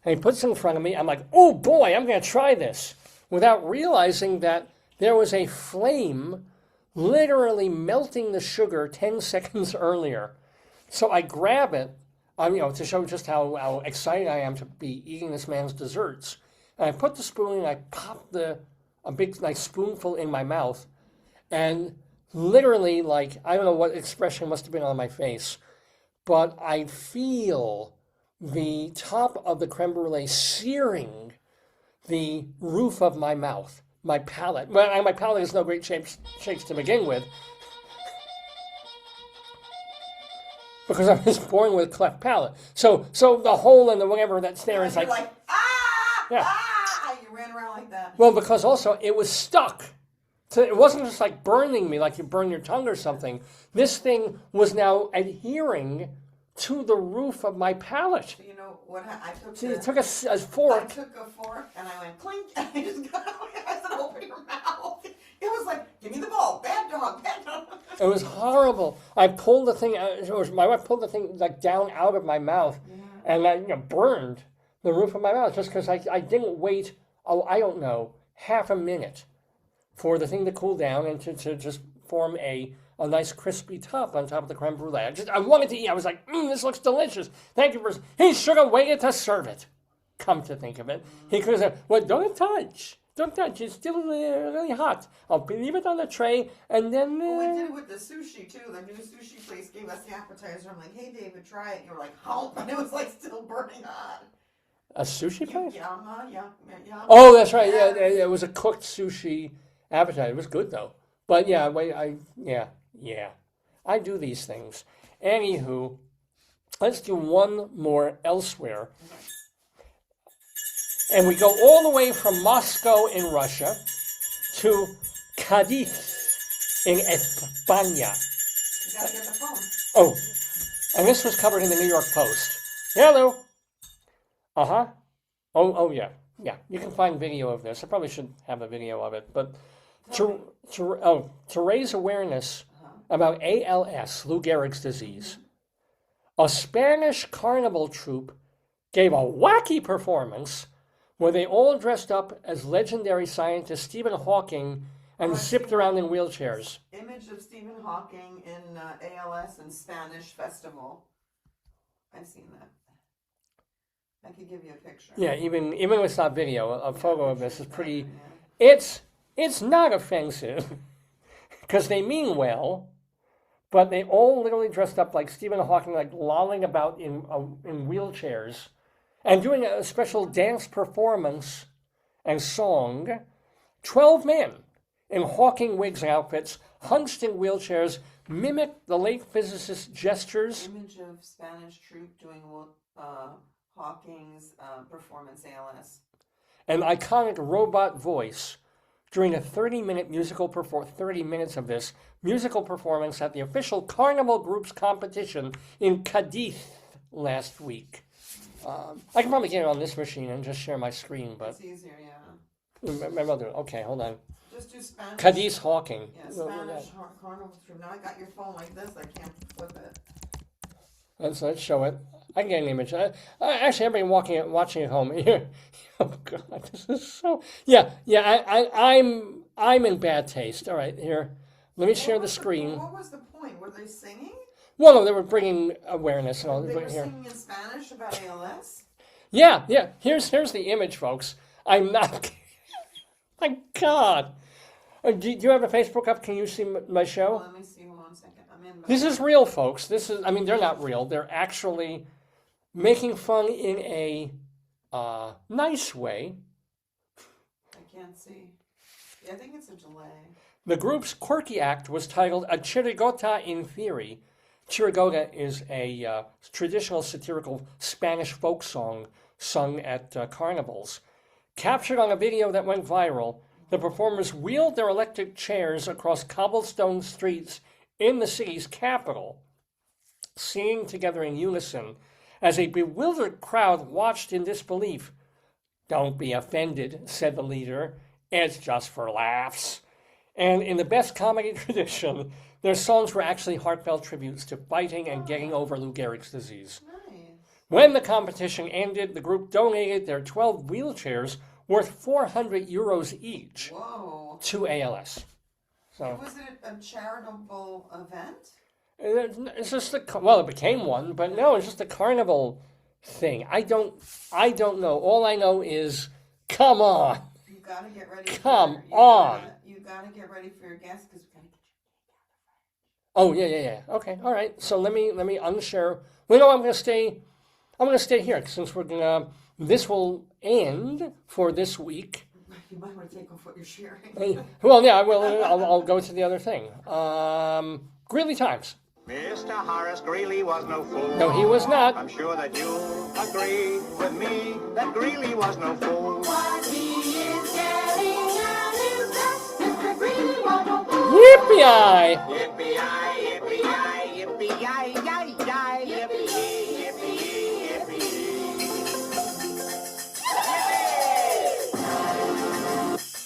and he puts it in front of me. I'm like, oh boy, I'm going to try this, without realizing that there was a flame literally melting the sugar 10 seconds earlier. So I grab it, to show just how excited I am to be eating this man's desserts. And I put the spoon and I popped a big spoonful in my mouth, and literally, I don't know what expression must have been on my face, but I feel the top of the creme brulee searing the roof of my mouth, my palate. Well, my palate is no great shapes to begin with, because I was born with a cleft palate. So the hole in the whatever that's there is You ran around like that. Well, because also it was stuck. So it wasn't just like burning me like you burn your tongue or something. This thing was now adhering to the roof of my palate. So you know what? I took a fork. I took a fork and I went clink, and I just got out. I said, "Open your mouth." It was like, "Give me the ball, bad dog, bad dog." It was horrible. I pulled the thing out. My wife pulled the thing down out of my mouth, and I burned the roof of my mouth just because I didn't wait. I don't know, half a minute for the thing to cool down and to just form a nice crispy top on top of the creme brulee. I wanted to eat. I was like, this looks delicious. Thank you for. He should have waited to serve it. Come to think of it, he could have said, "Well, don't touch. Don't touch. It's still really hot. I'll leave it on the tray, and then." Well, we did it with the sushi too. The new sushi place gave us the appetizer. I'm like, "Hey, David, try it." And you were like, "How?" And it was still burning hot. A sushi place? Yeah. Oh, that's right. Yeah, it was a cooked sushi appetizer. It was good though. But yeah, Yeah, I do these things. Anywho, let's do one more elsewhere. And we go all the way from Moscow in Russia to Cadiz in España. You gotta get the phone. Oh, and this was covered in the New York Post. Hello. Uh-huh. Oh, yeah. Yeah, you can find video of this. I probably should have a video of it. But to raise awareness about ALS, Lou Gehrig's disease, a Spanish carnival troupe gave a wacky performance where they all dressed up as legendary scientist Stephen Hawking and zipped around in wheelchairs. Image of Stephen Hawking in ALS and Spanish festival. I've seen that. I could give you a picture. Yeah, even with that video, a photo of this is pretty. It's not offensive because they mean well, but they all literally dressed up like Stephen Hawking, like lolling about in wheelchairs, and doing a special dance performance and song. 12 men in Hawking wigs and outfits, hunched in wheelchairs, mimicked the late physicist's gestures. Image of Spanish troupe doing Hawking's performance ALS. An iconic robot voice during a 30-minute musical 30 minutes of this musical performance at the official Carnival Group's competition in Cadiz last week. I can probably get it on this machine and just share my screen, but it's easier, yeah. Maybe I'll do it. Okay, hold on. Just do Spanish. Cadiz Hawking. Yeah, Spanish carnival troupe. Now I got your phone like this. I can't flip it. Let's show it. I can get an image. Actually, everybody watching at home. Oh God, this is so. Yeah. I'm in bad taste. All right, here. Let me share the screen. What was the point? Were they singing? Well, no, they were bringing awareness and all. They were here. singing in Spanish about ALS. Yeah. Here's the image, folks. I'm not. My God. Do you have a Facebook up? Can you see my show? Well, let me see. Hold on a second. I'm in. This is real, folks. I mean, they're not real. They're actually making fun in a nice way. I can't see. Yeah, I think it's a delay. The group's quirky act was titled A Chirigota in Theory. Chirigota is a traditional satirical Spanish folk song sung at carnivals. Captured on a video that went viral, the performers wheeled their electric chairs across cobblestone streets in the city's capital, singing together in unison as a bewildered crowd watched in disbelief. "Don't be offended," said the leader. "It's just for laughs." And in the best comedy tradition, their songs were actually heartfelt tributes to fighting and getting over Lou Gehrig's disease. Nice. When the competition ended, the group donated their 12 wheelchairs worth 400 euros each Whoa. to ALS. So Was it a charitable event? it's just it became one, but no, it's just a carnival thing. I don't know. All I know is, come on. You gotta get ready. Come on. You gotta get ready for your guests because we gotta get you. Oh yeah. Okay, all right. So let me unshare. Well, no, I'm gonna stay here since we're gonna. This will end for this week. You might want to take off what you're sharing. Well, yeah, I will. I'll go to the other thing. Greeley Times. Mr. Horace Greeley was no fool. No, he was not. I'm sure that you'll agree with me that Greeley was no fool. What he is getting at is that Mr. Greeley was no fool. Yippee-yi! Yippee-yi, yippee-yi, yippee-yi, yi-yi, yippee, yippee, yippee.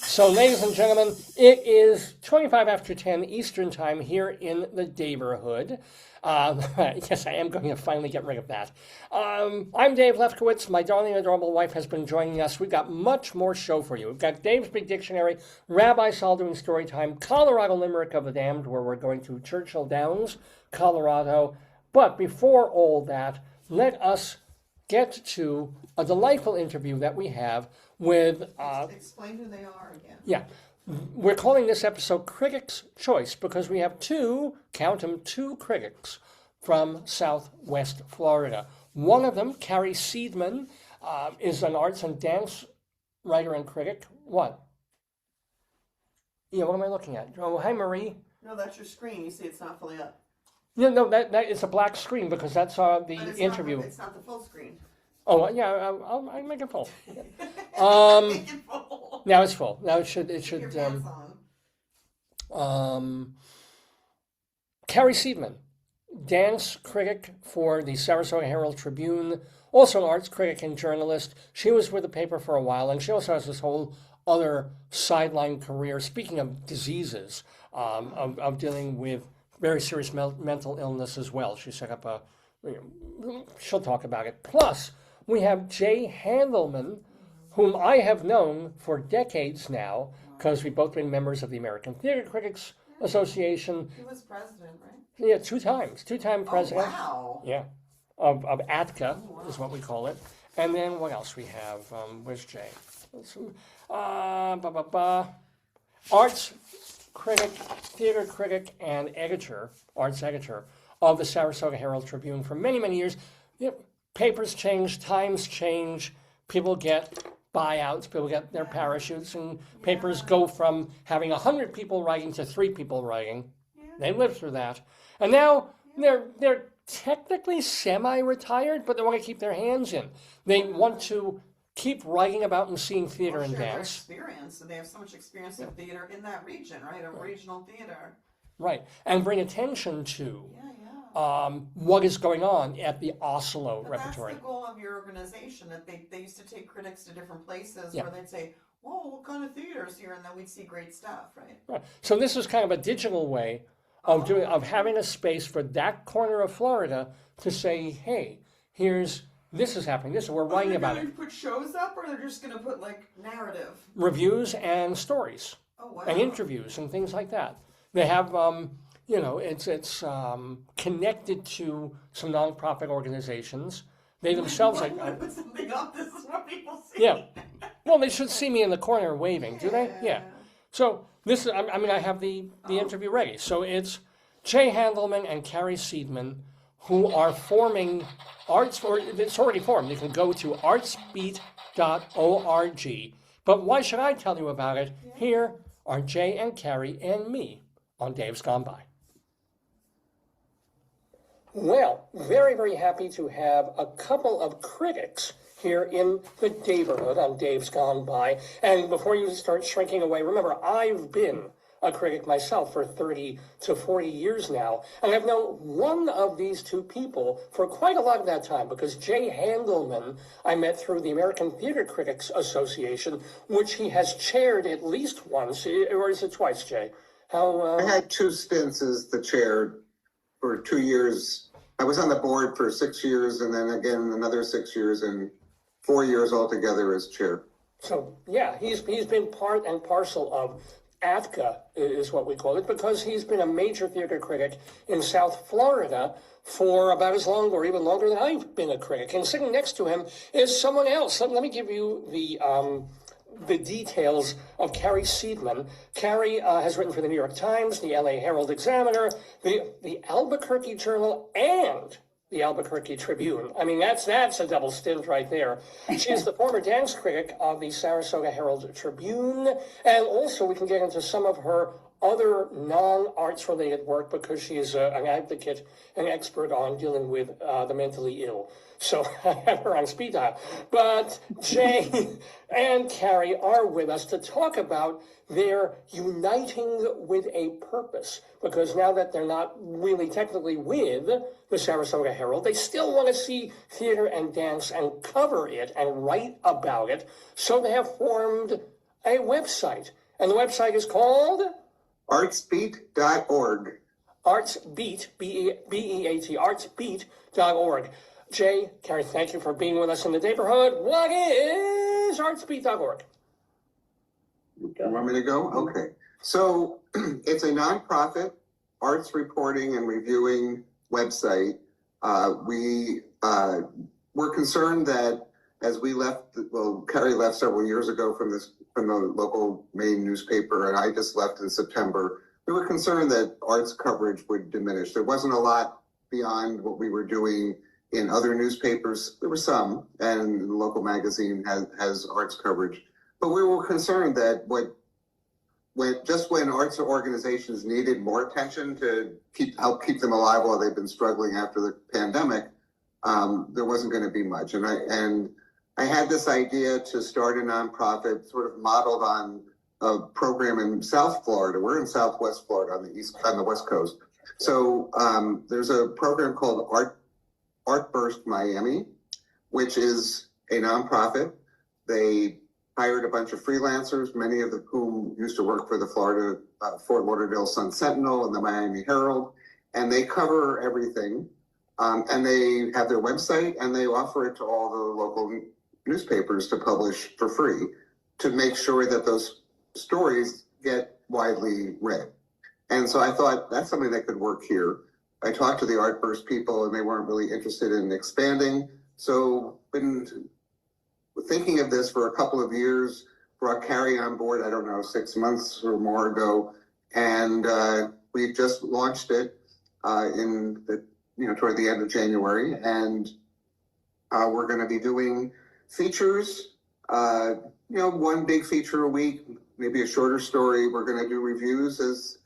So, ladies and gentlemen, it is 25 after 10 Eastern Time here in the Daverhood. Yes, I am going to finally get rid of that. I'm Dave Lefkowitz. My darling and adorable wife has been joining us. We've got much more show for you. We've got Dave's Big Dictionary, Rabbi Sol doing Storytime, Colorado Limerick of the Damned, where we're going to Churchill Downs, Colorado. But before all that, let us get to a delightful interview that we have with... Explain who they are again. Yeah. We're calling this episode Critic's Choice because we have two critics from Southwest Florida. One of them, Carrie Seidman, is an arts and dance writer and critic. What? Yeah, what am I looking at? Oh, hi, Marie. No, that's your screen. You see, it's not fully up. No, that is a black screen because that's But the it's interview. It's not the full screen. Oh yeah, I'll make it full. Make it full. Now it's full. Now it should Keep your pants on. Carrie Seidman, dance critic for the Sarasota Herald Tribune, also an arts critic and journalist. She was with the paper for a while, and she also has this whole other sideline career. Speaking of diseases, of dealing with very serious mental illness as well. She set up a, she'll talk about it. Plus, we have Jay Handelman, whom I have known for decades now, because we've both been members of the American Theater Critics Association. He was president, right? Yeah, two-time president. Oh, wow. Yeah, of ATCA is what we call it. And then what else we have? Where's Jay? Arts critic, theater critic, and editor, arts editor of the Sarasota Herald Tribune for many, many years. Papers change, times change, people get buyouts, people get their parachutes, and papers go from having 100 people writing to 3 people writing. They lived through that. And now they're technically semi-retired, but they want to keep their hands in. They want to keep writing about and seeing theater and Share their dance. experience. So they have so much experience in theater in that region, right? A regional theater. Right. And bring attention to Yeah. what is going on at the Oslo But repertory. that's the goal of your organization, that they used to take critics to different places Yeah. where they'd say, whoa, what kind of theater is here? And then we'd see great stuff, right? Right. So this is kind of a digital way of having a space for that corner of Florida to say, hey, this is happening. We're writing about it. Are they going to put shows up, or they're just going to put like narrative? Reviews and stories. Oh, wow. And interviews and things like that. They have, it's connected to some nonprofit organizations. They themselves I want to put something up. This is what people see. yeah. Well, they should see me in the corner waving, do they? Yeah. So this is, I have the interview ready. So it's Jay Handelman and Carrie Seidman, who are forming it's already formed. You can go to artsbeat.org. But why should I tell you about it? Here are Jay and Carrie and me on Dave's Gone By. Well, very, very happy to have a couple of critics here in the Daverhood on Dave's Gone By. And before you start shrinking away, remember, I've been a critic myself for 30 to 40 years now, and I've known one of these two people for quite a lot of that time, because Jay Handelman I met through the American Theater Critics Association, which he has chaired at least once, or is it twice, Jay? I had 2 stints as the chair for 2 years. I was on the board for 6 years, and then again another 6 years, and 4 years altogether as chair. So yeah, he's been part and parcel of ATCA is what we call it, because he's been a major theater critic in South Florida for about as long or even longer than I've been a critic. And sitting next to him is someone else. Let me give you the details of Carrie Seidman. Carrie has written for the New York Times, the LA Herald Examiner, the Albuquerque Journal, and the Albuquerque Tribune. I mean, that's a double stint right there. She is the former dance critic of the Sarasota Herald Tribune, and also we can get into some of her other non-arts related work, because she is an advocate, an expert on dealing with the mentally ill. So I have her on speed dial. But Jay and Carrie are with us to talk about their uniting with a purpose, because now that they're not really technically with the Sarasota Herald, they still want to see theater and dance and cover it and write about it. So they have formed a website, and the website is called artsbeat.org. Artsbeat, B-E-A-T, artsbeat.org. Jay, Carrie, thank you for being with us in the Daverhood. What is artsbeat.org? You want me to go? Okay. So it's a nonprofit arts reporting and reviewing website. We were concerned that as we left, Carrie left several years ago from the local main newspaper, and I just left in September. We were concerned that arts coverage would diminish. There wasn't a lot beyond what we were doing in other newspapers. There were some, and the local magazine has arts coverage. But we were concerned that what when arts organizations needed more attention to help keep them alive while they've been struggling after the pandemic, there wasn't going to be much. And I had this idea to start a nonprofit sort of modeled on a program in South Florida. We're in Southwest Florida on the West Coast. So there's a program called Art Burst Miami, which is a nonprofit. They hired a bunch of freelancers, many of whom used to work for the Florida Fort Lauderdale Sun Sentinel and the Miami Herald, and they cover everything. And they have their website, and they offer it to all the local newspapers to publish for free to make sure that those stories get widely read. And so I thought that's something that could work here. I talked to the Art Burst people, and they weren't really interested in expanding. So been thinking of this for a couple of years, brought Carrie on board, I don't know, 6 months or more ago. And we just launched it toward the end of January. And we're going to be doing features, one big feature a week, maybe a shorter story. We're going to do reviews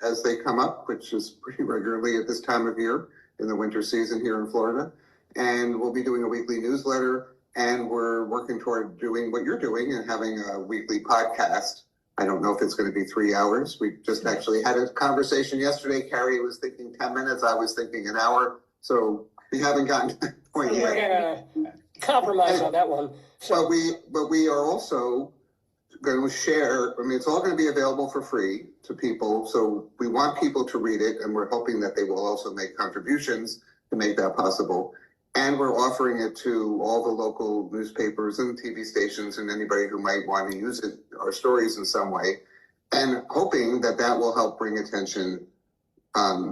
as they come up, which is pretty regularly at this time of year in the winter season here in Florida. And we'll be doing a weekly newsletter, and we're working toward doing what you're doing and having a weekly podcast. I don't know if it's going to be 3 hours. We just actually had a conversation yesterday. Carrie was thinking 10 minutes. I was thinking an hour. So we haven't gotten to that point yet. We're gonna compromise on that one. So But we are also going to share. I mean, it's all going to be available for free to people. So we want people to read it, and we're hoping that they will also make contributions to make that possible. And we're offering it to all the local newspapers and TV stations and anybody who might want to use it, our stories in some way, and hoping that that will help bring attention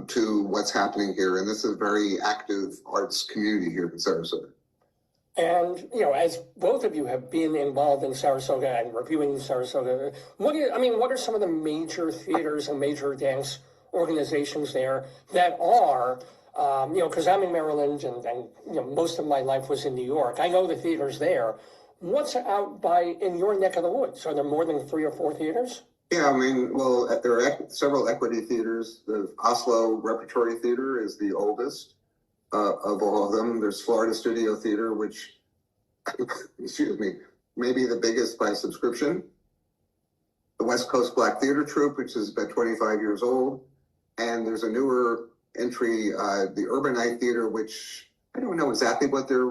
to what's happening here. And this is a very active arts community here in Sarasota. And, as both of you have been involved in Sarasota and reviewing Sarasota, what are some of the major theaters and major dance organizations there that are, because I'm in Maryland and most of my life was in New York. I know the theaters there. What's out in your neck of the woods? Are there more than 3 or 4 theaters? Yeah, there are several equity theaters. The Oslo Repertory Theater is the oldest of all of them. There's Florida Studio Theater, which, may be the biggest by subscription. The West Coast Black Theater Troupe, which is about 25 years old. And there's a newer entry, the Urbanite Theater, which I don't know exactly what their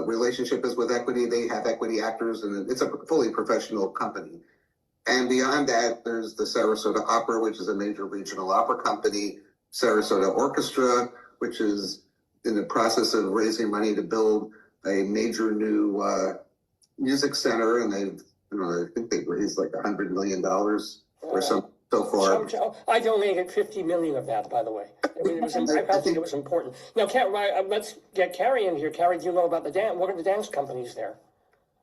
relationship is with equity. They have equity actors, and it's a fully professional company. And beyond that, there's the Sarasota Opera, which is a major regional opera company, Sarasota Orchestra, which is in the process of raising money to build a major new music center, and I think they've raised like $100 million or so far. I donated $50 million of that, by the way. I think it was important. Now, let's get Carrie in here. Carrie, do you know about the dance? What are the dance companies there?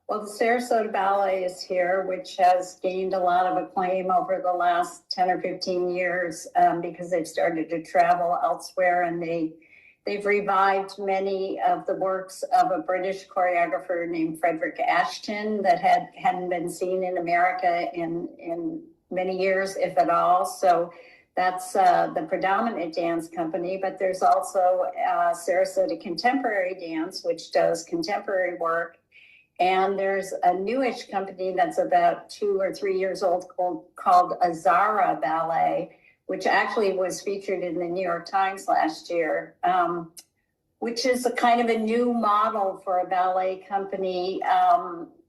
Well, the Sarasota Ballet is here, which has gained a lot of acclaim over the last 10 or 15 years because they've started to travel elsewhere, and they've revived many of the works of a British choreographer named Frederick Ashton that hadn't been seen in America in many years, if at all. So that's the predominant dance company, but there's also Sarasota Contemporary Dance, which does contemporary work. And there's a newish company that's about 2 or 3 years old called Azara Ballet, which actually was featured in the New York Times last year, which is a kind of a new model for a ballet company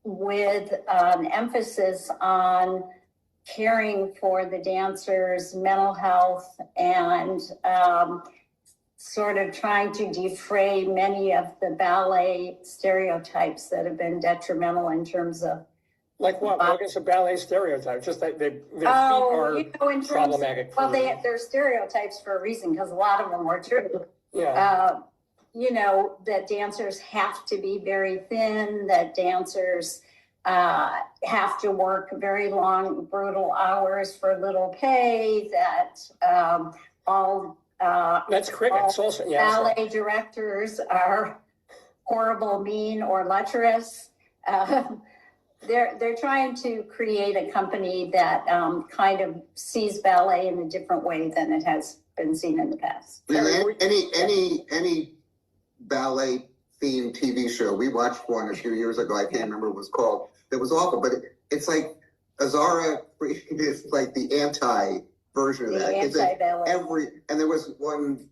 with an emphasis on caring for the dancers' mental health and sort of trying to defray many of the ballet stereotypes that have been detrimental in terms of. Like what? What is a ballet stereotype? Just that their feet are problematic. They're stereotypes for a reason, because a lot of them are true. Yeah. That dancers have to be very thin, that dancers have to work very long, brutal hours for little pay, that that's crickets also. Yeah, ballet directors are horrible, mean, or lecherous. they're trying to create a company that kind of sees ballet in a different way than it has been seen in the past. Any ballet themed TV show, we watched one a few years ago, I can't remember what it was called, it was awful, but it's like Azara is like the anti version of that. Anti-ballet. And there was one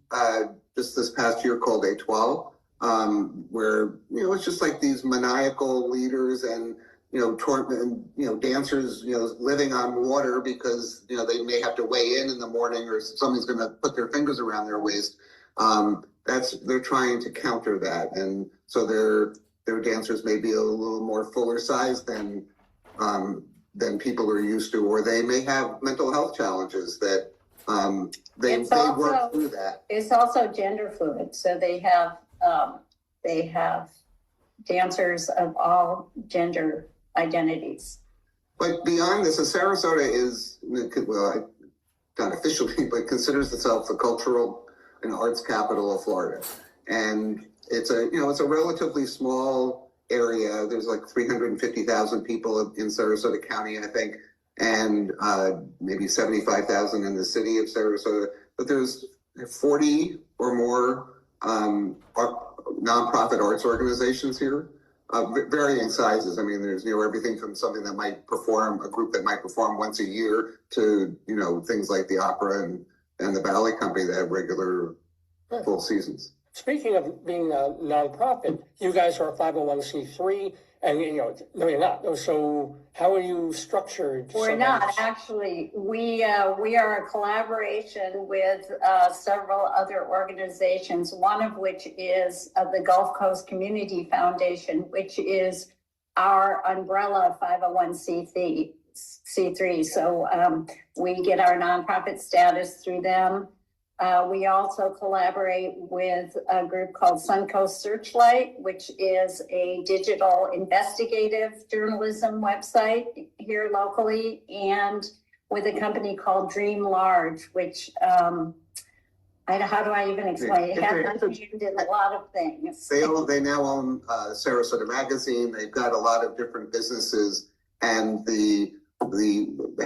just this past year called A12, where, it's just like these maniacal leaders and, dancers, living on water because, they may have to weigh in the morning or somebody's going to put their fingers around their waist. They're trying to counter that. And so their dancers may be a little more fuller size than people are used to, or they may have mental health challenges that they work through that. It's also gender fluid. So they have dancers of all gender identities. But beyond this, Sarasota is, well, not officially, but considers itself the cultural and arts capital of Florida. And it's a relatively small area. There's like 350,000 people in Sarasota County, I think, and maybe 75,000 in the city of Sarasota. But there's 40 or more nonprofit arts organizations here, varying sizes. I mean, there's everything from something that might perform, a group that might perform once a year, to things like the opera and the ballet company that have regular full seasons. Speaking of being a nonprofit, you guys are a 501c3, and no, you're not. So how are you structured? We're not actually. We are a collaboration with several other organizations. One of which is the Gulf Coast Community Foundation, which is our umbrella 501c3. So we get our nonprofit status through them. We also collaborate with a group called Suncoast Searchlight, which is a digital investigative journalism website here locally, and with a company called Dream Large, which how do I even explain? It has named in a lot of things. They now own Sarasota Magazine. They've got a lot of different businesses, and the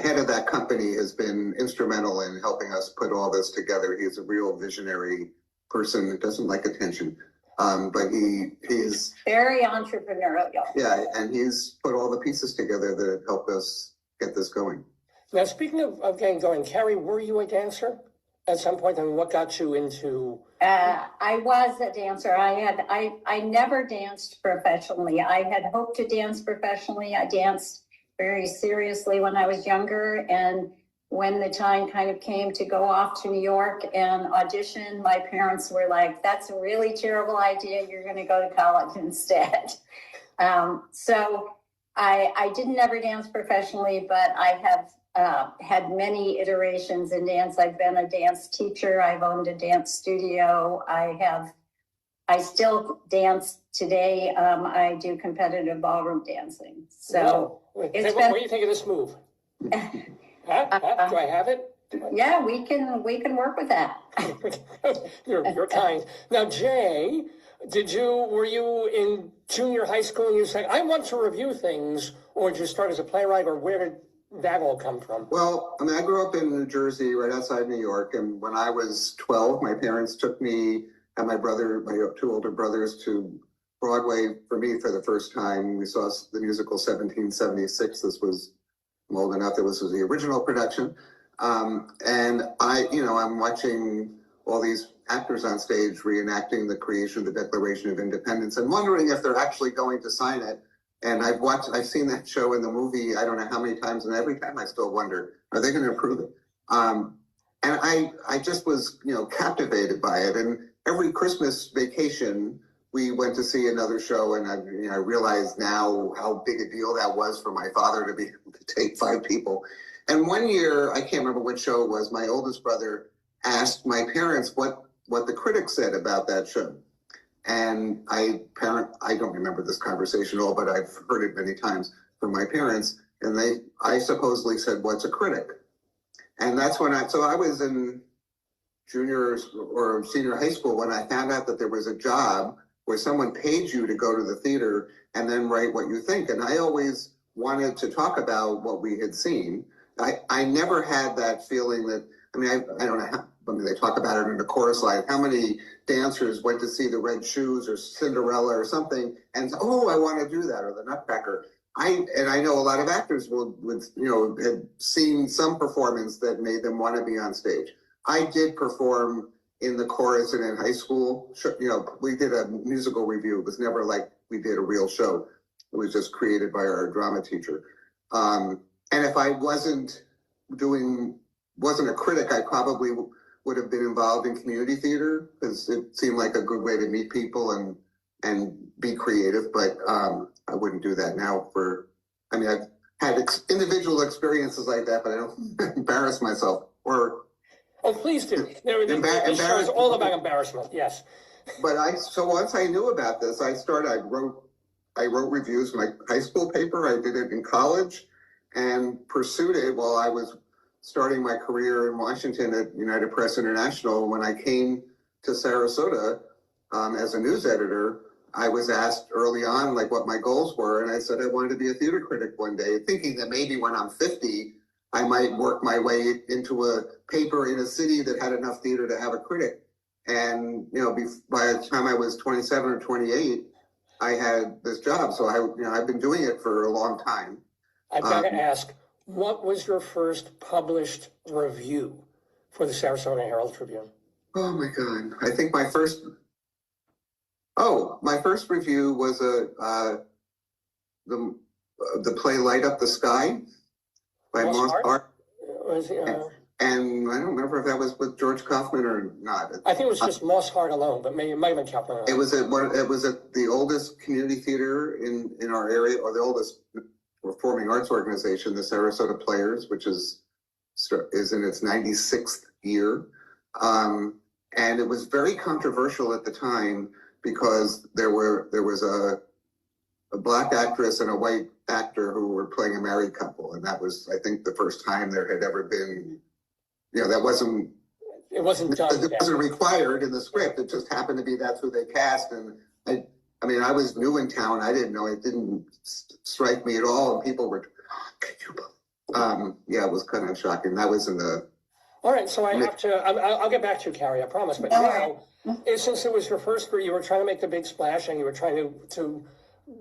head of that company has been instrumental in helping us put all this together. He's a real visionary person that doesn't like attention, but he's very entrepreneurial. Yeah, and he's put all the pieces together that help us get this going. Now, speaking of getting going, Carrie, were you a dancer at some point, and what got you into? I was a dancer. I never danced professionally. I had hoped to dance professionally. I danced very seriously when I was younger, and when the time kind of came to go off to New York and audition, my parents were like, that's a really terrible idea, you're going to go to college instead. So I didn't ever dance professionally, but I have had many iterations in dance. I've been a dance teacher, I've owned a dance studio, I still dance today. I do competitive ballroom dancing. So what do you think of this move? Huh? Do I have it? Yeah, we can work with that. You're kind. Now, Jay, were you in junior high school and you said, I want to review things, or did you start as a playwright, or where did that all come from? Well, I grew up in New Jersey, right outside New York, and when I was 12, my parents took me and my two older brothers, to Broadway for me for the first time. We saw the musical 1776. This was, I'm old enough, this was the original production. And I'm watching all these actors on stage reenacting the creation of the Declaration of Independence and wondering if they're actually going to sign it. And I've seen that show in the movie, I don't know how many times, and every time I still wonder, are they going to approve it? And I just was, captivated by it. And every Christmas vacation, we went to see another show, and I realized now how big a deal that was for my father to be able to take 5 people. And one year, I can't remember what show it was, my oldest brother asked my parents what the critics said about that show. And I don't remember this conversation at all, but I've heard it many times from my parents. And I supposedly said, what's a critic? And that's when I was in junior or senior high school when I found out that there was a job where someone paid you to go to the theater and then write what you think. And I always wanted to talk about what we had seen. I never had that feeling that, I don't know how, they talk about it in the chorus line, how many dancers went to see the Red Shoes or Cinderella or something and, oh, I want to do that, or the Nutcracker. I know a lot of actors had seen some performance that made them want to be on stage. I did perform in the chorus and in high school. We did a musical review. It was never like we did a real show. It was just created by our drama teacher. And if I wasn't a critic, I probably would have been involved in community theater because it seemed like a good way to meet people and be creative. But I wouldn't do that now. I've had individual experiences like that, but I don't embarrass myself or. Oh, please do. This show is all about embarrassment. Yes. But so once I knew about this, I wrote reviews in my high school paper. I did it in college and pursued it while I was starting my career in Washington at United Press International. When I came to Sarasota as a news editor, I was asked early on what my goals were, and I said I wanted to be a theater critic one day, thinking that maybe when I'm 50, I might work my way into a paper in a city that had enough theater to have a critic. And, by the time I was 27 or 28, I had this job. So I've been doing it for a long time. I've got to ask, what was your first published review for the Sarasota Herald Tribune? Oh my God. I think my first review was the play Light Up the Sky by Moss Hart. And I don't remember if that was with George Kaufman or not. I think it was just Moss Hart alone, but it might have been Kaufman. It was at the oldest community theater in our area, or the oldest performing arts organization, the Sarasota Players, which is in its 96th year. And it was very controversial at the time because there was a black actress and a white actor who were playing a married couple, and that was, I think, the first time there had ever been. That wasn't. It wasn't done. It wasn't required in the script. It just happened to be that's who they cast, and I was new in town. I didn't know. It didn't strike me at all, and people were. It was kind of shocking. That was in the. All right, so I have to. I'll get back to you, Carrie. I promise. But now, since it was your first career, you were trying to make the big splash, and you were trying to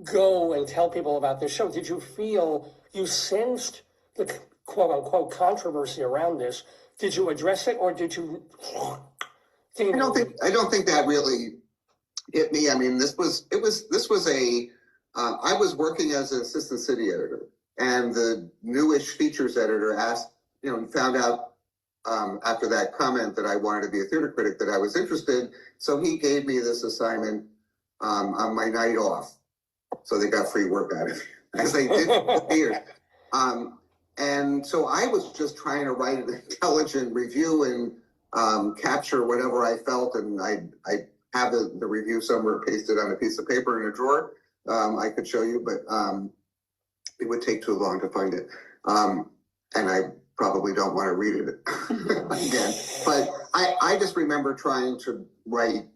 go and tell people about this show. Did you feel you sensed the quote unquote controversy around this? Did you address it, or did you? I don't think that really hit me. This was I was working as an assistant city editor, and the newish features editor found out after that comment that I wanted to be a theater critic, that I was interested. So he gave me this assignment on my night off. So they got free work out of it, as they did for years. And so I was just trying to write an intelligent review and capture whatever I felt. And I have the review somewhere pasted on a piece of paper in a drawer. I could show you, but it would take too long to find it. And I probably don't want to read it again. But I just remember trying to write,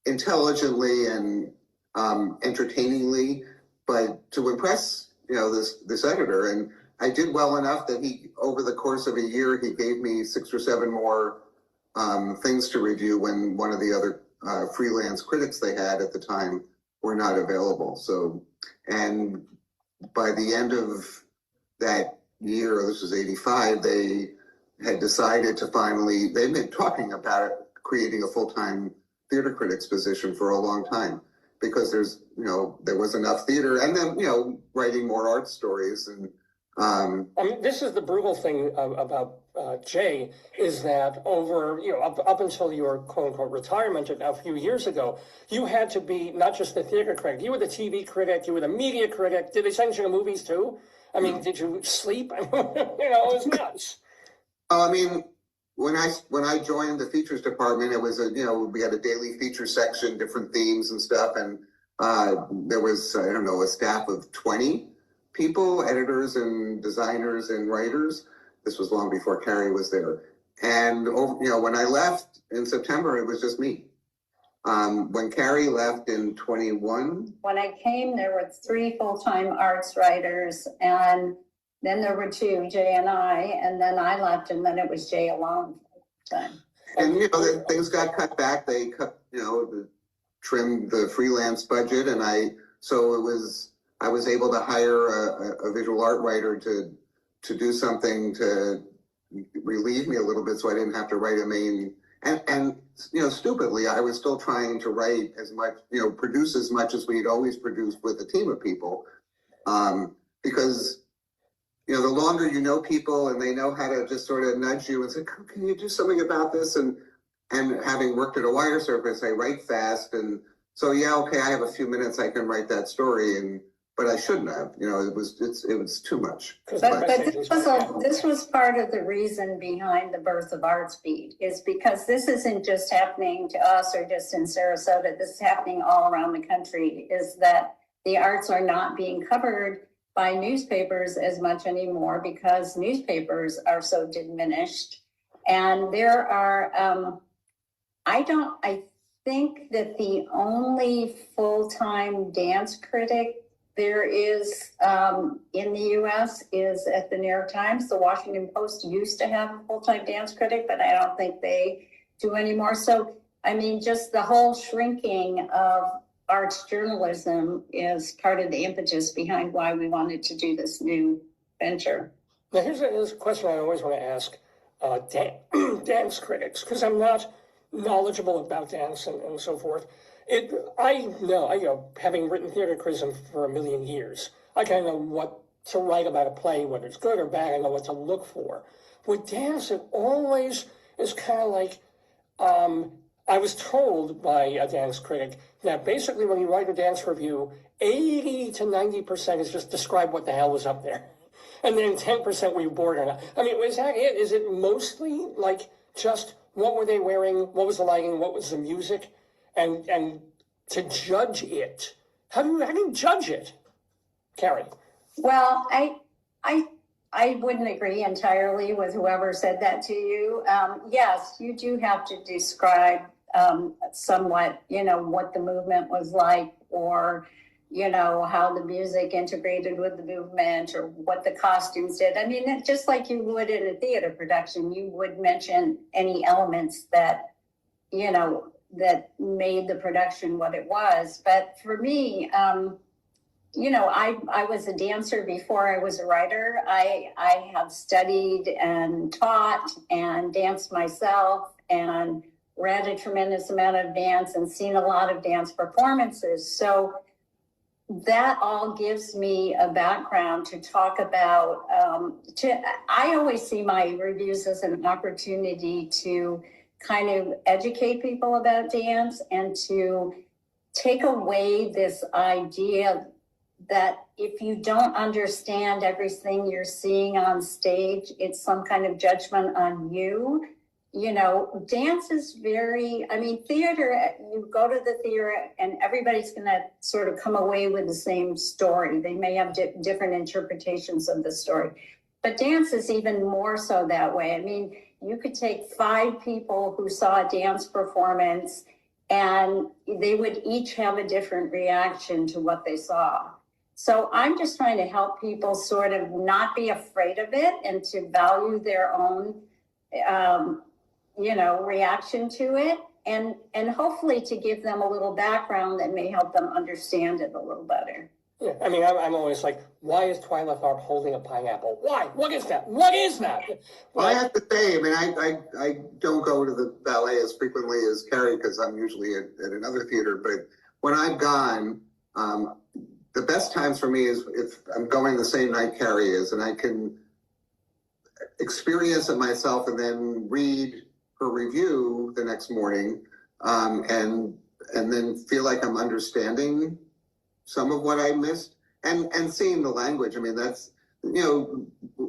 intelligently and entertainingly, but to impress, this editor. And I did well enough that over the course of a year, he gave me 6 or 7 more things to review when one of the other freelance critics they had at the time were not available. So, and by the end of that year, this was 85, they had decided to they've been talking about creating a full-time theater critics position for a long time, because there was enough theater, and then, writing more art stories. And this is the brutal thing about Jay, is that over, up until your quote unquote retirement a few years ago, you had to be not just the theater critic, you were the TV critic, you were the media critic. Did they send you to movies too? Did you sleep? It was nuts. When I joined the features department, it was we had a daily feature section, different themes and stuff, and there was a staff of 20 people, editors and designers and writers. This was long before Carrie was there, and when I left in September, it was just me. When Carrie left in 21, When I came, there were 3 full-time arts writers, and then there were 2, Jay and then I left, and then it was Jay alone for the time. and then things got cut back. They cut, trimmed the freelance budget, and I was able to hire a visual art writer to do something to relieve me a little bit, so I didn't have to write a main. And stupidly, I was still trying to write as much, produce as much as we'd always produced with a team of people, because the longer you know people and they know how to just sort of nudge you and say, "Oh, can you do something about this?" And having worked at a wire service, I write fast, and so I have a few minutes, I can write that story, but I shouldn't have. It was too much. But this was part of the reason behind the birth of ArtSpeed, is because this isn't just happening to us or just in Sarasota. This is happening all around the country, is that the arts are not being covered by newspapers as much anymore because newspapers are so diminished. And there are, I think that the only full-time dance critic there is in the US is at the New York Times. The Washington Post used to have a full-time dance critic, but I don't think they do anymore. So, just the whole shrinking of arts journalism is part of the impetus behind why we wanted to do this new venture. Now, here's a question I always want to ask dance critics, because I'm not knowledgeable about dance and so forth. I know, having written theater criticism for 1 million years, I kind of know what to write about a play, whether it's good or bad. I know what to look for. With dance, it always is kind of like, I was told by a dance critic that basically when you write a dance review, 80 to 90% is just describe what the hell was up there. And then 10% were you bored or not. Was that it? Is it mostly like just what were they wearing, what was the lighting, what was the music, and to judge it? How do you judge it, Carrie? Well, I wouldn't agree entirely with whoever said that to you. Yes, you do have to describe somewhat, what the movement was like, or, how the music integrated with the movement, or what the costumes did. Just like you would in a theater production, you would mention any elements that, that made the production what it was. But for me, I was a dancer before I was a writer. I have studied and taught and danced myself and read a tremendous amount of dance and seen a lot of dance performances. So that all gives me a background to talk about. I always see my reviews as an opportunity to kind of educate people about dance and to take away this idea that if you don't understand everything you're seeing on stage, it's some kind of judgment on you. Dance is very, theater, you go to the theater and everybody's going to sort of come away with the same story. They may have different interpretations of the story, but dance is even more so that way. You could take 5 people who saw a dance performance and they would each have a different reaction to what they saw. So I'm just trying to help people sort of not be afraid of it and to value their own, reaction to it, and hopefully to give them a little background that may help them understand it a little better. Yeah, I'm always like, why is Twyla Tharp holding a pineapple? Why? What is that? What is that? Well, I have to say, I don't go to the ballet as frequently as Carrie because I'm usually at another theater. But when I've gone, the best times for me is if I'm going the same night Carrie is, and I can experience it myself and then read her review the next morning, and then feel like I'm understanding some of what I missed and seeing the language. That's,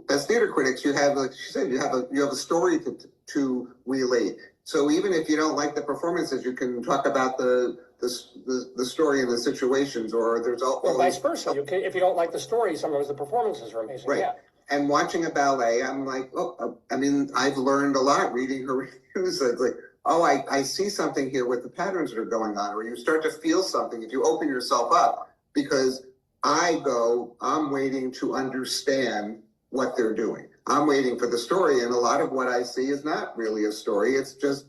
as theater critics, you have, like she said, you have a story to relate. So even if you don't like the performances, you can talk about the story and the situations, or there's all. Or vice versa. If you don't like the story, sometimes the performances are amazing. Right. Yeah. And watching a ballet, I'm like, I've learned a lot reading her reviews. It's like, oh, I see something here with the patterns that are going on, or you start to feel something if you open yourself up, because I'm waiting to understand what they're doing. I'm waiting for the story, and a lot of what I see is not really a story. It's just,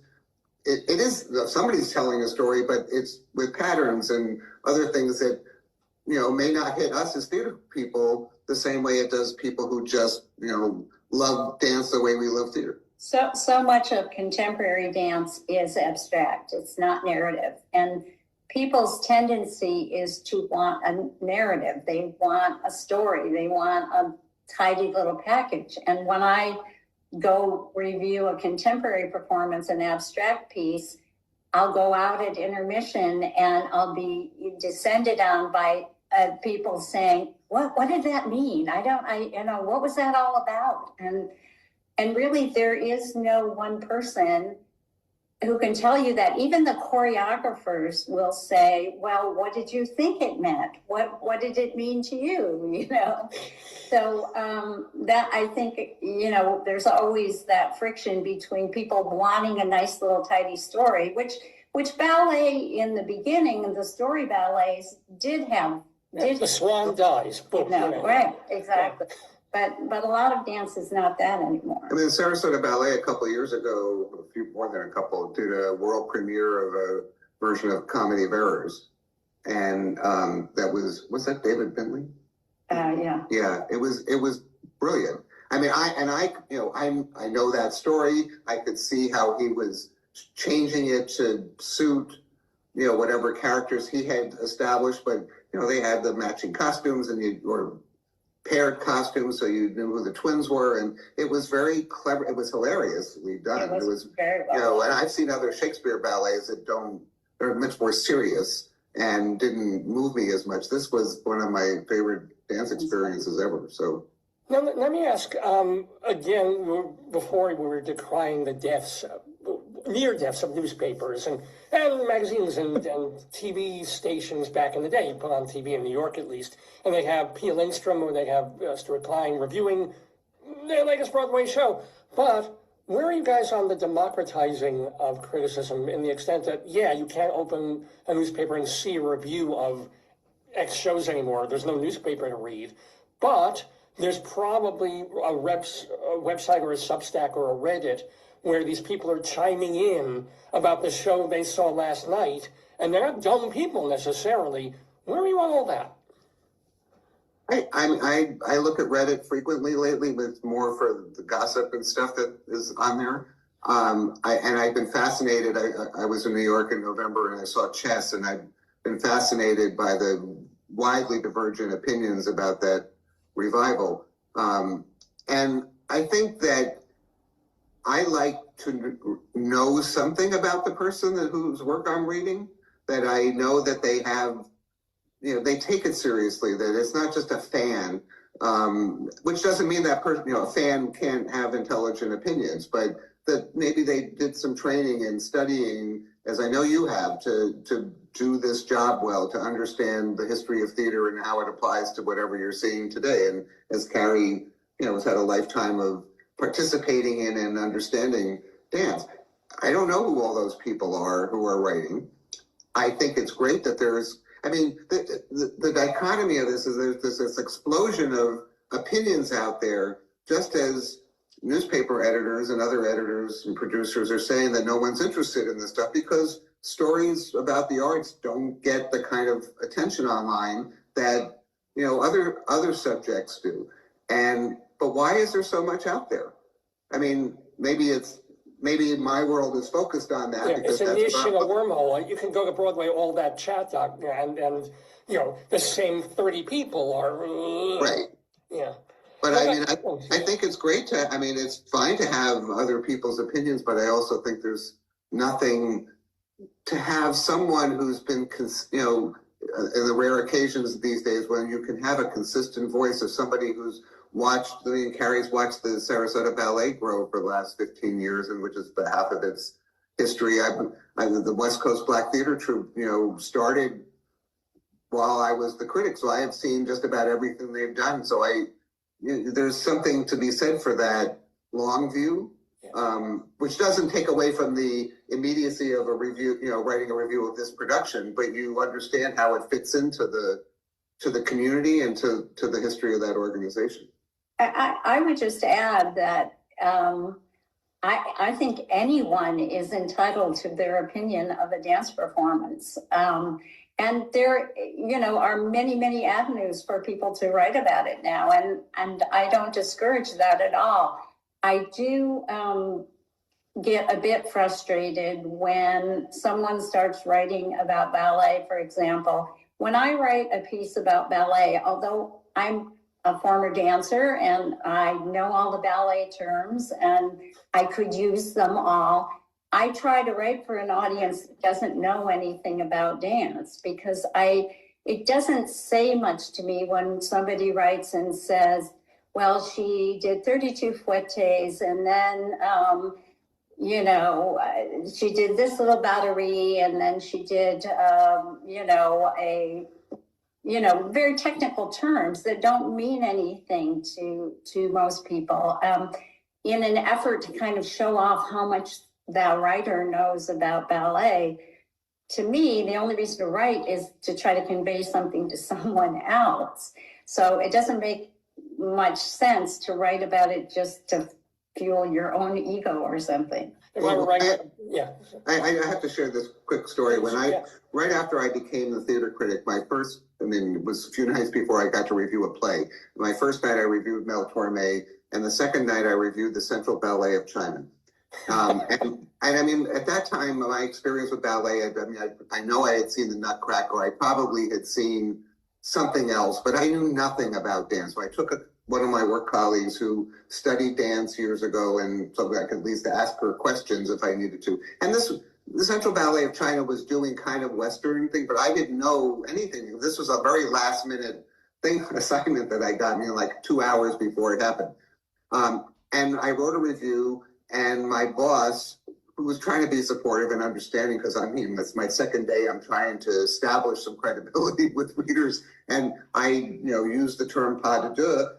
it is, somebody's telling a story, but it's with patterns and other things that, may not hit us as theater people the same way it does people who just, love dance the way we love theater. So much of contemporary dance is abstract. It's not narrative. And people's tendency is to want a narrative. They want a story. They want a tidy little package. And when I go review a contemporary performance, an abstract piece, I'll go out at intermission and I'll be descended on by people saying, what did that mean? What was that all about? And really, there is no one person who can tell you that. Even the choreographers will say, well, what did you think it meant? What did it mean to you? So that, I think, there's always that friction between people wanting a nice little tidy story, which ballet in the beginning of the story ballets did have. The swan dies. Boom, Right, exactly. But a lot of dance is not that anymore. I mean, Sarasota Ballet a couple of years ago, more than a couple, did a world premiere of a version of Comedy of Errors, and that was that David Bentley? Yeah. Yeah, it was brilliant. I mean, I know that story. I could see how he was changing it to suit, whatever characters he had established, but they had the matching costumes or paired costumes, so you knew who the twins were, and it was very clever. It was hilariously done. It was very well. And I've seen other Shakespeare ballets that they're much more serious and didn't move me as much. This was one of my favorite dance experiences ever. So now, let me ask again. Before we were decrying the deaths, near deaths of newspapers and magazines and TV stations back in the day. You put on TV in New York, at least, and they have Pia Lindstrom or they have Stuart Klein reviewing their latest Broadway show. But where are you guys on the democratizing of criticism, in the extent that, you can't open a newspaper and see a review of X shows anymore? There's no newspaper to read, but there's probably a website or a Substack or a Reddit where these people are chiming in about the show they saw last night, and they're not dumb people necessarily. Where are you on all that? I look at Reddit frequently lately, with more for the gossip and stuff that is on there. And I've been fascinated. I was in New York in November and I saw Chess, and I've been fascinated by the widely divergent opinions about that revival. And I think that I like to know something about the person whose work I'm reading, that I know that they have, they take it seriously, that it's not just a fan, which doesn't mean that person, a fan can't have intelligent opinions, but that maybe they did some training and studying, as I know you have, to do this job well, to understand the history of theater and how it applies to whatever you're seeing today. And as Carrie, has had a lifetime of participating in and understanding dance. I don't know who all those people are who are writing. I think it's great that the dichotomy of this is there's this explosion of opinions out there, just as newspaper editors and other editors and producers are saying that no one's interested in this stuff because stories about the arts don't get the kind of attention online that other subjects do. But why is there so much out there? I mean, maybe my world is focused on that. Yeah, because it's a niche and a wormhole. You can go to Broadway, all that chat, and the same 30 people are right. Yeah. But I think it's great it's fine to have other people's opinions, but I also think there's nothing to have someone who's been, in the rare occasions these days when you can have a consistent voice of somebody who's Carrie's watched the Sarasota Ballet grow for the last 15 years, and which is the half of its history. The West Coast Black Theater Troupe, started while I was the critic, so I have seen just about everything they've done. So there's something to be said for that long view. which doesn't take away from the immediacy of a review, writing a review of this production, but you understand how it fits into the community and to the history of that organization. I would just add that I think anyone is entitled to their opinion of a dance performance. And there, are many, many avenues for people to write about it now. And I don't discourage that at all. I do get a bit frustrated when someone starts writing about ballet, for example. When I write a piece about ballet, although I'm a former dancer and I know all the ballet terms and I could use them all, I try to write for an audience that doesn't know anything about dance, because it doesn't say much to me when somebody writes and says, well, she did 32 fouettes and then, she did this little battery and then she did, very technical terms that don't mean anything to most people, in an effort to kind of show off how much that writer knows about ballet. To me, the only reason to write is to try to convey something to someone else. So it doesn't make much sense to write about it just to fuel your own ego or something. If I were writing, yeah. I have to share this quick story. Right after I became the theater critic, it was a few nights before I got to review a play. My first night I reviewed Mel Torme, and the second night I reviewed the Central Ballet of China. And at that time, my experience with ballet, I know I had seen the Nutcracker. I probably had seen something else, but I knew nothing about dance. So I took one of my work colleagues who studied dance years ago, and so I could at least ask her questions if I needed to. And the Central Ballet of China was doing kind of Western thing, but I didn't know anything. This was a very last minute assignment that I got, like 2 hours before it happened. And I wrote a review, and my boss, who was trying to be supportive and understanding, because it's my second day, I'm trying to establish some credibility with readers, and I, used the term pas de deux,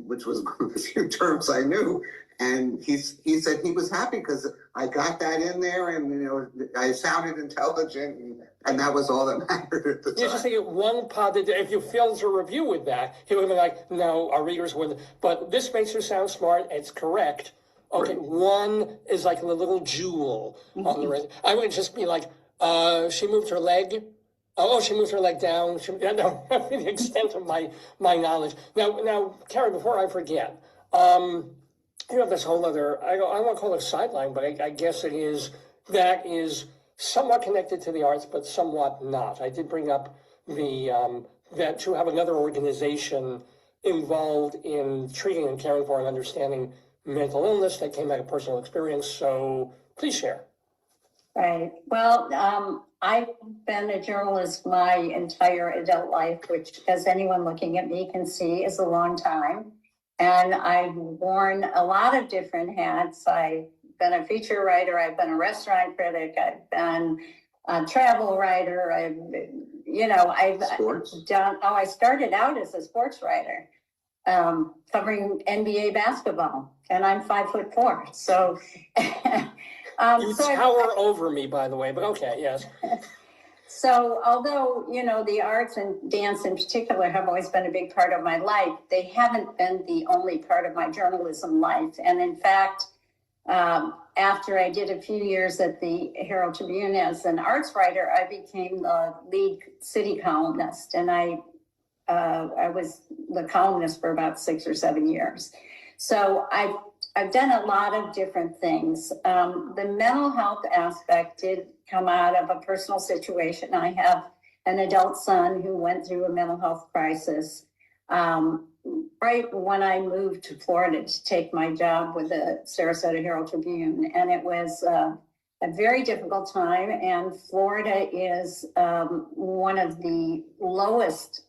which was one of the few terms I knew. And he said he was happy because I got that in there, and I sounded intelligent, and that was all that mattered at the time. You just think one pas de deux. If you failed to review with that, he would have been like, no, our readers wouldn't. But this makes you sound smart. It's correct. Okay, right. One is like a little jewel on the resume. I would just be like, she moved her leg. Oh, she moved her leg down. The extent of my knowledge. Now, Carrie, before I forget, you have this whole other, I don't want to call it a sideline, but I guess that is somewhat connected to the arts, but somewhat not. I did bring up that to have another organization involved in treating and caring for and understanding mental illness that came out of personal experience. So please share. Right. Well, I've been a journalist my entire adult life, which, as anyone looking at me can see, is a long time. And I've worn a lot of different hats. I've been a feature writer. I've been a restaurant critic. I've been a travel writer. I've done, I started out as a sports writer, covering NBA basketball, and I'm 5'4". So you tower over me, by the way, but okay, yes. So although, the arts and dance in particular have always been a big part of my life, they haven't been the only part of my journalism life. And in fact, after I did a few years at the Herald Tribune as an arts writer, I became the lead city columnist. And I was the columnist for about 6 or 7 years. So I've done a lot of different things. The mental health aspect did come out of a personal situation. I have an adult son who went through a mental health crisis right when I moved to Florida to take my job with the Sarasota Herald Tribune. And it was a very difficult time. And Florida is one of the lowest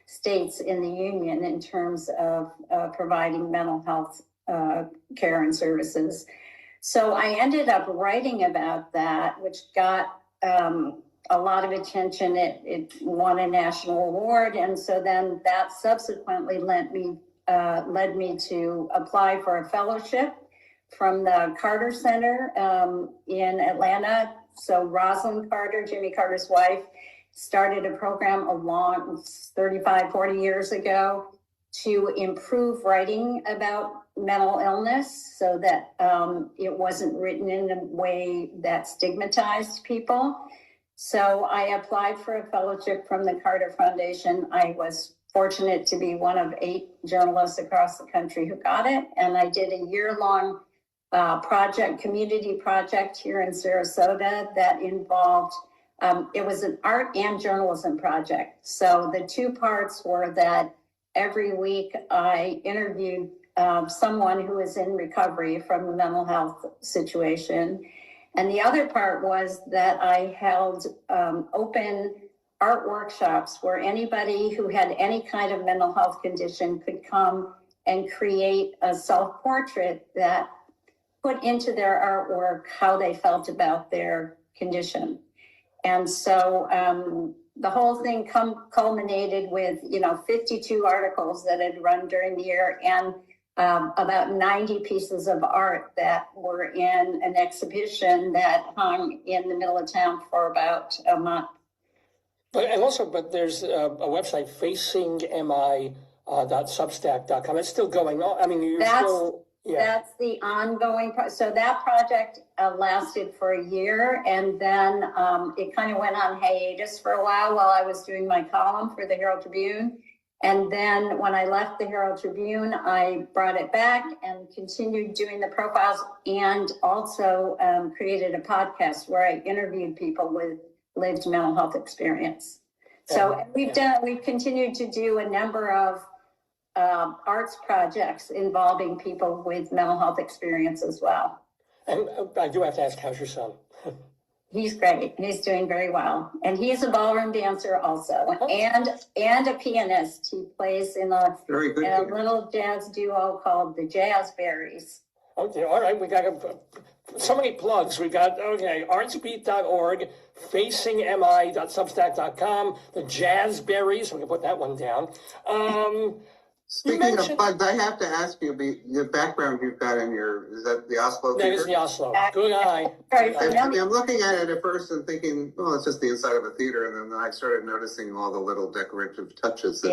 states in the union in terms of providing mental health care and services. So I ended up writing about that, which got a lot of attention. It won a national award. And so then that subsequently led me to apply for a fellowship from the Carter Center in Atlanta. So Rosalind Carter, Jimmy Carter's wife, started a program a long 35, 40 years ago to improve writing about mental illness so that it wasn't written in a way that stigmatized people. So I applied for a fellowship from the Carter Foundation. I was fortunate to be one of 8 journalists across the country who got it. And I did a year-long community project here in Sarasota that involved, it was an art and journalism project. So the 2 parts were that every week I interviewed someone who is in recovery from a mental health situation. And the other part was that I held open art workshops where anybody who had any kind of mental health condition could come and create a self-portrait that put into their artwork how they felt about their condition. And so the whole thing culminated with, 52 articles that had run during the year and about 90 pieces of art that were in an exhibition that hung in the middle of town for about a month. But there's a website, facingmi.substack.com. It's still going on. I mean, That's the ongoing, so that project lasted for a year, and then it kind of went on hiatus for a while I was doing my column for the Herald Tribune. And then when I left the Herald Tribune, I brought it back and continued doing the profiles, and also created a podcast where I interviewed people with lived mental health experience. So we've continued to do a number of arts projects involving people with mental health experience as well. And I do have to ask, how's your son? He's great. He's doing very well. And he's a ballroom dancer also, and a pianist. He plays in a little jazz duo called the Jazzberries. Okay, all right. We got so many plugs. We got, artsbeat.org, facingmi.substack.com, the Jazzberries. We can put that one down. Speaking of plugs, I have to ask you, the background you've got in is that the Oslo Theater? That is the Oslo. Good eye. I'm looking at it at first and thinking, oh, it's just the inside of a theater. And then I started noticing all the little decorative touches.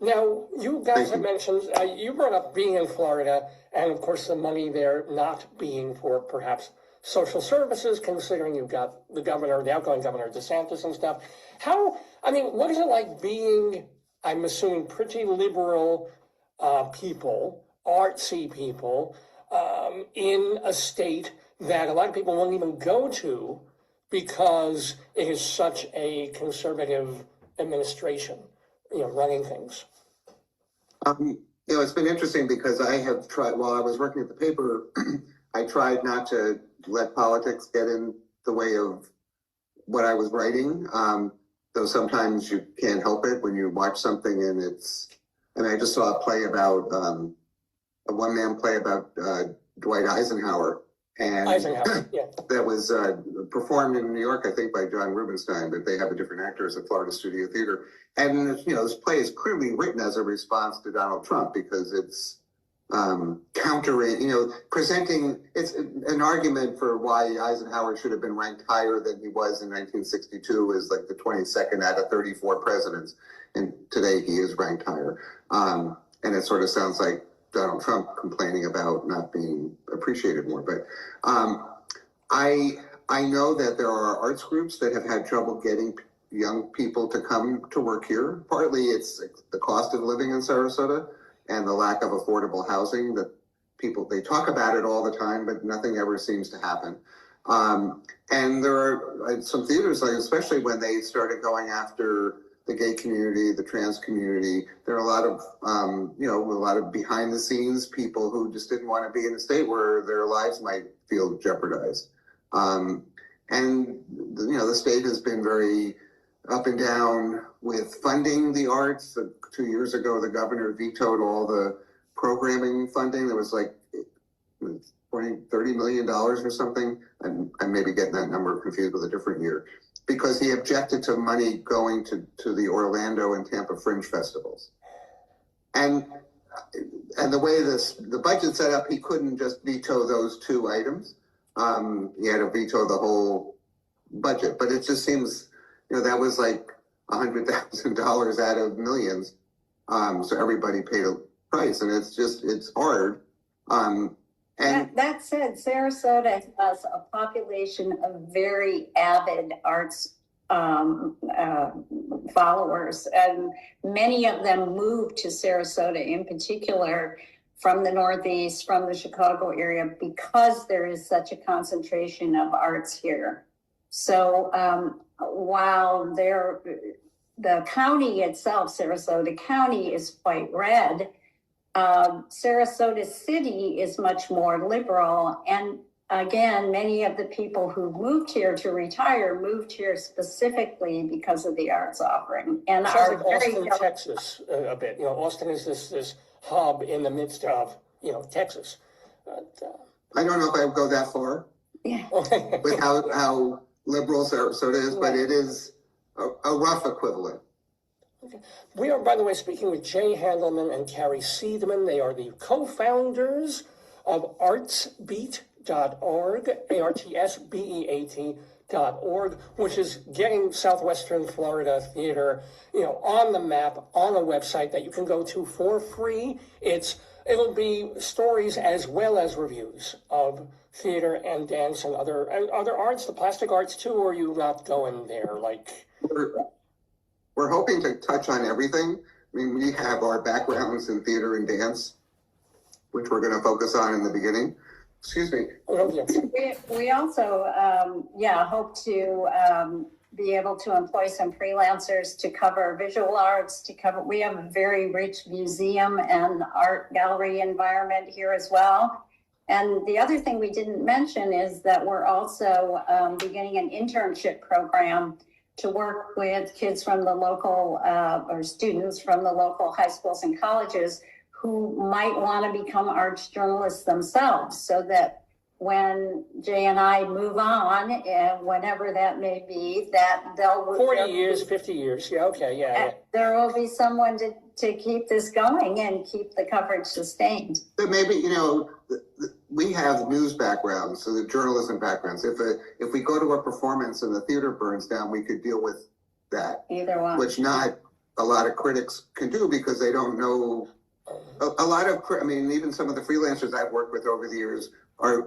Now, you guys have mentioned, you brought up being in Florida, and of course the money there not being for perhaps social services, considering you've got the outgoing governor, DeSantis and stuff. What is it like being, I'm assuming, pretty liberal people, artsy people, in a state that a lot of people won't even go to because it is such a conservative administration, running things? It's been interesting because I have tried, while I was working at the paper, I tried not to let politics get in the way of what I was writing. Though sometimes you can't help it when you watch something and I just saw a play about, a one-man play about Dwight Eisenhower. And that was performed in New York, I think, by John Rubinstein, but they have a different actors at Florida Studio Theater. And, this play is clearly written as a response to Donald Trump because it's countering, presenting, it's an argument for why Eisenhower should have been ranked higher than he was in 1962 as like the 22nd out of 34 presidents. And today he is ranked higher. And it sort of sounds like Donald Trump complaining about not being appreciated more. But I know that there are arts groups that have had trouble getting young people to come to work here. Partly it's the cost of living in Sarasota and the lack of affordable housing that they talk about it all the time, but nothing ever seems to happen. And there are some theaters, especially when they started going after the gay community, the trans community, there are a lot of behind the scenes people who just didn't want to be in a state where their lives might feel jeopardized. And the state has been very up and down with funding the arts. 2 years ago, the governor vetoed all the programming funding. There was like $30 million or something. I may be getting that number confused with a different year, because he objected to money going to the Orlando and Tampa Fringe festivals. And and the way the budget set up, he couldn't just veto those two items. He had to veto the whole budget, but it just seems, that was like $100,000 out of millions. So everybody paid a price, and it's hard. That said, Sarasota has a population of very avid arts followers, and many of them moved to Sarasota in particular from the Northeast, from the Chicago area, because there is such a concentration of arts here. So while the county itself, Sarasota County, is quite red, Sarasota City is much more liberal. And again, many of the people who moved here to retire moved here specifically because of the arts offering. And Sounds like Austin, Texas, a bit. Austin is this hub in the midst of, Texas. But, I don't know if I would go that far. Yeah. With how liberal Sarasota is, but it is a rough equivalent. Okay. We are, by the way, speaking with Jay Handelman and Carrie Seidman. They are the co-founders of artsbeat.org, artsbeat.org, which is getting Southwestern Florida theater, on the map, on a website that you can go to for free. It'll be stories as well as reviews of theater and dance and other arts, the plastic arts too, or are you not going there? We're hoping to touch on everything. I mean, we have our backgrounds in theater and dance, which we're going to focus on in the beginning. Excuse me. We also, hope to be able to employ some freelancers to cover visual arts, we have a very rich museum and art gallery environment here as well. And the other thing we didn't mention is that we're also beginning an internship program to work with kids from the local or students from the local high schools and colleges who might want to become arts journalists themselves, so that when Jay and I move on, whenever that may be, that 40 years, 50 years. Yeah, okay, yeah. There will be someone to keep this going and keep the coverage sustained. But maybe, we have news backgrounds, so the journalism backgrounds. If we go to a performance and the theater burns down, we could deal with that. Either one. Which not a lot of critics can do because they don't know. Even some of the freelancers I've worked with over the years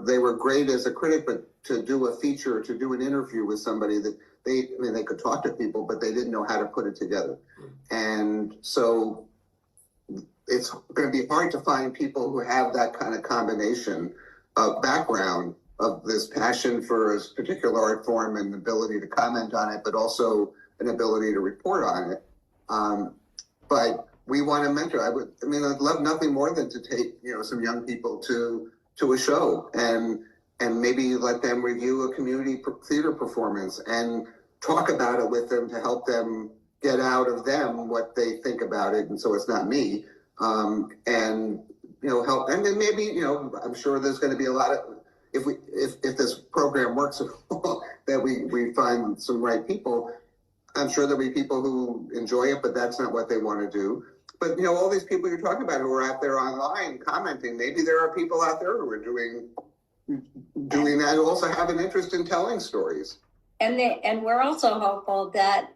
they were great as a critic, but to do a feature, to do an interview with somebody that they could talk to people, but they didn't know how to put it together. And so it's going to be hard to find people who have that kind of combination of background, of this passion for a particular art form and ability to comment on it, but also an ability to report on it. But we want to mentor. I'd love nothing more than to take, some young people to a show and maybe let them review a community theater performance and talk about it with them to help them get out of them what they think about it. And so it's not me. Help. And then maybe, I'm sure there's going to be a lot of, if this program works that we find some right people, I'm sure there'll be people who enjoy it, but that's not what they want to do. But, all these people you're talking about who are out there online commenting, maybe there are people out there who are doing that, who also have an interest in telling stories. And we're also hopeful that,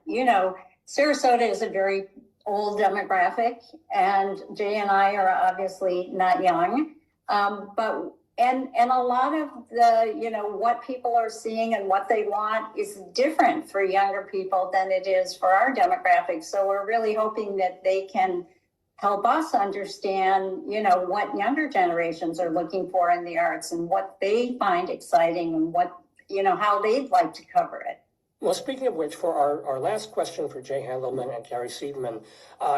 Sarasota is a very old demographic, and Jay and I are obviously not young, but a lot of the, what people are seeing and what they want is different for younger people than it is for our demographic. So we're really hoping that they can help us understand, what younger generations are looking for in the arts and what they find exciting and what, how they'd like to cover it. Well, speaking of which, for our last question for Jay Handelman and Carrie Seidman,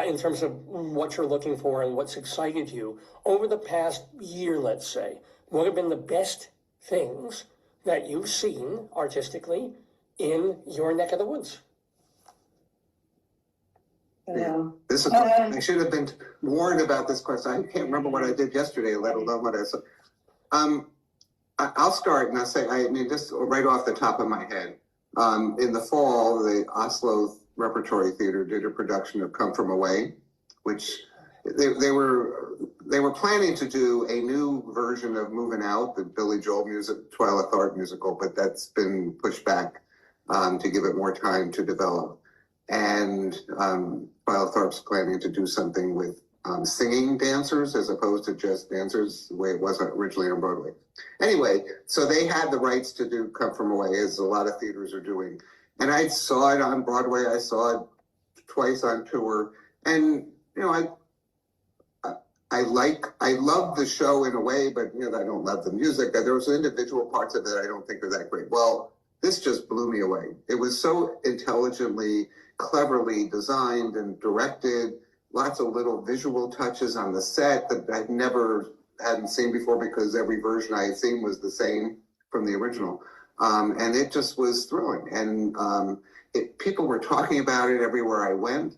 in terms of what you're looking for and what's excited you, over the past year, let's say, what have been the best things that you've seen artistically in your neck of the woods? Yeah. I should have been warned about this question. I can't remember what I did yesterday, let alone what I said. I'll start and I'll say, just right off the top of my head, in the fall, the Oslo Repertory Theater did a production of Come From Away, which they were they were planning to do a new version of Moving Out, the Billy Joel Twyla Tharp musical, but that's been pushed back to give it more time to develop. And Twyla Tharp's planning to do something with singing dancers as opposed to just dancers, the way it was originally on Broadway. Anyway, so they had the rights to do Come From Away, as a lot of theaters are doing. And I saw it on Broadway. I saw it twice on tour. And, you know, I love the show in a way, but, you know, I don't love the music. There was individual parts of it I don't think are that great. Well, this just blew me away. It was so intelligently, cleverly designed and directed. Lots of little visual touches on the set that I hadn't seen before, because every version I had seen was the same from the original. And it just was thrilling. And people were talking about it everywhere I went.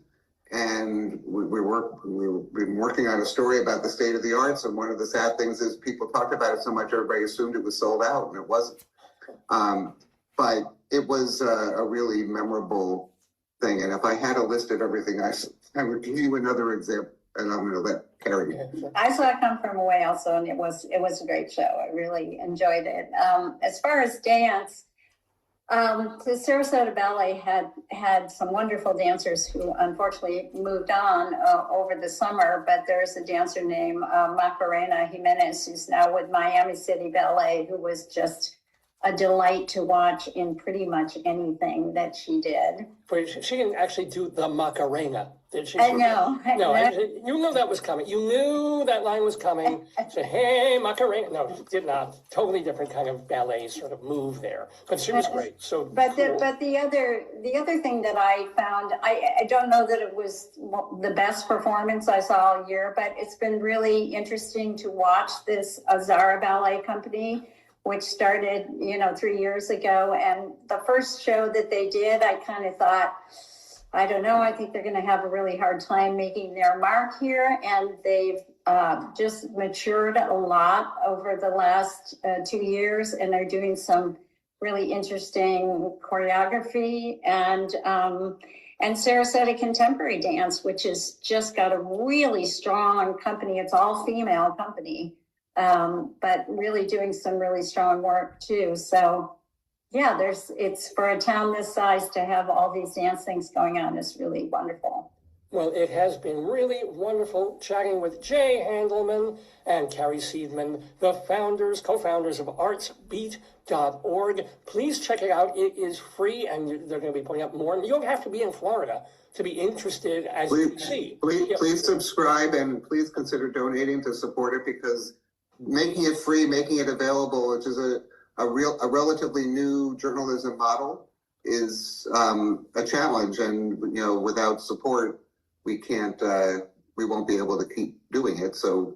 And we've been working on a story about the state of the arts. And one of the sad things is people talked about it so much, everybody assumed it was sold out, and it wasn't. But it was a really memorable thing. And if I had a list of everything, I would give you another example, and I'm going to let Carrie. I saw it Come From Away also, and it was a great show. I really enjoyed it. As far as dance, the Sarasota Ballet had some wonderful dancers who unfortunately moved on over the summer, but there's a dancer named Macarena Jimenez, who's now with Miami City Ballet, who was just a delight to watch in pretty much anything that she did. But she didn't actually do the Macarena, did she? I know. No, you knew that was coming. You knew that line was coming. Say, hey, Macarena. No, she did not. Totally different kind of ballet sort of move there. But she was great. So, but cool. the other thing that I found, I don't know that it was the best performance I saw all year, but it's been really interesting to watch this Azara Ballet Company, which started, 3 years ago. And the first show that they did, I kind of thought, I don't know, I think they're going to have a really hard time making their mark here. And they've just matured a lot over the last 2 years. And they're doing some really interesting choreography and Sarasota Contemporary Dance, which has just got a really strong company. It's all female company. But really doing some really strong work too. So yeah, it's for a town this size to have all these dance things going on is really wonderful. Well, it has been really wonderful chatting with Jay Handelman and Carrie Seidman, the co-founders of artsbeat.org. Please check it out. It is free, and they're going to be putting up more. And you don't have to be in Florida to be interested, as you can see. Please subscribe, and please consider donating to support it, because making it free, making it available, which is a relatively new journalism model, is a challenge. And without support, we won't be able to keep doing it. So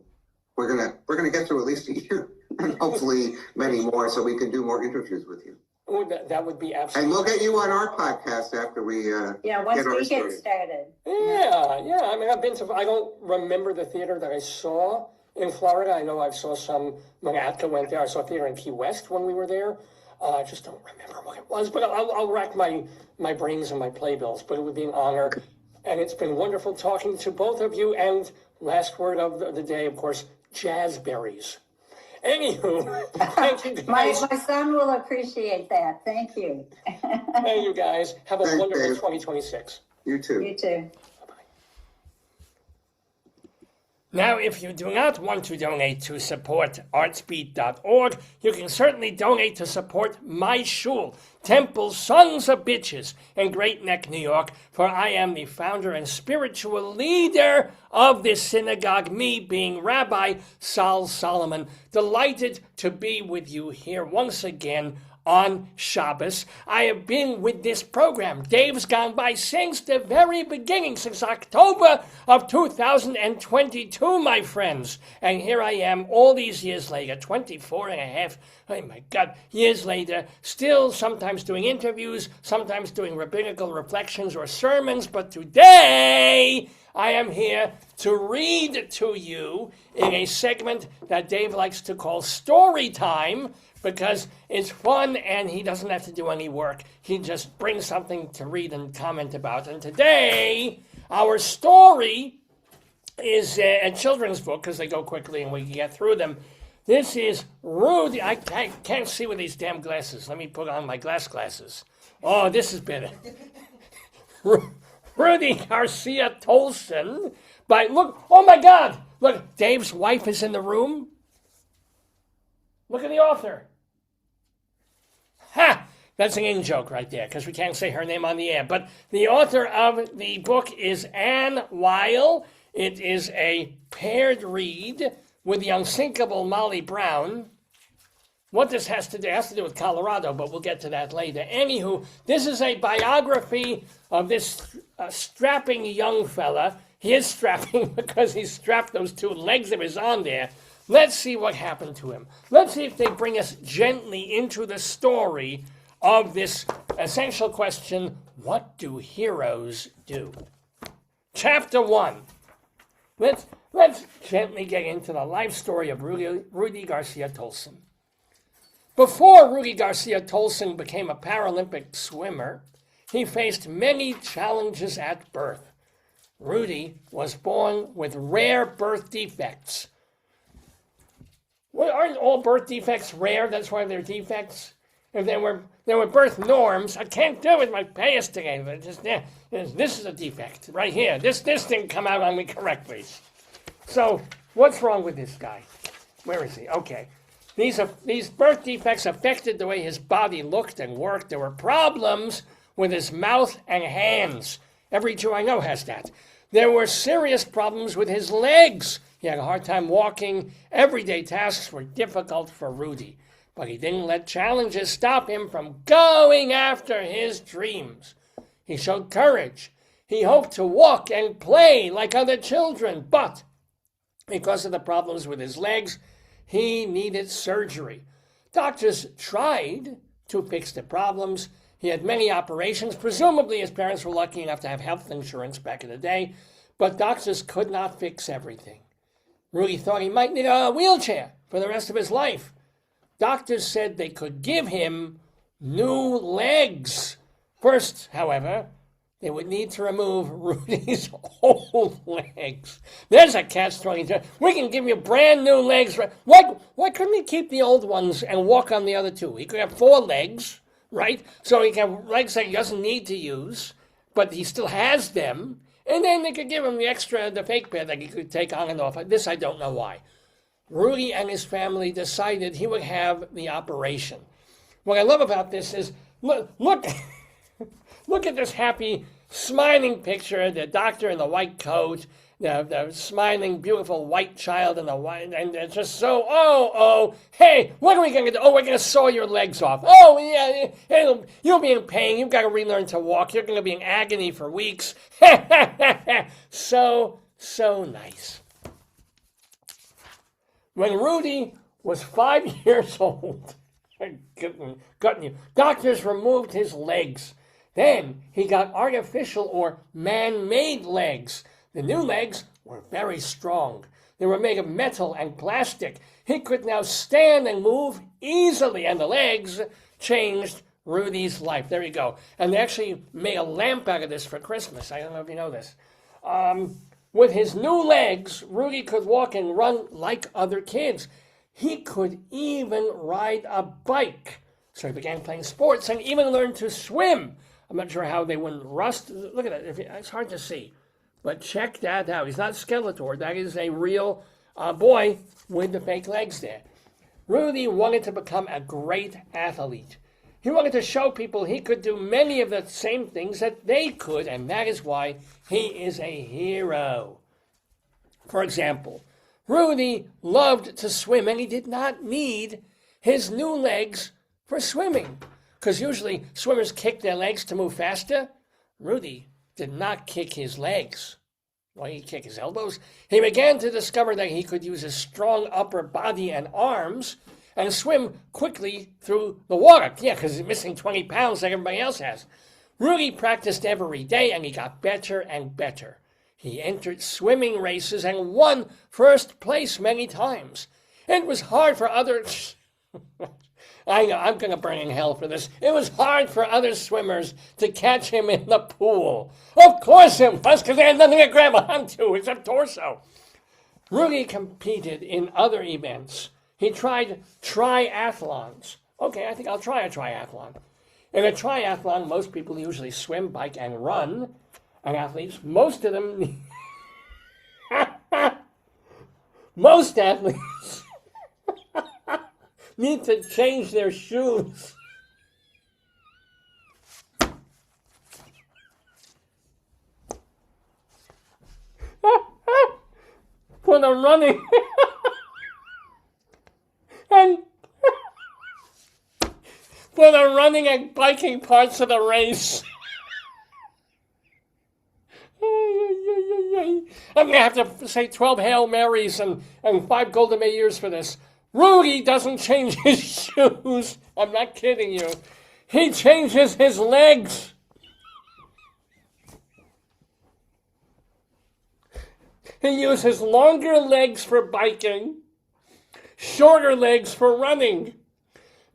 we're gonna get through at least a year, and hopefully many more, so we can do more interviews with you. Oh, that would be absolutely. And we'll get you on our podcast after we once get we get started. Yeah. I mean, I don't remember the theater that I saw in Florida. I know I saw some when Atka went there. I saw theater in Key West when we were there. I just don't remember what it was, but I'll rack my brains and my playbills. But it would be an honor, and it's been wonderful talking to both of you. And last word of the day, of course, jazzberries. Anywho, thank you guys. My son will appreciate that. Thank you. Thank you guys. Have a wonderful Dave. 2026. You too. You too. Now, if you do not want to donate to support artsbeat.org, you can certainly donate to support my shul, Temple Sons of Bitches, in Great Neck, New York, for I am the founder and spiritual leader of this synagogue, me being Rabbi Sol Solomon. Delighted to be with you here once again on Shabbos. I have been with this program, Dave's Gone By, since the very beginning, since October of 2022, my friends. And here I am all these years later, 24 and a half, oh my God, years later, still sometimes doing interviews, sometimes doing rabbinical reflections or sermons, but today I am here to read to you in a segment that Dave likes to call StoryTime, because it's fun and he doesn't have to do any work. He just brings something to read and comment about. And today, our story is a children's book because they go quickly and we can get through them. This is Rudy. I can't see with these damn glasses. Let me put on my glasses. Oh, this is better. Rudy Garcia-Tolson. Look, oh my God. Look, Dave's wife is in the room. Look at the author. Ha! That's an in-joke right there, because we can't say her name on the air. But the author of the book is Weil. It is a paired read with the unsinkable Molly Brown. What this has to do, it has to do with Colorado, but we'll get to that later. Anywho, this is a biography of this strapping young fella. He is strapping because he strapped those two legs of his on there. Let's see what happened to him. Let's see if they bring us gently into the story of this essential question, what do heroes do? Chapter 1. Let's gently get into the life story of Rudy Garcia-Tolson. Before Rudy Garcia-Tolson became a Paralympic swimmer, he faced many challenges at birth. Rudy was born with rare birth defects. Well, aren't all birth defects rare? That's why they're defects. If there were birth norms, I can't do it with my payas today. But just this is a defect right here. This didn't come out on me correctly. So what's wrong with this guy? Where is he? Okay. These birth defects affected the way his body looked and worked. There were problems with his mouth and hands. Every Jew I know has that. There were serious problems with his legs. He had a hard time walking. Everyday tasks were difficult for Rudy. But he didn't let challenges stop him from going after his dreams. He showed courage. He hoped to walk and play like other children. But because of the problems with his legs, he needed surgery. Doctors tried to fix the problems. He had many operations. Presumably his parents were lucky enough to have health insurance back in the day. But doctors could not fix everything. Rudy thought he might need a wheelchair for the rest of his life. Doctors said they could give him new legs. First, however, they would need to remove Rudy's old legs. There's a catch-22. We can give you brand new legs. Why couldn't he keep the old ones and walk on the other two? He could have 4 legs, right? So he can have legs that he doesn't need to use, but he still has them. And then they could give him the fake pair that he could take on and off. This I don't know why. Rudy and his family decided he would have the operation. What I love about this is, look at this happy, smiling picture, the doctor in the white coat, the smiling, beautiful white child in the white, and they're just so, hey, what are we going to do? Oh, we're going to saw your legs off. Oh, yeah, you'll be in pain. You've got to relearn to walk. You're going to be in agony for weeks. So nice. When Rudy was 5 years old, cutting you, doctors removed his legs. Then he got artificial or man-made legs. The new legs were very strong. They were made of metal and plastic. He could now stand and move easily, and the legs changed Rudy's life. There you go. And they actually made a lamp out of this for Christmas. I don't know if you know this. With his new legs, Rudy could walk and run like other kids. He could even ride a bike. So he began playing sports and even learned to swim. I'm not sure how they wouldn't rust. Look at that. It's hard to see. But check that out. He's not Skeletor. That is a real boy with the fake legs there. Rudy wanted to become a great athlete. He wanted to show people he could do many of the same things that they could, and that is why he is a hero. For example, Rudy loved to swim, and he did not need his new legs for swimming, because usually swimmers kick their legs to move faster. Rudy did not kick his legs. Well, he kicked his elbows. He began to discover that he could use his strong upper body and arms and swim quickly through the water. Yeah, because he's missing 20 pounds like everybody else has. Rudy practiced every day, and he got better and better. He entered swimming races and won first place many times. It was hard for others. I know, I'm going to burn in hell for this. It was hard for other swimmers to catch him in the pool. Of course it was, because they had nothing to grab onto except torso. Rudy competed in other events. He tried triathlons. Okay, I think I'll try a triathlon. In a triathlon, most people usually swim, bike, and run. And athletes, most of them, most athletes need to change their shoes. For the running and for the running and biking parts of the race. I'm going to have to say 12 Hail Marys and 5 Golden Meyears for this. Rudy doesn't change his shoes. I'm not kidding you. He changes his legs. He uses longer legs for biking, shorter legs for running.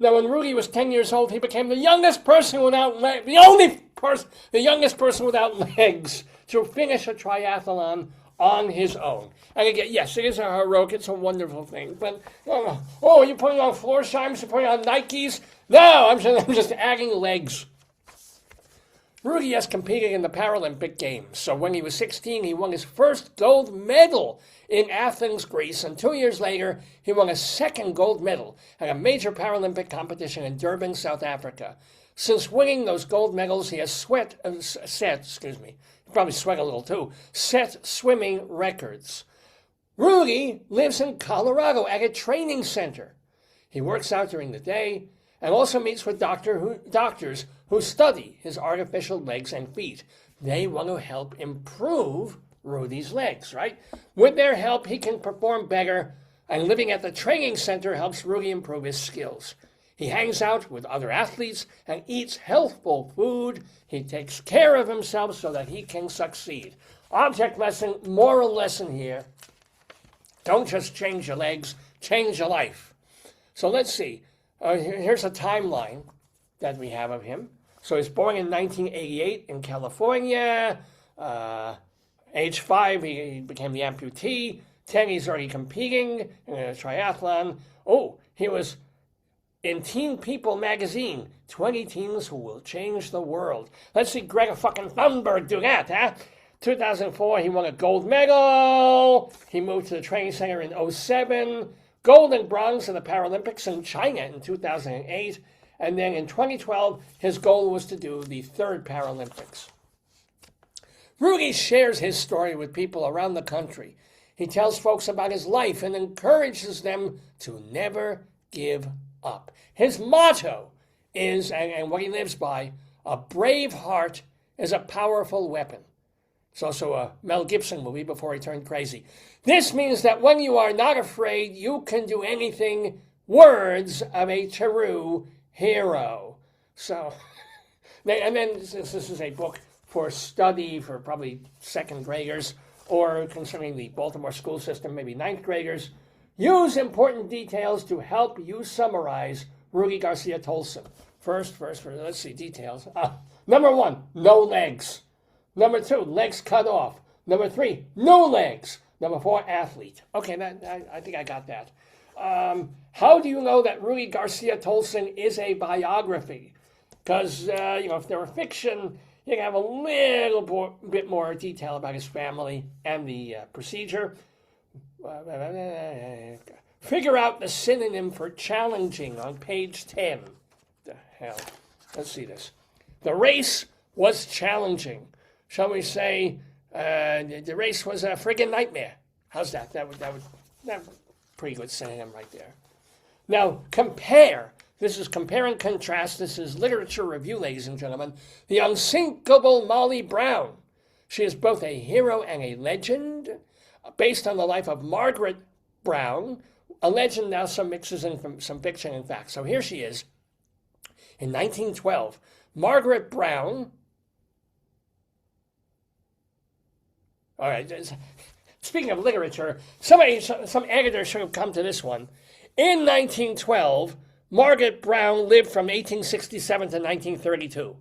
Now, when Rudy was 10 years old, he became the youngest person without legs, the youngest person without legs to finish a triathlon on his own. And again, yes, it is a heroic, it's a wonderful thing. But, oh, you're putting on floor shimes, you're putting on Nikes? No, I'm just adding legs. Rudy has competed in the Paralympic Games. So when he was 16, he won his first gold medal in Athens, Greece. And 2 years later, he won a second gold medal at a major Paralympic competition in Durban, South Africa. Since winning those gold medals, he has set swimming records. Rudy lives in Colorado at a training center. He works out during the day and also meets with doctors who study his artificial legs and feet. They want to help improve Rudy's legs, right? With their help, he can perform better, and living at the training center helps Rudy improve his skills. He hangs out with other athletes and eats healthful food. He takes care of himself so that he can succeed. Object lesson, moral lesson here. Don't just change your legs, change your life. So let's see. Here's a timeline that we have of him. So he was born in 1988 in California. Age 5, he became the amputee. 10, he's already competing in a triathlon. Oh, he was in Teen People magazine, 20 teens who will change the world. Let's see Greta fucking Thunberg do that, huh? 2004, he won a gold medal. He moved to the training center in 2007. Gold and bronze in the Paralympics in China in 2008. And then in 2012, his goal was to do the third Paralympics. Rudy shares his story with people around the country. He tells folks about his life and encourages them to never give up. His motto is, and what he lives by, a brave heart is a powerful weapon. It's also a Mel Gibson movie before he turned crazy. This means that when you are not afraid, you can do anything. Words of a true hero. So, and then this is a book for study for probably second graders or concerning the Baltimore school system, maybe ninth graders. Use important details to help you summarize Rudy Garcia-Tolson. First, let's see, details. Number 1, no legs. Number 2, legs cut off. Number 3, no legs. Number 4, athlete. Okay, I think I got that. How do you know that Rudy Garcia-Tolson is a biography? Because, if there were fiction, you can have a little bit more detail about his family and the procedure. Figure out the synonym for challenging on page 10. The hell? Let's see this. The race was challenging. Shall we say the race was a friggin' nightmare? How's that? That would pretty good synonym right there. Now compare. This is compare and contrast. This is literature review, ladies and gentlemen. The unsinkable Molly Brown. She is both a hero and a legend, based on the life of Margaret Brown. A legend now some mixes in some fiction and fact. So here she is. In 1912, Margaret Brown. All right. Speaking of literature, some editor should have come to this one. In 1912, Margaret Brown lived from 1867 to 1932.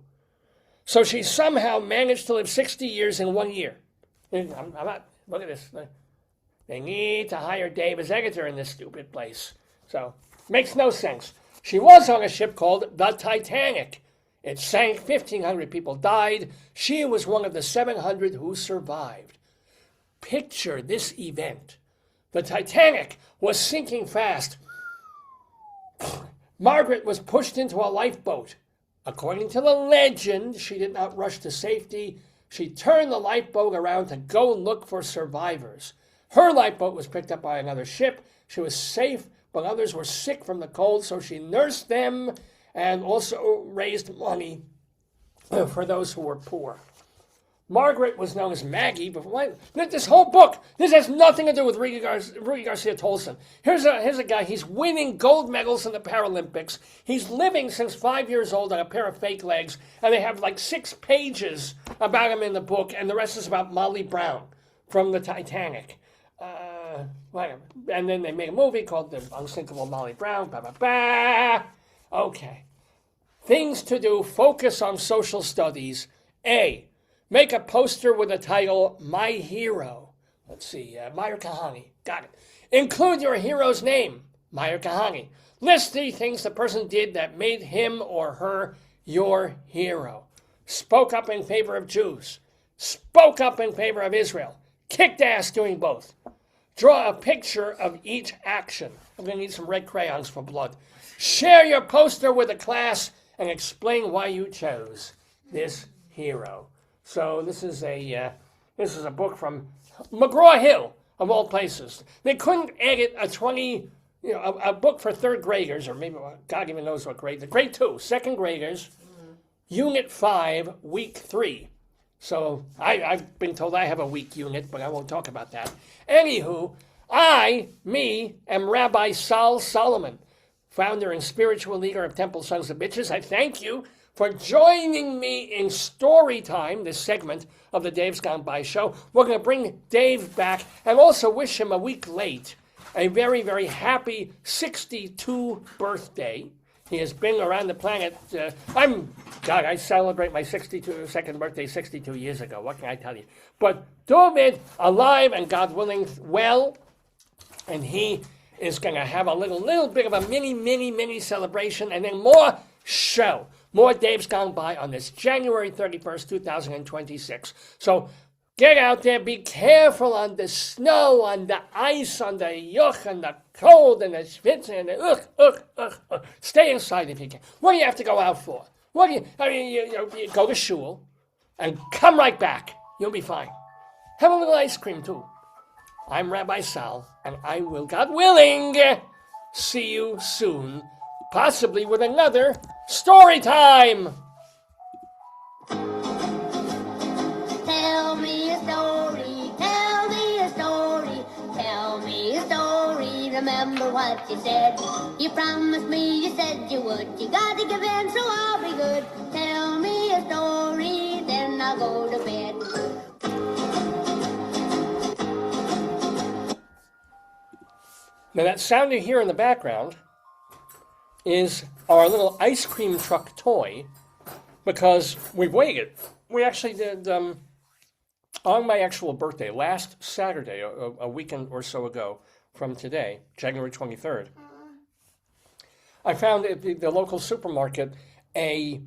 So she somehow managed to live 60 years in 1 year. I'm not, look at this. They need to hire Dave as editor in this stupid place. So, makes no sense. She was on a ship called the Titanic. It sank, 1,500 people died. She was one of the 700 who survived. Picture this event. The Titanic was sinking fast. Margaret was pushed into a lifeboat. According to the legend, she did not rush to safety. She turned the lifeboat around to go look for survivors. Her lifeboat was picked up by another ship. She was safe, but others were sick from the cold, so she nursed them and also raised money for those who were poor. Margaret was known as Maggie, but this whole book, this has nothing to do with Rudy Garcia-Tolson. Here's a guy, he's winning gold medals in the Paralympics. He's living since 5 years old on a pair of fake legs, and they have like 6 pages about him in the book, and the rest is about Molly Brown from the Titanic. And then they made a movie called The Unsinkable Molly Brown. Okay. Things to do, focus on social studies. A, make a poster with the title, My Hero. Let's see, Meyer Kahane. Got it. Include your hero's name, Meyer Kahane. List 3 things the person did that made him or her your hero. Spoke up in favor of Jews. Spoke up in favor of Israel. Kicked ass doing both. Draw a picture of each action. I'm going to need some red crayons for blood. Share your poster with the class and explain why you chose this hero. So this is a book from McGraw-Hill, of all places. They couldn't edit a book for third graders, or maybe God even knows what grade. The grade 2, second graders, Unit 5, Week 3. So I've been told I have a weak unit, but I won't talk about that. Anywho, am Rabbi Sol Solomon, founder and spiritual leader of Temple Sons of Bitches. I thank you for joining me in StoryTime, this segment of the Dave's Gone By show. We're going to bring Dave back and also wish him a week late a very, very happy 62 birthday. He has been around the planet. I celebrate my 62nd birthday 62 years ago. What can I tell you? But David, alive and God willing, well, and he is going to have a little bit of a mini celebration, and then more show. More Dave's Gone By on this January 31st, 2026. So get out there, be careful on the snow, on the ice, on the yuck, and the cold, and the schwitz, and the Stay inside if you can. What do you have to go out for? You go to shul and come right back. You'll be fine. Have a little ice cream, too. I'm Rabbi Sol, and I will, God willing, see you soon, possibly with another story time. Tell me a story, tell me a story, tell me a story. Remember what you said. You promised me, you said you would. You gotta give in, so I'll be good. Tell me a story, then I'll go to bed. Now that sound you hear in the background is our little ice cream truck toy, because we've waited. We actually did, on my actual birthday, last Saturday, a weekend or so ago from today, January 23rd, I found at the local supermarket we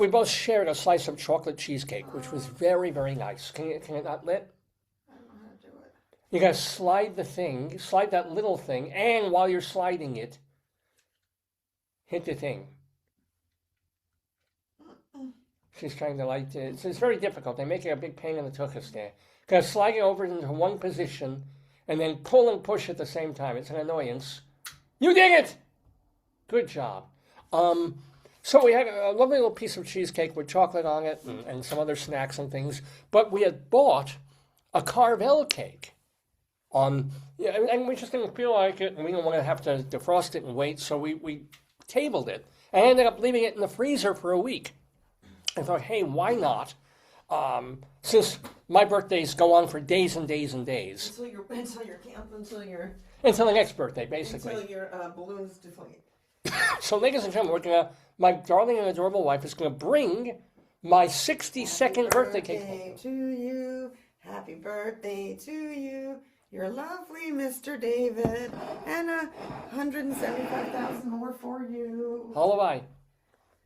both shared a slice of chocolate cheesecake, which was very, very nice. Can you not lit? You gotta slide that little thing, and while you're sliding it, hit the thing. She's trying to light it. It's very difficult. They make it a big pain in the tuchus there. Gotta slide it over into one position, and then pull and push at the same time. It's an annoyance. You did it! Good job. So we had a lovely little piece of cheesecake with chocolate on it and some other snacks and things, but we had bought a Carvel cake. And we just didn't feel like it, and we didn't want to have to defrost it and wait, so we tabled it. I ended up leaving it in the freezer for a week. I thought, hey, why not? Since my birthdays go on for days and days and days. Until your camp, until the next birthday, basically. Until your balloons deflate. So, ladies and gentlemen, my darling and adorable wife is going to bring my 62nd birthday cake. Birthday to you. Happy birthday to you. You're lovely, Mr. David. And 175,000 more for you. Lullaby.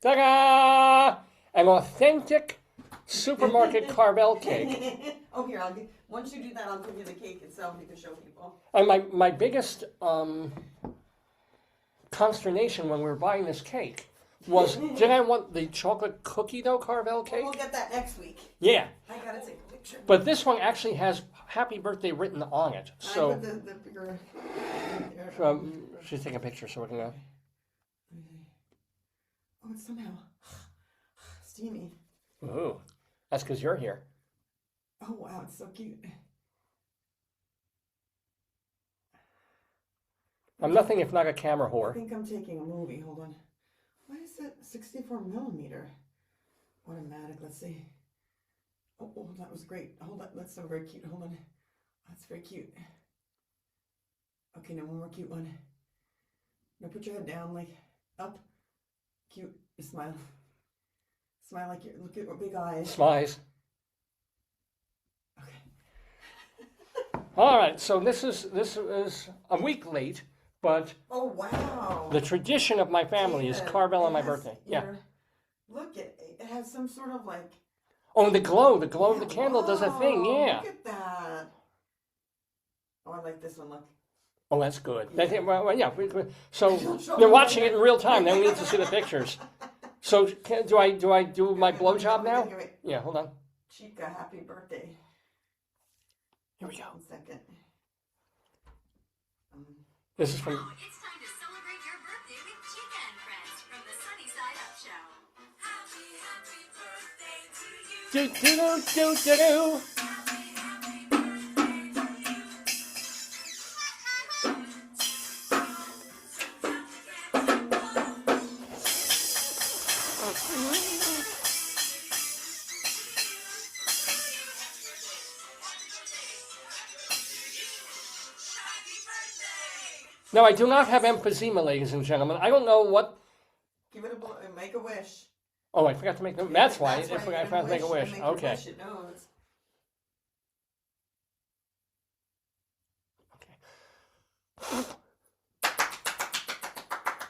Ta-da! An authentic supermarket Carvel cake. Oh, here, once you do that, I'll give you the cake itself. You can show people. And my biggest consternation when we were buying this cake was, did I want the chocolate cookie dough Carvel cake? We'll get that next week. Yeah. I gotta take a picture. But this one actually has happy birthday written on it. So I put the bigger... she's taking a picture, so we're going to... Oh, it's somehow steamy. Ooh, that's because you're here. Oh, wow, it's so cute. I'm nothing if not a camera I whore. think I'm taking a movie. Hold on. Why is that 64 millimeter? Automatic, let's see. Oh, that was great. Hold on, that's so very cute. Hold on. That's very cute. Okay, now one more cute one. Now put your head down, like up. Cute. You smile. Smile like you look at your big eyes. Smiles. Okay. All right, so this is a week late, but Oh, wow. the tradition of my family is David, Carvel on it my has birthday. Yeah. Look, it has some sort of like... Oh, the glow of the candle does a thing, wow, yeah. Look at that. Oh, I like this one, look. Oh, that's good. Yeah. Well, yeah. So Show they're me watching later. it in real time. They don't need to see the pictures. So do I do my blowjob now? Wait. Yeah, hold on. Chica, happy birthday. Here we go. 1 second. This is from. It's time to celebrate your birthday with Chica and Friends from the Sunny Side Up Show. Happy birthday to you. Do. Now, I do not have emphysema, ladies and gentlemen. I don't know what... Give it a blow, make a wish. Oh, I forgot to make... That's why I you forgot can to make a wish. Make your Okay. wish, it knows.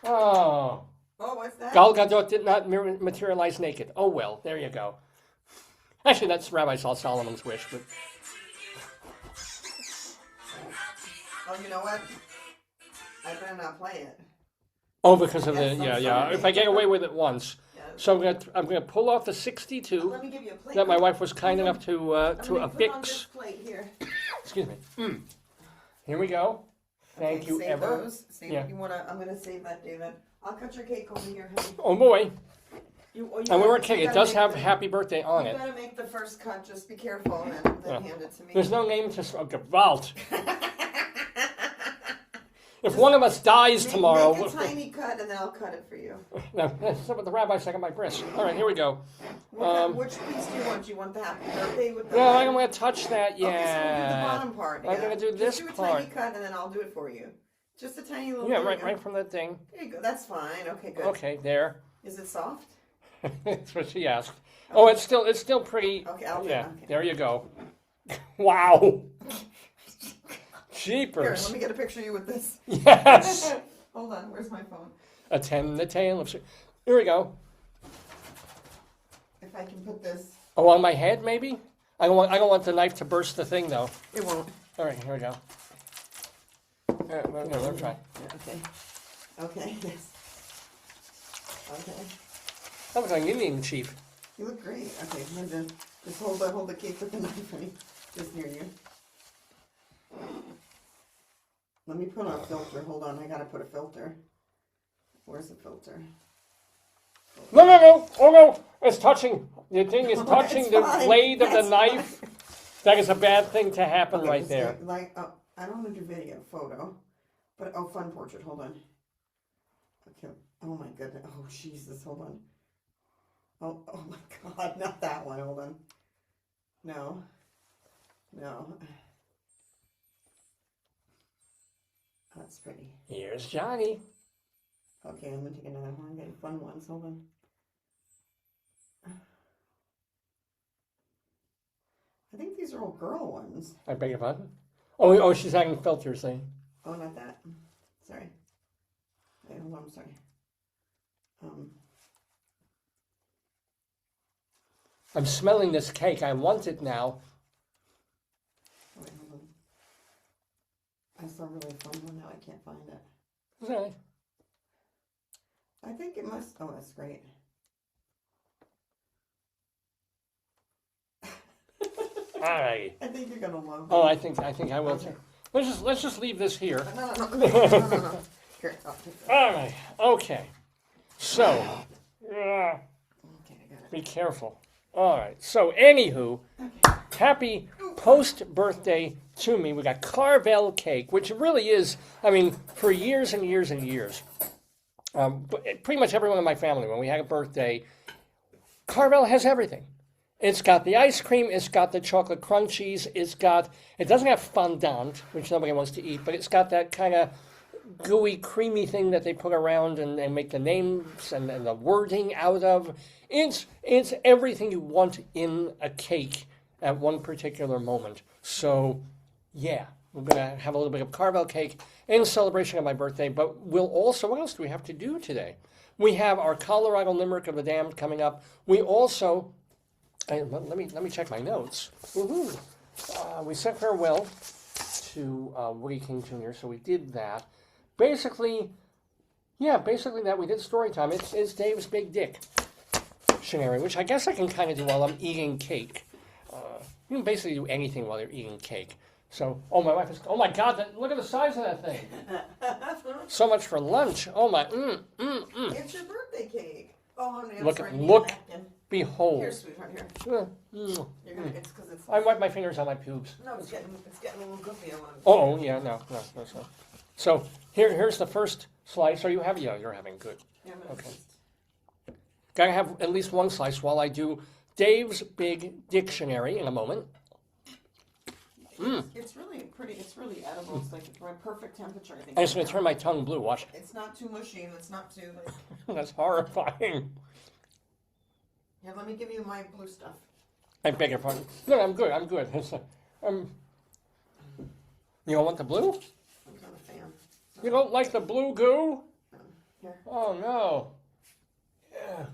Oh. Oh, what's that? Gal Gadot did not materialize naked. Oh, well. There you go. Actually, that's Rabbi Sol Solomon's wish, but... Oh, you know what? I better not play it. Oh, because of Yes, the... I'm Yeah. sorry. If I get away with it once. Yeah. So I'm gonna pull off the 62 Let me give you a plate. that my wife was kind enough to I'm gonna put on this affix. plate here. Excuse me. Here we go. Thank Okay, you save ever. Those. Save, Yeah. You wanna? I'm gonna save that, David. I'll cut your cake over here, honey. Oh boy. You And we were you kidding. It gotta does make have the- happy birthday on You it. gotta make the first cut. Just be careful and then hand it to me. There's no name to... Oh, Gewalt. If one of us dies tomorrow... Make a tiny cut and then I'll cut it for you. No, that's what the rabbi said on my breast. All right, here we go. Which piece do you want? Do you want the happy birthday with the... No, I don't want to touch that yet. Okay, so we'll do the bottom part. I'm gonna do this Just do a part. tiny cut and then I'll do it for you. Just a tiny little... Yeah, bit. right from the thing. There you go. That's fine. Okay, good. Okay, there. Is it soft? That's what she asked. Oh, it's still pretty. Okay, I'll do it. Yeah, Okay. there you go. Wow. Here, Jeepers. let me get a picture of you with this. Yes. Hold on. Where's my phone? Attend the tale of... Here we go. If I can put this... Oh, on my head, maybe? I don't want the knife to burst the thing, though. It won't. All right, here we go. Let me try. Okay. Okay, yes. Okay. That was like Indian chief. You look great. Okay, Linda, just hold the cake with the knife, honey. Just near you. Let me put on a filter. Hold on, I gotta put a filter. Where's the filter? No. Oh, no. It's touching. The thing is No, touching it's the fine. blade of the That's knife. That is a bad thing to happen right just there. Like, I don't want to do video, photo. But, fun portrait. Hold on. Okay. Oh my goodness. Oh, Jesus. Hold on. Oh my God. Not that one. Hold on. No. That's pretty. Here's Johnny. Okay, I'm gonna take another one. I'm getting fun ones. Hold on. I think these are all girl ones. I beg your pardon? Oh, she's adding filters thing. Oh, not that. Sorry. Wait, hold on. I'm sorry. I'm smelling this cake. I want it now. Wait, hold on. I saw a really fun one. Now I can't find it. Okay. I think it must. Oh, that's great. All right. I think you're gonna love it. Oh, I think I will too. Let's just leave this here. No. Here, I'll take that. All right. Okay. So, Okay, I got it. be careful. All right. So, anywho, happy post-birthday to me. We got Carvel cake, which really is, I mean, for years and years and years, pretty much everyone in my family, when we had a birthday, Carvel has everything. It's got the ice cream, it's got the chocolate crunchies, it doesn't have fondant, which nobody wants to eat, but it's got that kind of gooey, creamy thing that they put around and make the names and the wording out of. It's everything you want in a cake at one particular moment. So, yeah, we're going to have a little bit of Carvel cake in celebration of my birthday, but we'll also, what else do we have to do today? We have our Colorado Limerick of the Damned coming up. We also... let me check my notes. Woohoo! We said farewell to Woody King Jr., so we did that. Basically that we did StoryTime. It's Dave's Big Dick Dictionary, which I guess I can kind of do while I'm eating cake. You can basically do anything while you're eating cake. So, oh, my wife is, oh my God, look at the size of that thing. So much for lunch. Oh my, It's your birthday cake. Oh, honey, Look, behold. Here, sweetheart, here. You're gonna, it's because it's... I wipe my fingers on my pubes. No, it's getting a little goofy. Oh, yeah, no. So, here's the first slice. Are you having? Yeah, you're having. Good. Yeah, Okay. Gotta have at least one slice while I do Dave's Big Dictionary in a moment. It's really pretty. It's really edible. It's like the perfect temperature. I think. And it's gonna turn my tongue blue. Watch. It's not too mushy and it's not too like. That's horrifying. Here, let me give you my blue stuff. I beg your pardon. No, I'm good. It's, you don't want the blue? I'm not a fan. You don't like the blue goo? Here. Oh no. Yeah.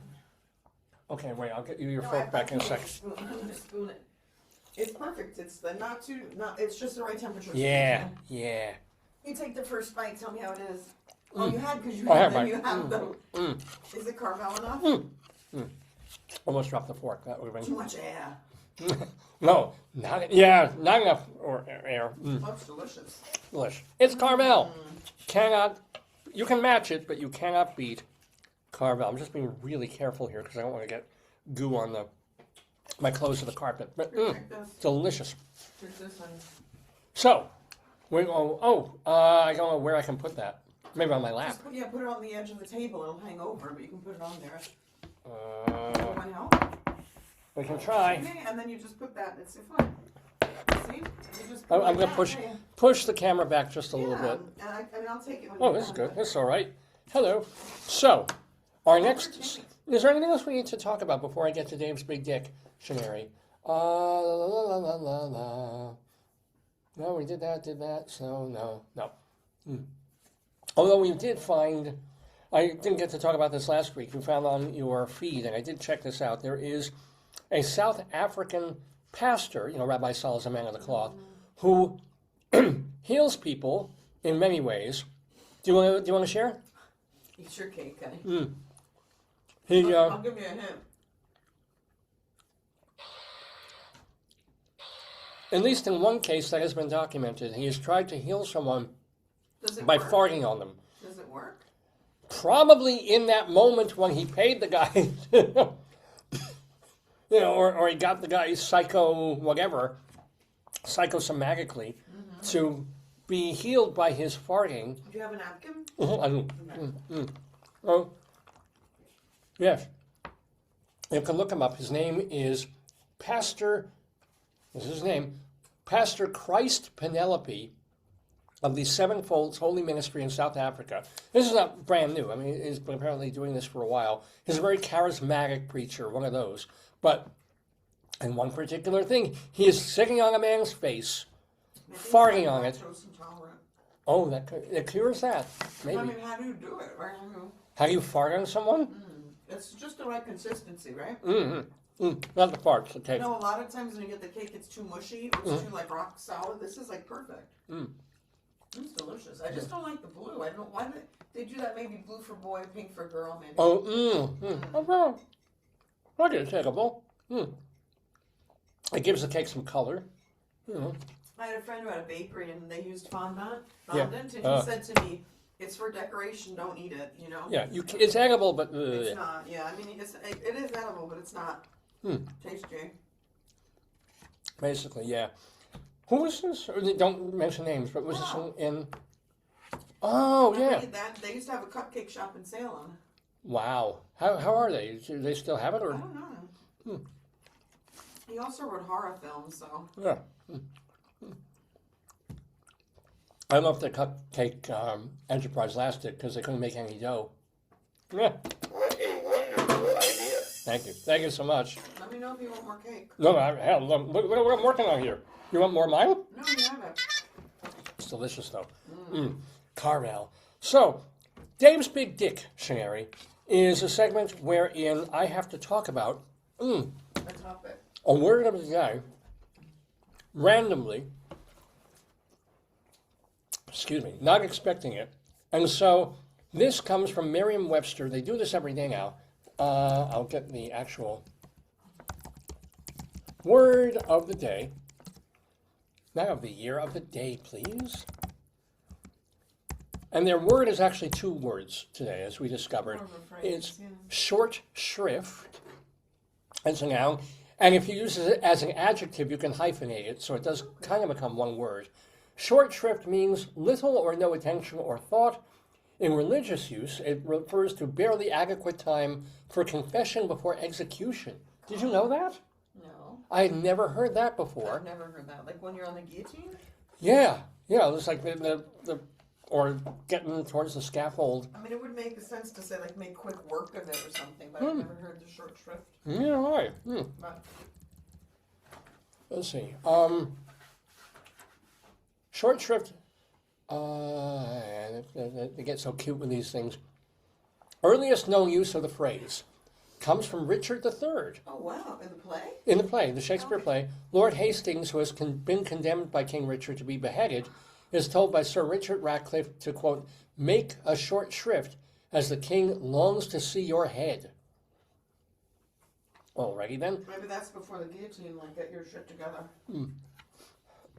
Okay, wait. I'll get you your fork back in a second. I'm gonna spoon it. It's perfect. It's the it's just the right temperature. Yeah. You take the first bite. Tell me how it is. Oh, you had because you I have have them. mine. You have them. Is it Carvel enough? Almost dropped the fork. That would have Too been. much air. No, not enough air. Oh, it's delicious. Delish. It's Carvel. You can match it, but you cannot beat Carvel. I'm just being really careful here because I don't want to get goo on my clothes or the carpet. But delicious. Here's this one. So, I don't know where I can put that. Maybe on my lap. Put it on the edge of the table. It'll hang over, but you can put it on there. Want help? We can try. Okay, and then you just put that. It's fine. See? You just I'm put going to push the camera back just a little bit. And I'll take it. Oh, this is good. This is all right. Hello. So, our next... Is there anything else we need to talk about before I get to Dave's Big Dick Dictionary? No, we did that, so no. Although we did find... I didn't get to talk about this last week. We found on your feed, and I did check this out. There is a South African pastor, Rabbi Sol is a man of the cloth, who heals people in many ways. Do you want to share? Eat your cake, honey. I'll give you a hint. At least in one case that has been documented, he has tried to heal someone by work? farting on them. Does it work? Probably in that moment when he paid the guy, or he got the guy psychosomatically to be healed by his farting. Do you have a napkin? Oh, yes. You can look him up. His name is Pastor. This is his name, Pastor Christ Penelope of the Sevenfold Holy Ministry in South Africa. This is not brand new. I mean, he's been apparently doing this for a while. He's a very charismatic preacher, one of those. But in one particular thing, he is sitting on a man's face, farting on it. Oh, that cures that. Maybe. I mean, how do you do it? Right? How do you fart on someone? It's just the right consistency, right? Not the farts, the cake. No, a lot of times when you get the cake, it's too mushy. It's too like rock solid. This is like perfect. It's delicious. I just don't like the blue. I don't know why they do that. Maybe blue for boy, pink for girl. Maybe. Okay. Not acceptable. It gives the cake some color. I had a friend who had a bakery and they used fondant, Yeah. and he said to me, "It's for decoration. Don't eat it." You know. Yeah, it's edible, but it's not. Yeah, I mean, it is edible, but it's not tasty. Basically, yeah. Who was this? Don't mention names, but was this in? Oh, yeah. They used to have a cupcake shop in Salem. Wow. How are they? Do they still have it, or? I don't know. He also wrote horror films, so. Yeah. I don't know if the cupcake enterprise lasted because they couldn't make any dough. Yeah. What a wonderful idea. Thank you so much. Let me know if you want more cake. No, hell, look what I'm working on here. You want more of mine? No, you have it. It's delicious, though. Carvel. So, Dave's Big Dictionary is a segment wherein I have to talk about a word of the day randomly. Excuse me, not expecting it. And so this comes from Merriam-Webster. They do this every day now. I'll get the actual word of the day. Now of the year of the day, please. And their word is actually two words today, as we discovered. It's short shrift. It's a noun. And if you use it as an adjective, you can hyphenate it, so it does kind of become one word. Short shrift means little or no attention or thought. In religious use, it refers to barely adequate time for confession before execution. Did you know that? No. I had never heard that before. I've never heard that. Like when you're on the guillotine? Yeah. It's like the or getting towards the scaffold. I mean, it would make sense to say, like, make quick work of it or something, but I've never heard the short shrift. Yeah, right. But Let's see. Short shrift. They get so cute with these things. Earliest known use of the phrase comes from Richard III. Oh, wow. In the play? In the play, the Shakespeare play, Lord Hastings, who has been condemned by King Richard to be beheaded, is told by Sir Richard Ratcliffe to, quote, make a short shrift as the king longs to see your head. Alrighty then. Maybe that's before the guillotine, like, get your shit together.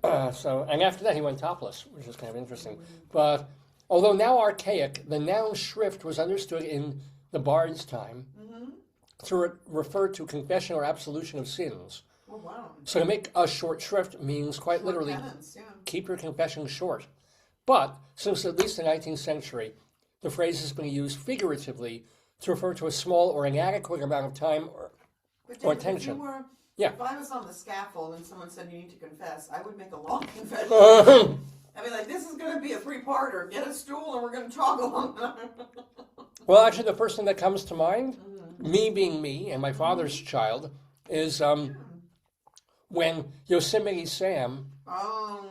And after that he went topless, which is kind of interesting. But although now archaic, the noun shrift was understood in the Bard's time to refer to confession or absolution of sins. Oh, wow. So to make a short shrift means quite literally keep your confession short. But since at least the 19th century, the phrase has been used figuratively to refer to a small or inadequate amount of time or attention. If I was on the scaffold and someone said you need to confess, I would make a long confession. I'd be like, this is going to be a three-parter. Get a stool and we're going to talk along. Well, actually, the first thing that comes to mind, me being me and my father's child, is when Yosemite Sam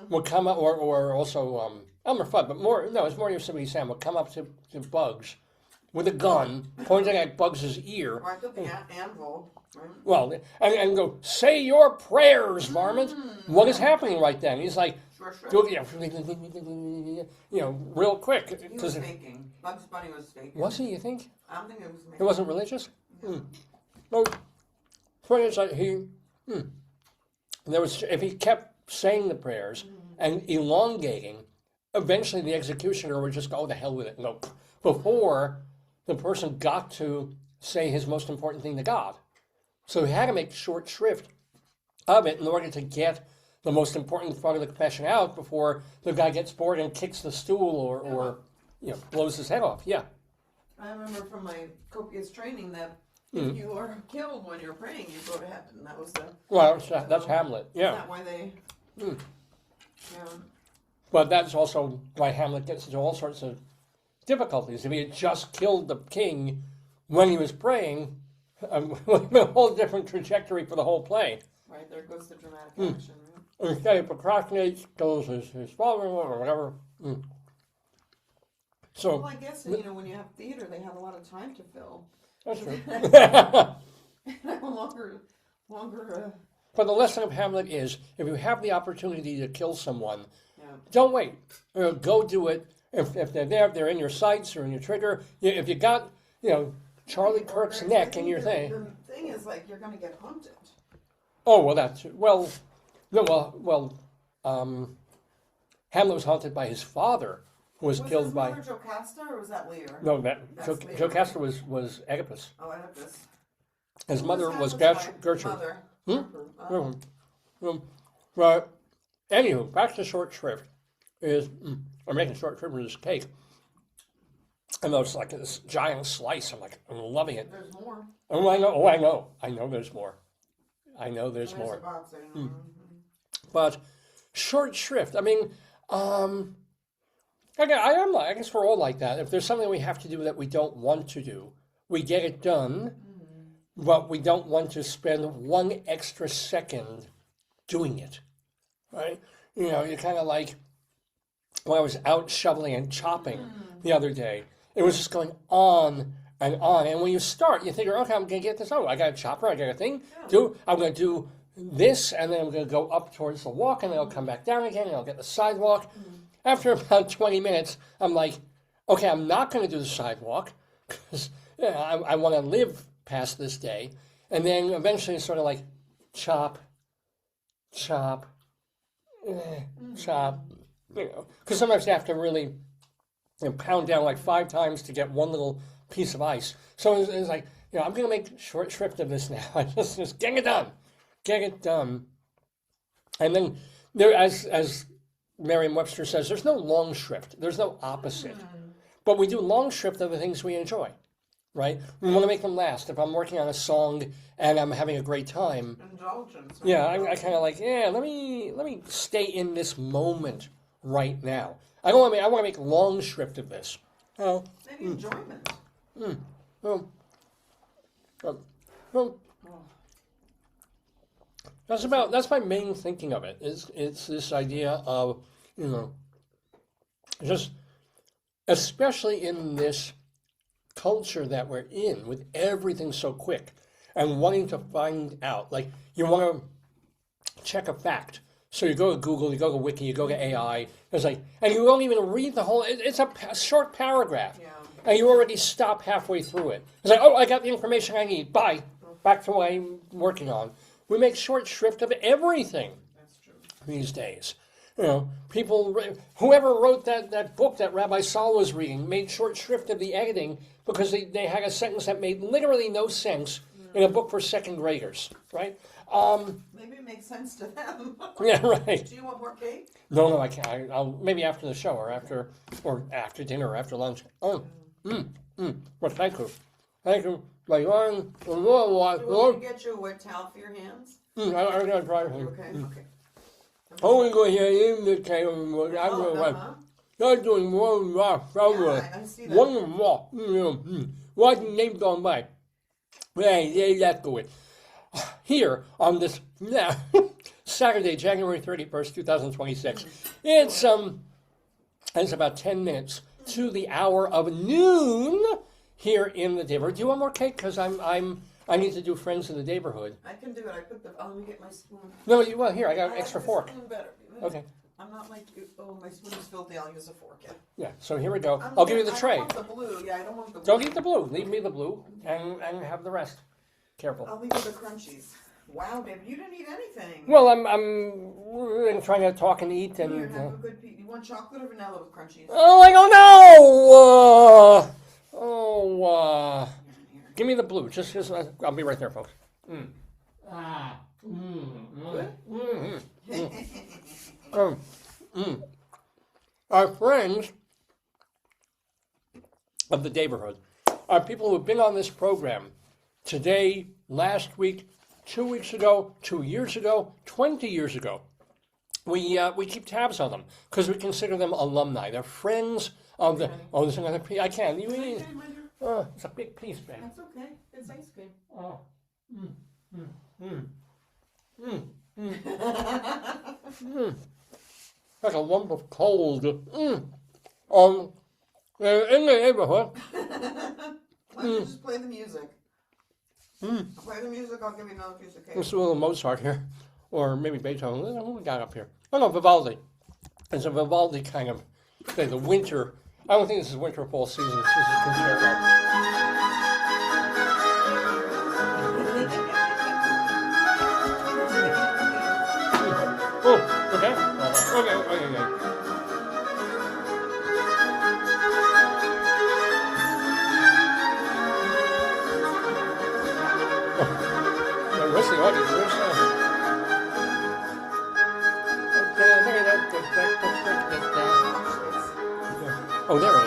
would come up, or also Elmer Fudd, but it's more Yosemite Sam would come up to Bugs with a gun, pointing at Bugs' ear. Or I took the anvil. Right? Well, and go, say your prayers, varmint. What is happening right then? He's like, do it, real quick. He was faking. Bugs Bunny was faking. Was he, you think? I don't think it was faking. He wasn't religious? No. Point is, like, if he kept saying the prayers and elongating, eventually the executioner would just go, oh, the hell with it. No. Before the person got to say his most important thing to God. So he had to make short shrift of it in order to get the most important part of the confession out before the guy gets bored and kicks the stool or blows his head off. Yeah. I remember from my copious training that if you are killed when you're praying, you go to heaven. That was the... Well, that's Hamlet. Yeah. Is that why they... Yeah. But that's also why Hamlet gets into all sorts of difficulties. If he had just killed the king when he was praying, it would have been a whole different trajectory for the whole play. Right, there goes the dramatic action, right? Instead, he procrastinates, kills his father-in-law or whatever. So, Well, I guess, when you have theater, they have a lot of time to fill. that's true. longer. But the lesson of Hamlet is, if you have the opportunity to kill someone, Yeah. don't wait. Go do it. If they're there, if they're in your sights or in your trigger. If you got, Charlie Kirk's neck in your thing. The thing is, like, you're going to get hunted. Oh, well, Hamlet was haunted by his father, who was killed his by. mother Jocasta, or was that Lear? No, That's Lear. Jocasta was Oedipus. Oh, Oedipus. His mother was Hamlet's Gertrude. mother? But anywho, back to short shrift. I'm making short shrift with this cake. And it's like this giant slice. I'm loving it. There's more. Oh, I know. I know there's more. There's A more. box, I know. But short shrift. I mean, I guess we're all like that. If there's something we have to do that we don't want to do, we get it done, but we don't want to spend one extra second doing it, right? You're kind of like, when I was out shoveling and chopping the other day, it was just going on and on. And when you start, you figure, okay, I'm going to get this. Oh, I got a chopper, I got a thing. I'm going to do this, and then I'm going to go up towards the walk, and then I'll come back down again, and I'll get the sidewalk. After about 20 minutes, I'm like, okay, I'm not going to do the sidewalk, because I want to live past this day. And then eventually it's sort of like chop, chop, chop, because sometimes you have to really pound down like 5 times to get one little piece of ice. So it's like, I'm going to make short shrift of this now. I just get it done. And then there, as Merriam-Webster says, there's no long shrift. There's no opposite. But we do long shrift of the things we enjoy, right? We want to make them last. If I'm working on a song and I'm having a great time, Indulgence. I kind of like, let me stay in this moment right now. I want to make long shrift of this. Maybe enjoyment. That's my main thinking of it. It's this idea of, just especially in this culture that we're in, with everything so quick, and wanting to find out, like, you want to check a fact. So you go to Google, you go to Wiki, you go to AI. It's like, and you don't even read the whole. It's a short paragraph, and you already stop halfway through it. It's like, oh, I got the information I need. Bye. Back to what I'm working on. We make short shrift of everything. That's true. These days. People, whoever wrote that book that Rabbi Sol was reading made short shrift of the editing because they had a sentence that made literally no sense in a book for second graders, right? Maybe it makes sense to them. Yeah, right. Do you want more cake? No, I can't. I'll maybe after the show or after dinner or after lunch. Well, thank you. Like, Do you want me to get you a wet towel for your hands? I gotta drive him. Okay. Oh, we go here in the table. Not doing one rock. I see that. One rock. What name gone by? Hey, that's good. Here on this Saturday, January 31st, 2026. It's about 10 minutes to the hour of noon here in the Daverhood. Do you want more cake? Because I need to do Friends of the Daverhood. I can do it. Let me get my spoon. No, well, here, I got an extra like fork. Spoon better. Okay. I'm not like you. Oh, my spoon is filthy. I'll use a fork. Yeah, so here we go. I'll give you the tray. I don't want the blue. Yeah, I don't want the blue. Don't eat the blue. Leave me the blue and have the rest. Careful. I'll leave you the crunchies. Wow, baby, you didn't eat anything. Well, I'm trying to talk and eat and. Here, have a good piece. You want chocolate or vanilla with crunchies? Oh, I don't know. Give me the blue. Just I'll be right there, folks. Our friends of the Daverhood are people who have been on this program today, last week, 2 weeks ago, 2 years ago, 20 years ago. we keep tabs on them because we consider them alumni. They're friends of the. Oh, there's another piece. I can't. You eat it. Oh, it's a big piece, babe. That's okay. It's ice cream. Oh. That's a lump of cold. In the neighborhood. Why don't you just play the music? Play the music, I'll give you another piece of cake. Let's do a little Mozart here. Or maybe Beethoven. Who we got up here? Oh no, Vivaldi. It's a Vivaldi kind of thing. The winter. I don't think this is winter or fall season. This is a concerto. Oh, okay. Where's the audience? Oh, there it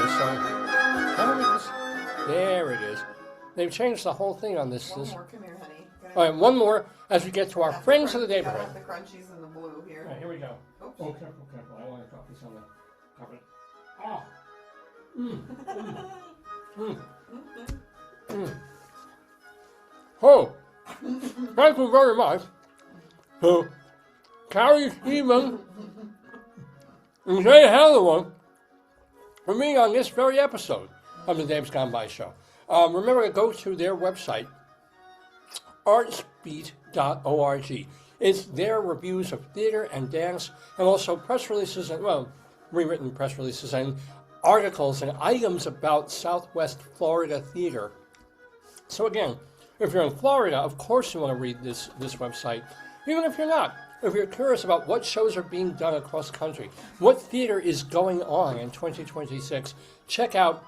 is. There it is. They've changed the whole thing on this. One more, come here, honey. All right, one more as we get to our friends of the neighborhood. Got the crunchies and the blue here. All right, here we go. Oops. Oh, careful. I don't want to drop this on the carpet. Oh, thank you very much to Carrie, Seidman, and Handelman for being on this very episode of the Dave's Gone By Show. Remember to go to their website, artsbeat.org. It's their reviews of theater and dance, and also press releases, and rewritten press releases, and articles and items about Southwest Florida theater. So again, if you're in Florida, of course you want to read this website. Even if you're not, if you're curious about what shows are being done across the country, what theater is going on in 2026, check out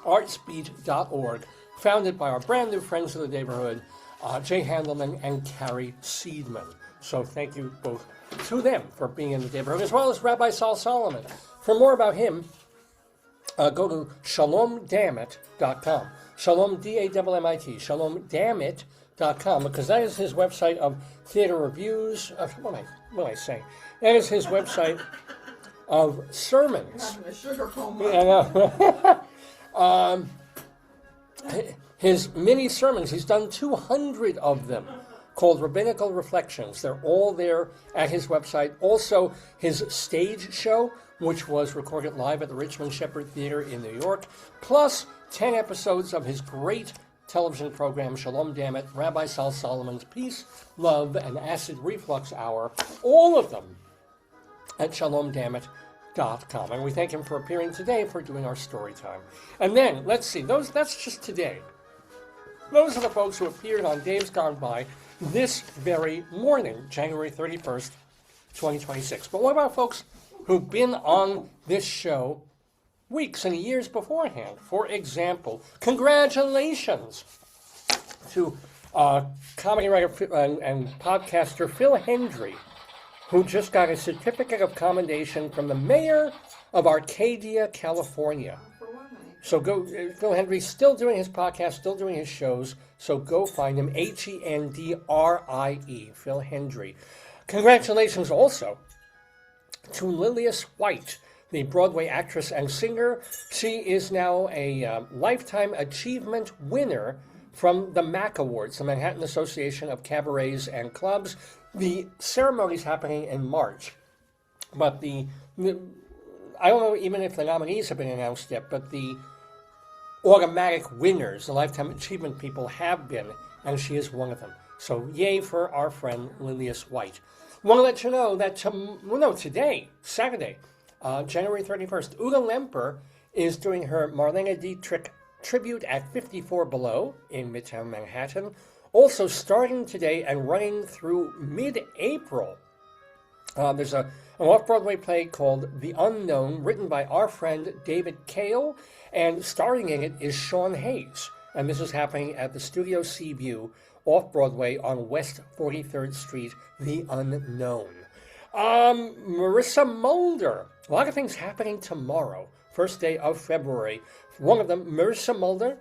artsbeat.org, founded by our brand new friends of the neighborhood, Jay Handelman and Carrie Seidman. So thank you both to them for being in the neighborhood, as well as Rabbi Sol Solomon. For more about him, go to shalomdammit.com. Shalom, D-A-M-M-I-T, shalomdammit.com, because that is his website of theater reviews. What am I saying? That is his website of sermons. Having a sugar coma. His mini sermons, he's done 200 of them, called Rabbinical Reflections. They're all there at his website. Also, his stage show, which was recorded live at the Richmond Shepherd Theater in New York, plus 10 episodes of his great television program, Shalom Dammit, Rabbi Sol Solomon's Peace, Love, and Acid Reflux Hour, all of them at shalomdammit.com. And we thank him for appearing today, for doing our story time. And then, let's see, that's just today. Those are the folks who appeared on Dave's Gone By this very morning, January 31st, 2026. But what about folks who've been on this show weeks and years beforehand? For example, congratulations to comedy writer and podcaster Phil Hendry, who just got a certificate of commendation from the mayor of Arcadia, California. So go, Phil Hendry's still doing his podcast, still doing his shows, so go find him, Hendrie, Phil Hendry. Congratulations also to Lillias White, the Broadway actress and singer. She is now a Lifetime Achievement winner from the MAC Awards, the Manhattan Association of Cabarets and Clubs. The ceremony's happening in March, but I don't know even if the nominees have been announced yet, but the automatic winners, the Lifetime Achievement people, have been, and she is one of them. So yay for our friend Lillias White. Want to let you know that today, Saturday, January 31st, Uta Lemper is doing her Marlene Dietrich tribute at 54 Below in Midtown Manhattan. Also starting today and running through mid-April, there's an off-Broadway play called The Unknown, written by our friend David Kale, and starring in it is Sean Hayes. And this is happening at the Studio Seaview off-Broadway on West 43rd Street, The Unknown. Marissa Mulder. A lot of things happening tomorrow, first day of February. One of them, Marissa Mulder,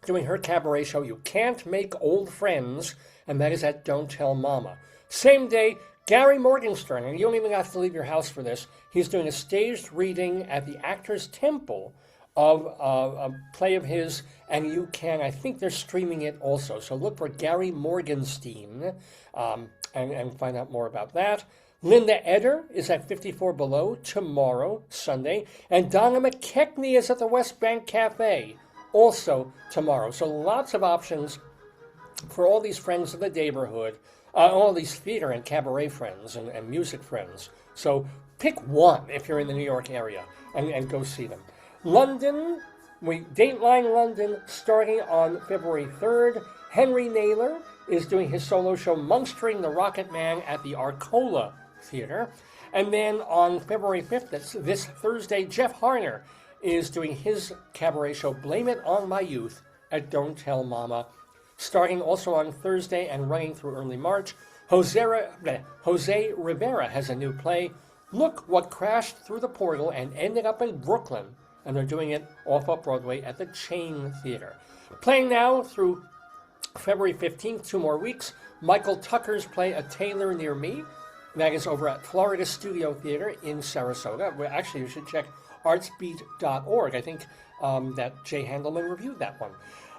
doing her cabaret show, You Can't Make Old Friends, and that is at Don't Tell Mama. Same day, Gary Morgenstern, and you don't even have to leave your house for this, he's doing a staged reading at the Actors Temple of a play of his, and you can, I think they're streaming it also. So look for Gary Morgenstern and find out more about that. Linda Eder is at 54 Below tomorrow, Sunday, and Donna McKechnie is at the West Bank Cafe also tomorrow. So lots of options for all these friends of the Daverhood, all these theater and cabaret friends and music friends. So pick one if you're in the New York area and go see them. London, Dateline London starting on February 3rd. Henry Naylor is doing his solo show Monstering the Rocket Man at the Arcola Theater. And then on February 5th, that's this Thursday, Jeff Harner is doing his cabaret show Blame It on My Youth at Don't Tell Mama. Starting also on Thursday and running through early March, Jose Rivera has a new play, Look What Crashed Through the Portal and Ended Up in Brooklyn. And they're doing it off of Broadway at the Chain Theater. Playing now through February 15th, 2 more weeks, Michael Tucker's play A Tailor Near Me. That is over at Florida Studio Theater in Sarasota. Well, actually, you should check artsbeat.org. I think that Jay Handelman reviewed that one.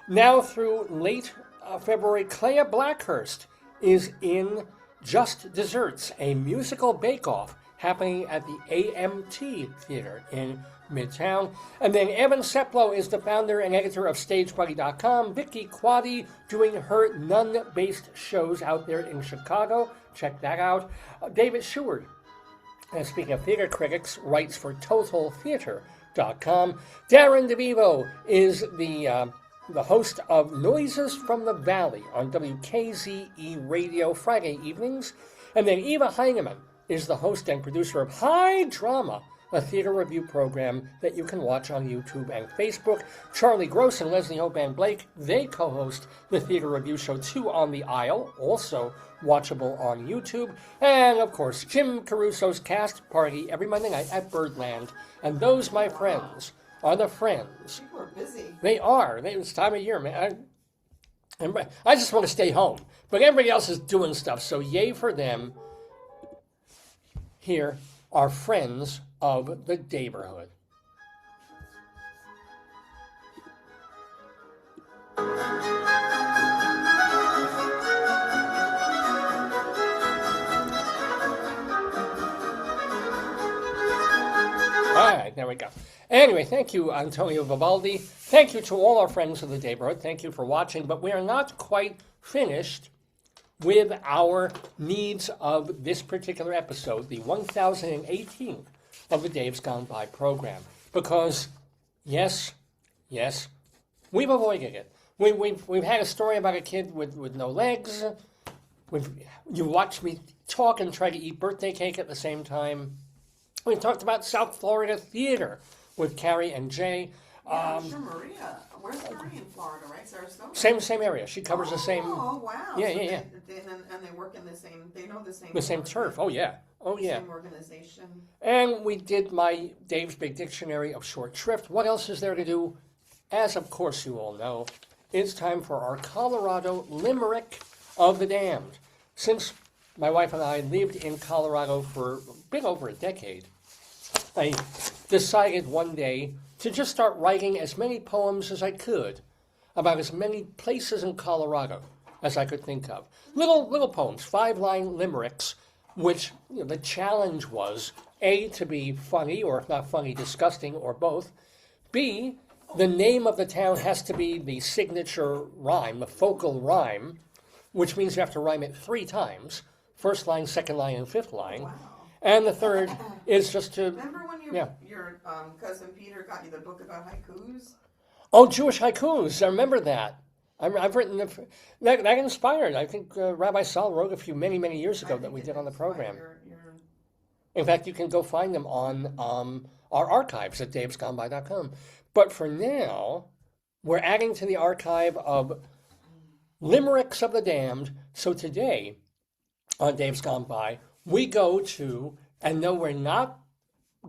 Now through late February, Clea Blackhurst is in Just Desserts, a musical bake-off happening at the AMT Theater in Midtown. And then Evan Seplow is the founder and editor of StageBuddy.com. Vicky Quaddy doing her nun-based shows out there in Chicago. Check that out. David Sheward, and speaking of theater critics, writes for TotalTheater.com. Darren DeVivo is the host of Noises from the Valley on WKZE Radio Friday evenings. And then Eva Heinemann is the host and producer of High Drama, a theater review program that you can watch on YouTube and Facebook. Charlie Gross and Leslie Hoban Blake, they co-host the theater review show Two on the Aisle, also watchable on YouTube. And, of course, Jim Caruso's Cast Party every Monday night at Birdland. And those, my friends, are the friends. People are busy. They are. It's time of year, man. I just want to stay home. But everybody else is doing stuff, so yay for them. Here are friends of the Daverhood. All right, there we go. Anyway, thank you, Antonio Vivaldi. Thank you to all our friends of the Daverhood. Thank you for watching, but we are not quite finished with our needs of this particular episode, the 1018th of the Dave's Gone By program. Because, yes, we've avoided it. We've had a story about a kid with no legs. You watched me talk and try to eat birthday cake at the same time. We talked about South Florida theater with Carrie and Jay. Yeah, I'm sure Maria. Where's Carrie in Florida, right? Sarasota? Same area. She covers the same. Oh, wow. Yeah, so yeah. And they work in the same. They know the same. The same turf. Oh yeah. Same organization. And we did my Dave's Big Dictionary of Short Shrift. What else is there to do? As of course you all know, it's time for our Colorado Limerick of the Damned. Since my wife and I lived in Colorado for a bit over a decade, I decided one day to just start writing as many poems as I could about as many places in Colorado as I could think of. Little poems, 5-line limericks, which the challenge was, A, to be funny, or if not funny, disgusting, or both. B, the name of the town has to be the signature rhyme, the focal rhyme, which means you have to rhyme it 3 times. First line, second line, and fifth line. Wow. And the third is just to... Remember when your cousin Peter got you the book about haikus? Oh, Jewish haikus. I remember that. I've written... That inspired. I think Rabbi Sol wrote a few many years ago that we did on the program. In fact, you can go find them on our archives at davesgoneby.com. But for now, we're adding to the archive of Limericks of the Damned. So today, on Dave's Gone By, we go to, and no, we're not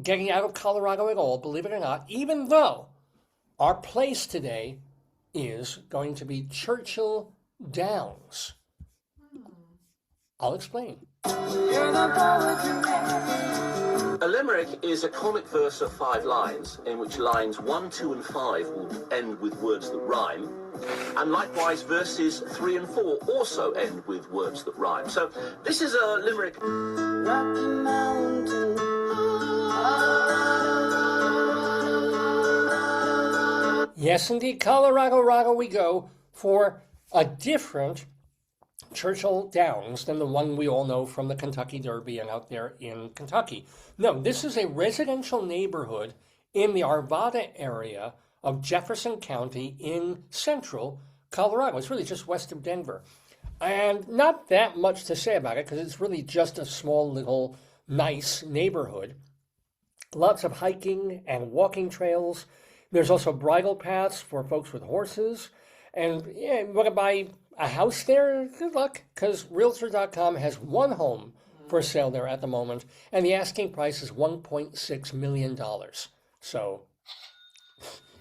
getting out of Colorado at all, believe it or not, even though our place today is going to be Churchill Downs. I'll explain. A limerick is a comic verse of 5 lines, in which lines 1, 2, and 5 will end with words that rhyme, and likewise verses 3 and 4 also end with words that rhyme. So this is a limerick. Rocky Mountain. Yes, indeed, Colorado we go for a different Churchill Downs than the one we all know from the Kentucky Derby and out there in Kentucky. No, this is a residential neighborhood in the Arvada area of Jefferson County in central Colorado. It's really just west of Denver. And not that much to say about it because it's really just a small little nice neighborhood. Lots of hiking and walking trails. There's also bridle paths for folks with horses. And yeah, you want to buy a house there? Good luck, because Realtor.com has one home for sale there at the moment, and the asking price is $1.6 million. So,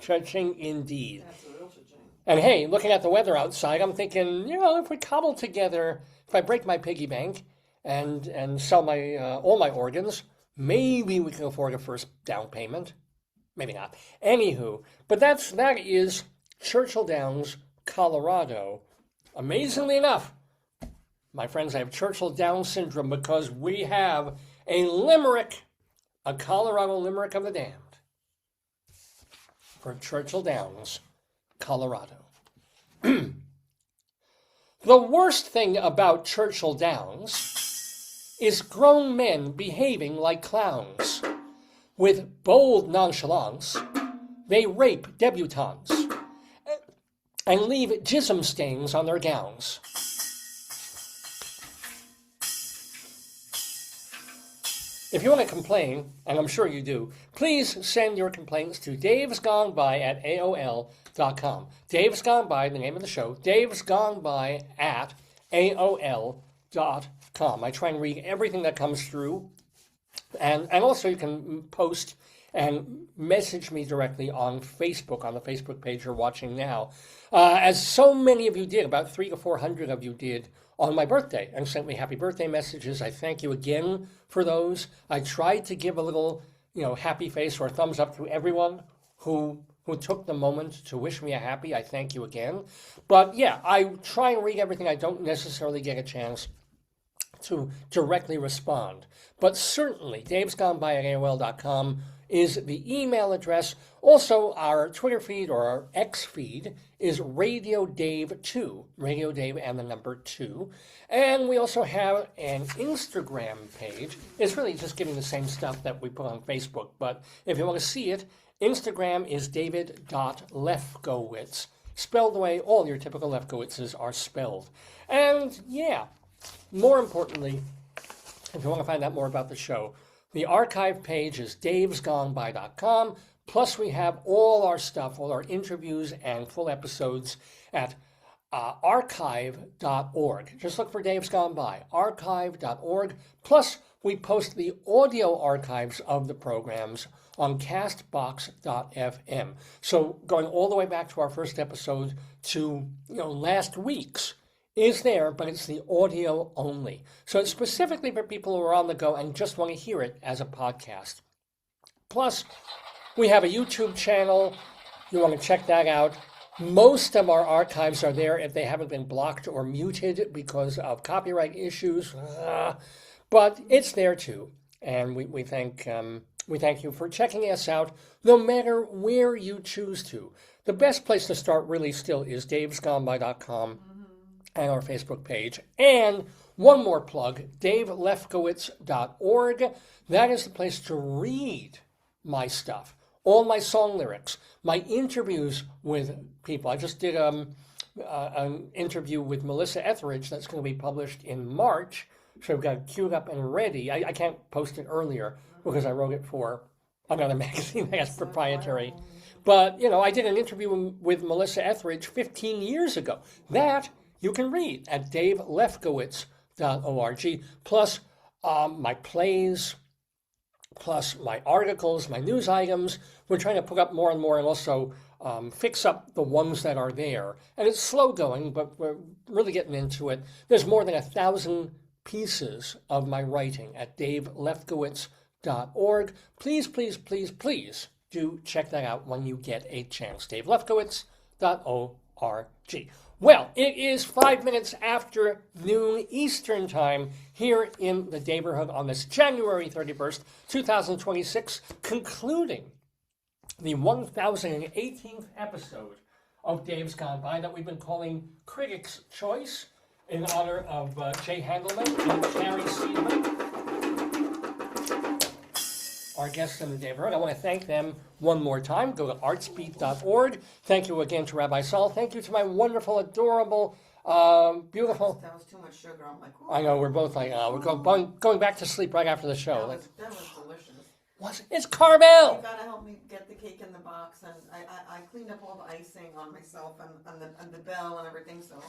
cha-ching indeed. That's a real cha-ching. And hey, looking at the weather outside, I'm thinking, if we cobble together, if I break my piggy bank and sell my all my organs, maybe we can afford a first down payment. Maybe not. Anywho, but that is Churchill Downs, Colorado. Amazingly enough, my friends, I have Churchill Downs syndrome because we have a limerick, a Colorado limerick of the damned for Churchill Downs, Colorado. The worst thing about Churchill Downs is grown men behaving like clowns. With bold nonchalance, they rape debutantes and leave jism stains on their gowns. If you want to complain, and I'm sure you do, please send your complaints to davesgoneby@aol.com. Dave's Gone By, the name of the show, davesgoneby@aol.com. I try and read everything that comes through. And also you can post and message me directly on Facebook, on the Facebook page you're watching now. As so many of you did, about 300 to 400 of you did on my birthday and sent me happy birthday messages. I thank you again for those. I tried to give a little, happy face or thumbs up to everyone who took the moment to wish me a happy. I thank you again. But yeah, I try and read everything. I don't necessarily get a chance to directly respond. But certainly, davesgoneby@aol.com is the email address. Also, our Twitter feed or our X feed is Radio Dave 2, Radio Dave and the number 2. And we also have an Instagram page. It's really just giving the same stuff that we put on Facebook. But if you want to see it, Instagram is david.lefkowitz, spelled the way all your typical Lefkowitzes are spelled. And yeah, more importantly, if you want to find out more about the show, the archive page is davesgoneby.com. Plus, we have all our stuff, all our interviews and full episodes at archive.org. Just look for Dave's Gone By, archive.org. Plus, we post the audio archives of the programs on castbox.fm. So going all the way back to our first episode to last week's is there, but it's the audio only. So it's specifically for people who are on the go and just want to hear it as a podcast. Plus, we have a YouTube channel. You want to check that out. Most of our archives are there if they haven't been blocked or muted because of copyright issues. But it's there too. And we thank you for checking us out, no matter where you choose to. The best place to start really still is davesgoneby.com. and our Facebook page. And one more plug, davelefkowitz.org. That is the place to read my stuff, all my song lyrics, my interviews with people. I just did an interview with Melissa Etheridge that's going to be published in March. So I've got it queued up and ready. I can't post it earlier because I wrote it for another magazine that's proprietary. But, I did an interview with Melissa Etheridge 15 years ago. That you can read at davelefkowitz.org, plus my plays, plus my articles, my news items. We're trying to put up more and more and also fix up the ones that are there. And it's slow going, but we're really getting into it. There's more than 1,000 pieces of my writing at davelefkowitz.org. Please, please, please, please do check that out when you get a chance. davelefkowitz.org. Well, it is 5 minutes after noon Eastern Time here in the Daverhood on this January 31st, 2026, concluding the 1018th episode of Dave's Gone By that we've been calling Critics' Choice in honor of Jay Handelman and Carrie Seidman, our guests in the Daverhood. I want to thank them one more time. Go to artsbeat.org. Thank you again to Rabbi Sol. Thank you to my wonderful, adorable, beautiful. That was too much sugar. I'm like, I know, we're both like, we're going back to sleep right after the show. that was delicious. It's Carmel! You gotta help me get the cake in the box, and I cleaned up all the icing on myself and the bell and everything, so.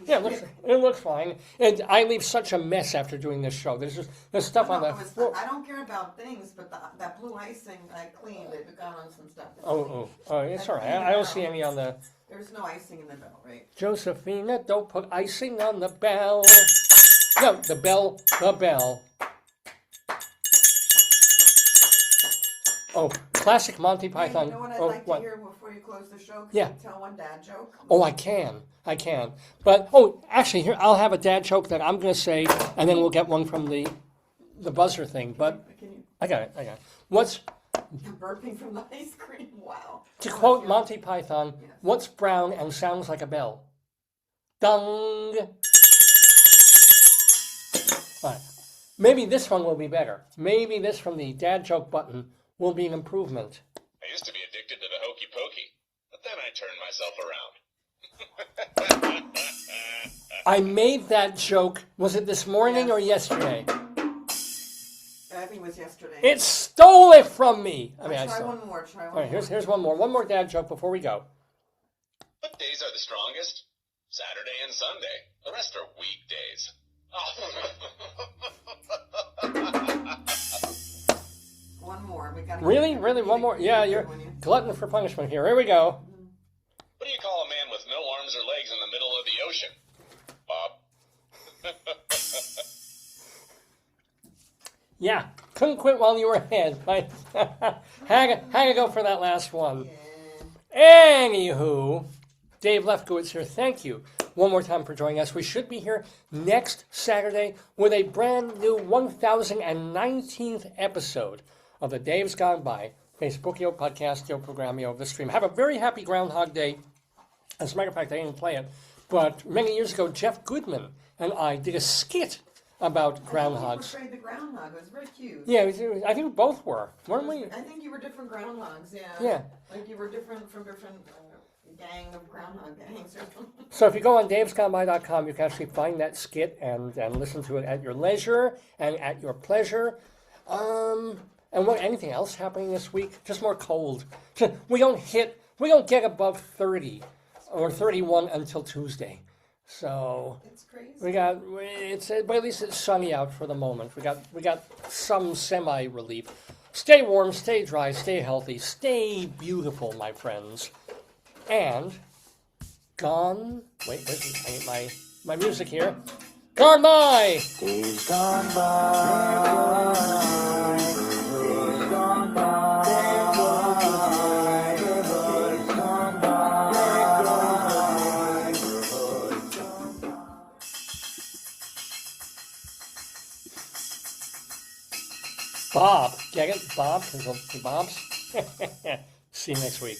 Yeah, it looks fine. And I leave such a mess after doing this show. There's stuff on the floor. I don't care about things, but that blue icing I cleaned. It got on some stuff. Oh, it's all right. I don't see any on the... There's no icing in the bell, right? Josephina, don't put icing on the bell. No, the bell. Oh, classic Monty Python. You know what I'd like to hear before you close the show? Yeah. Can you tell one dad joke? Oh, I can. But, actually, here, I'll have a dad joke that I'm going to say, and then we'll get one from the buzzer thing. But I got it. What's... I'm burping from the ice cream. Wow. To quote Monty Python, what's brown and sounds like a bell? Dung. All right. Maybe this one will be better. Maybe this from the dad joke button will be an improvement. I used to be addicted to the hokey pokey, but then I turned myself around. I made that joke, was it this morning or yesterday? I think it was yesterday. It stole it from me. Try one more. All right, here's one more. One more dad joke before we go. What days are the strongest? Saturday and Sunday. The rest are weekdays. One more. We gotta Really? One more? Yeah, you're glutton for punishment here. Here we go. What do you call a man with no arms or legs in the middle of the ocean? Bob. Yeah, couldn't quit while you were ahead. Had to go for that last one. Yeah. Anywho, Dave Lefkowitz here. Thank you one more time for joining us. We should be here next Saturday with a brand new 1019th episode of the Dave's Gone By Facebookio, Podcastio, Programmio, the stream. Have a very happy Groundhog Day. As a matter of fact, I didn't play it, but many years ago, Jeff Goodman and I did a skit about groundhogs. You portrayed the groundhog. It was very cute. Yeah, I think we both were, weren't we? I think you were different groundhogs. Yeah. Yeah. Like you were different from different gang of groundhog gangs or something. So if you go on davesgoneby.com, you can actually find that skit and listen to it at your leisure and at your pleasure. And anything else happening this week? Just more cold. We don't get above 30 or 31 until Tuesday. So it's crazy. But at least it's sunny out for the moment. We got some semi relief. Stay warm, stay dry, stay healthy, stay beautiful, my friends. And gone. Wait, I need my music here. Gone by. Days gone by. Days gone by. Days gone by. Bob. Get it? Bob? Because of the Bobs? See you next week.